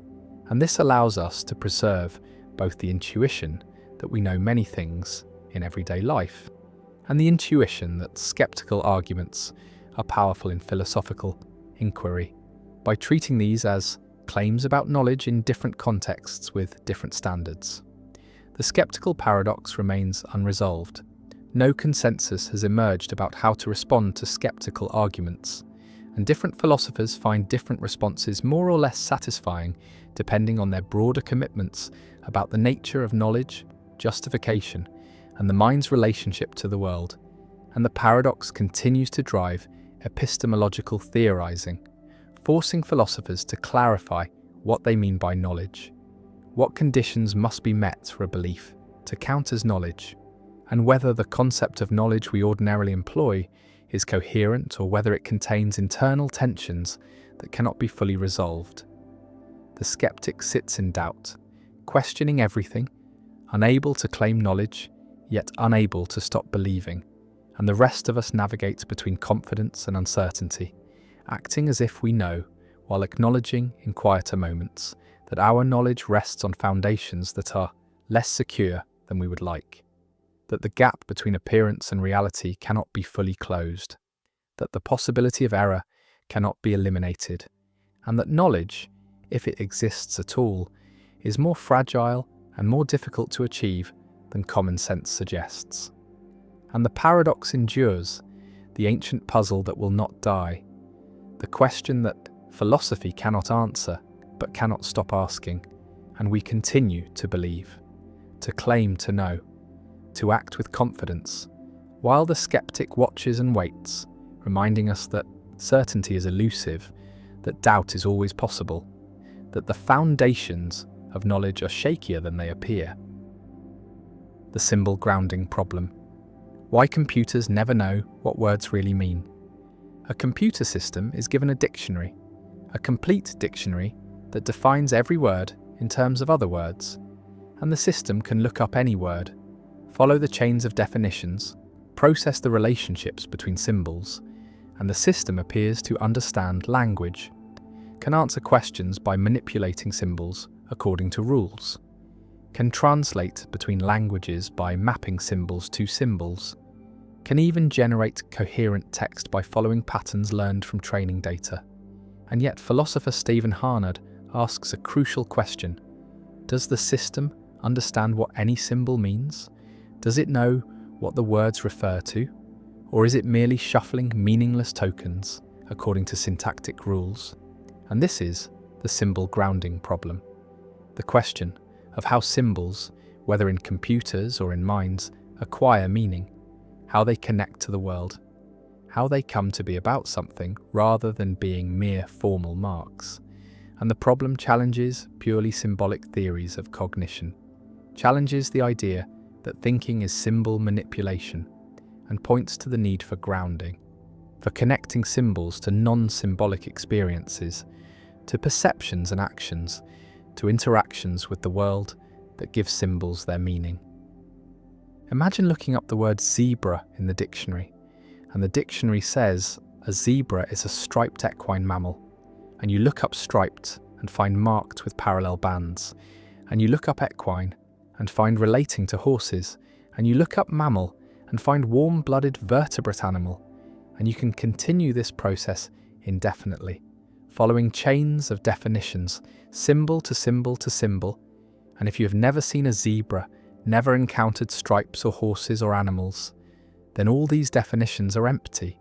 And this allows us to preserve both the intuition that we know many things in everyday life, and the intuition that skeptical arguments are powerful in philosophical inquiry, by treating these as claims about knowledge in different contexts with different standards. The skeptical paradox remains unresolved. No consensus has emerged about how to respond to skeptical arguments, and different philosophers find different responses more or less satisfying depending on their broader commitments about the nature of knowledge, justification, and the mind's relationship to the world. And the paradox continues to drive epistemological theorizing, forcing philosophers to clarify what they mean by knowledge, what conditions must be met for a belief to count as knowledge, and whether the concept of knowledge we ordinarily employ is coherent or whether it contains internal tensions that cannot be fully resolved. The skeptic sits in doubt, questioning everything, unable to claim knowledge, yet unable to stop believing, and the rest of us navigates between confidence and uncertainty, acting as if we know, while acknowledging in quieter moments that our knowledge rests on foundations that are less secure than we would like, that the gap between appearance and reality cannot be fully closed, that the possibility of error cannot be eliminated, and that knowledge, if it exists at all, is more fragile and more difficult to achieve than common sense suggests. And the paradox endures, the ancient puzzle that will not die, the question that philosophy cannot answer but cannot stop asking, and we continue to believe, to claim to know, to act with confidence, while the skeptic watches and waits, reminding us that certainty is elusive, that doubt is always possible, that the foundations of knowledge are shakier than they appear. The symbol grounding problem. Why computers never know what words really mean. A computer system is given a dictionary, a complete dictionary that defines every word in terms of other words, and the system can look up any word, follow the chains of definitions, process the relationships between symbols, and the system appears to understand language, can answer questions by manipulating symbols according to rules, can translate between languages by mapping symbols to symbols, can even generate coherent text by following patterns learned from training data. And yet philosopher Stephen Harnad asks a crucial question. Does the system understand what any symbol means? Does it know what the words refer to? Or is it merely shuffling meaningless tokens according to syntactic rules? And this is the symbol grounding problem. The question of how symbols, whether in computers or in minds, acquire meaning, how they connect to the world, how they come to be about something rather than being mere formal marks. And the problem challenges purely symbolic theories of cognition, challenges the idea that thinking is symbol manipulation, and points to the need for grounding, for connecting symbols to non-symbolic experiences, to perceptions and actions, to interactions with the world that give symbols their meaning. Imagine looking up the word zebra in the dictionary, and the dictionary says a zebra is a striped equine mammal, and you look up striped and find marked with parallel bands, and you look up equine and find relating to horses, and you look up mammal and find warm-blooded vertebrate animal, and you can continue this process indefinitely, following chains of definitions, symbol to symbol to symbol, and if you have never seen a zebra, never encountered stripes or horses or animals, then all these definitions are empty,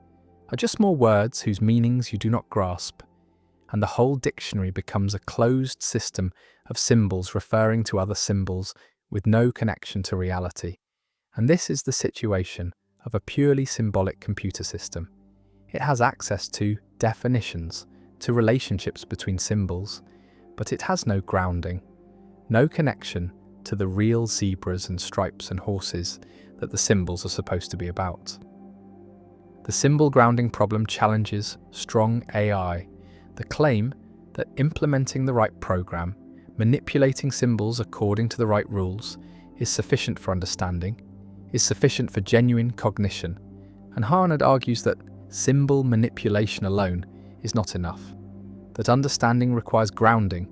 are just more words whose meanings you do not grasp, and the whole dictionary becomes a closed system of symbols referring to other symbols with no connection to reality. And this is the situation of a purely symbolic computer system. It has access to definitions, to relationships between symbols, but it has no grounding, no connection to the real zebras and stripes and horses that the symbols are supposed to be about. The symbol grounding problem challenges strong AI, the claim that implementing the right program, manipulating symbols according to the right rules, is sufficient for understanding, is sufficient for genuine cognition, and Harnad argues that symbol manipulation alone is not enough, that understanding requires grounding,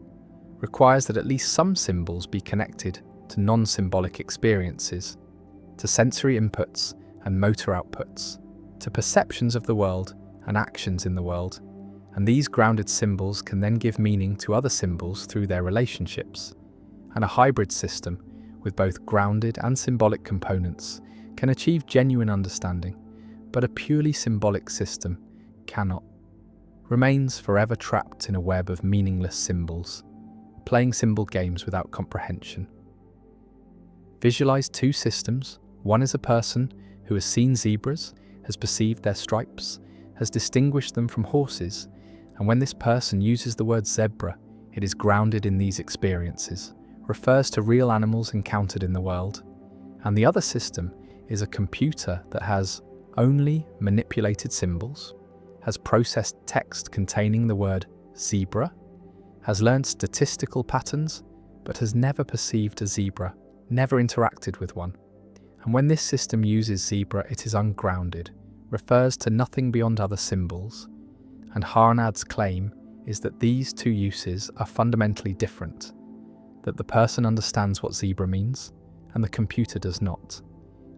requires that at least some symbols be connected to non-symbolic experiences, to sensory inputs and motor outputs, to perceptions of the world and actions in the world, and these grounded symbols can then give meaning to other symbols through their relationships. And a hybrid system, with both grounded and symbolic components, can achieve genuine understanding, but a purely symbolic system cannot. Remains forever trapped in a web of meaningless symbols, playing symbol games without comprehension. Visualize two systems. One is a person who has seen zebras, has perceived their stripes, has distinguished them from horses, and when this person uses the word zebra, it is grounded in these experiences, refers to real animals encountered in the world. And the other system is a computer that has only manipulated symbols, has processed text containing the word zebra, has learned statistical patterns, but has never perceived a zebra, never interacted with one. And when this system uses zebra, it is ungrounded, refers to nothing beyond other symbols. And Harnad's claim is that these two uses are fundamentally different, that the person understands what zebra means, and the computer does not.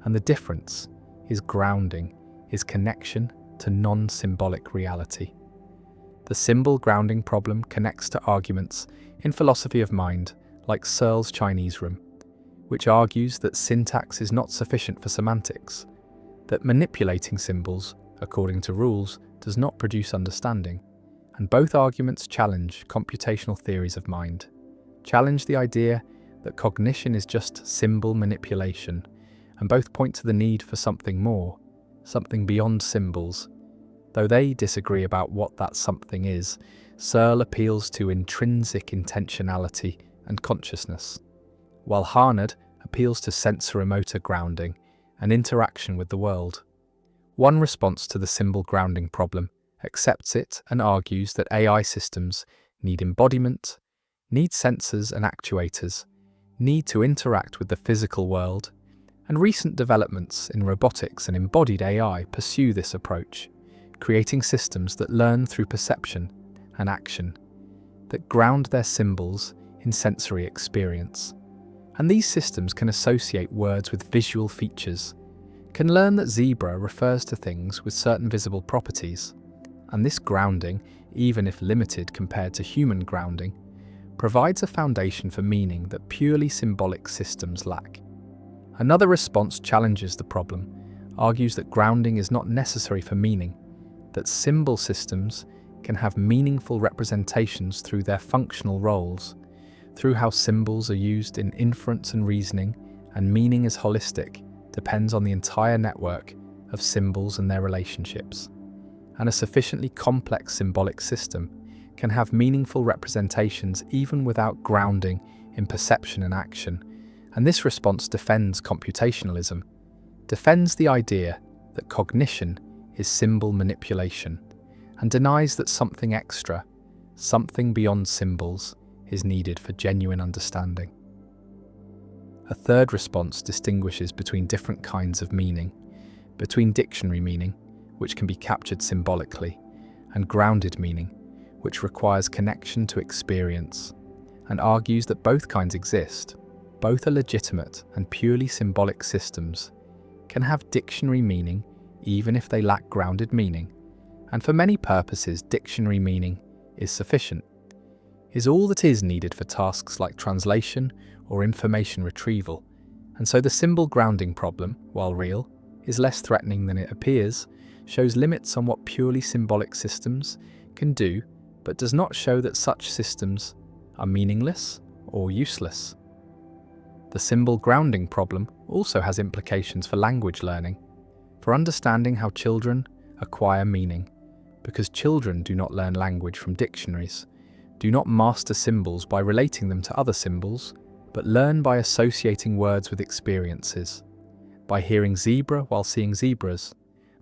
And the difference is grounding, is connection to non-symbolic reality. The symbol grounding problem connects to arguments in philosophy of mind, like Searle's Chinese room, which argues that syntax is not sufficient for semantics, that manipulating symbols, according to rules, does not produce understanding, and both arguments challenge computational theories of mind, challenge the idea that cognition is just symbol manipulation, and both point to the need for something more, something beyond symbols. Though they disagree about what that something is, Searle appeals to intrinsic intentionality and consciousness, while Harnad appeals to sensoromotor grounding and interaction with the world. One response to the symbol grounding problem accepts it and argues that AI systems need embodiment, need sensors and actuators, need to interact with the physical world, and recent developments in robotics and embodied AI pursue this approach, creating systems that learn through perception and action, that ground their symbols in sensory experience. And these systems can associate words with visual features, can learn that zebra refers to things with certain visible properties, and this grounding, even if limited compared to human grounding, provides a foundation for meaning that purely symbolic systems lack. Another response challenges the problem, argues that grounding is not necessary for meaning, that symbol systems can have meaningful representations through their functional roles, through how symbols are used in inference and reasoning, and meaning is holistic, depends on the entire network of symbols and their relationships. And a sufficiently complex symbolic system can have meaningful representations even without grounding in perception and action. And this response defends computationalism, defends the idea that cognition is symbol manipulation, and denies that something extra, something beyond symbols, is needed for genuine understanding. A third response distinguishes between different kinds of meaning, between dictionary meaning, which can be captured symbolically, and grounded meaning, which requires connection to experience, and argues that both kinds exist. Both are legitimate and purely symbolic systems, can have dictionary meaning even if they lack grounded meaning, and for many purposes dictionary meaning is sufficient, is all that is needed for tasks like translation or information retrieval, and so the symbol grounding problem, while real, is less threatening than it appears, shows limits on what purely symbolic systems can do, but does not show that such systems are meaningless or useless. The symbol grounding problem also has implications for language learning, for understanding how children acquire meaning, because children do not learn language from dictionaries, do not master symbols by relating them to other symbols, but learn by associating words with experiences, by hearing zebra while seeing zebras,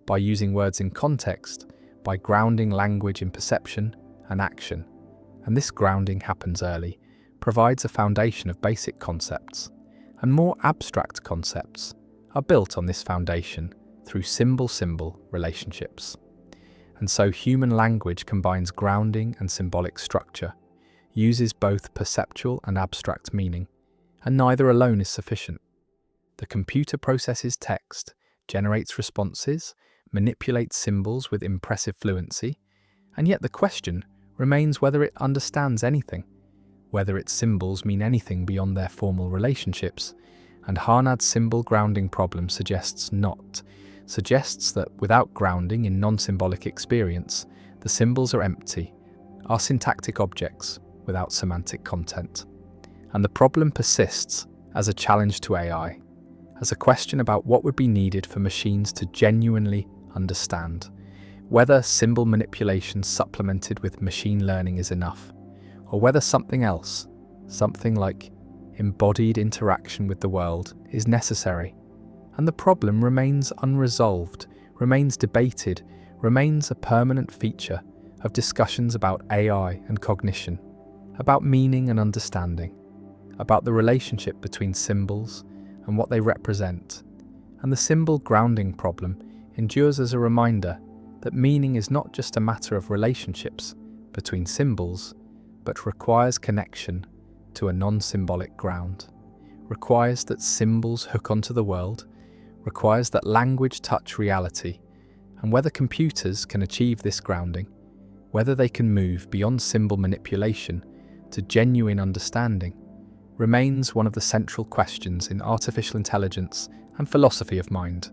by using words in context, by grounding language in perception and action. And this grounding happens early, provides a foundation of basic concepts, and more abstract concepts are built on this foundation through symbol-symbol relationships. And so human language combines grounding and symbolic structure, uses both perceptual and abstract meaning, and neither alone is sufficient. The computer processes text, generates responses, manipulates symbols with impressive fluency, and yet the question remains whether it understands anything, whether its symbols mean anything beyond their formal relationships, and Harnad's symbol grounding problem suggests that without grounding in non-symbolic experience, the symbols are empty, are syntactic objects without semantic content. And the problem persists as a challenge to AI, as a question about what would be needed for machines to genuinely understand, whether symbol manipulation supplemented with machine learning is enough, or whether something else, something like embodied interaction with the world, is necessary. And the problem remains unresolved, remains debated, remains a permanent feature of discussions about AI and cognition, about meaning and understanding, about the relationship between symbols and what they represent. And the symbol grounding problem endures as a reminder that meaning is not just a matter of relationships between symbols, but requires connection to a non-symbolic ground, requires that symbols hook onto the world, requires that language touch reality, and whether computers can achieve this grounding, whether they can move beyond symbol manipulation to genuine understanding, remains one of the central questions in artificial intelligence and philosophy of mind.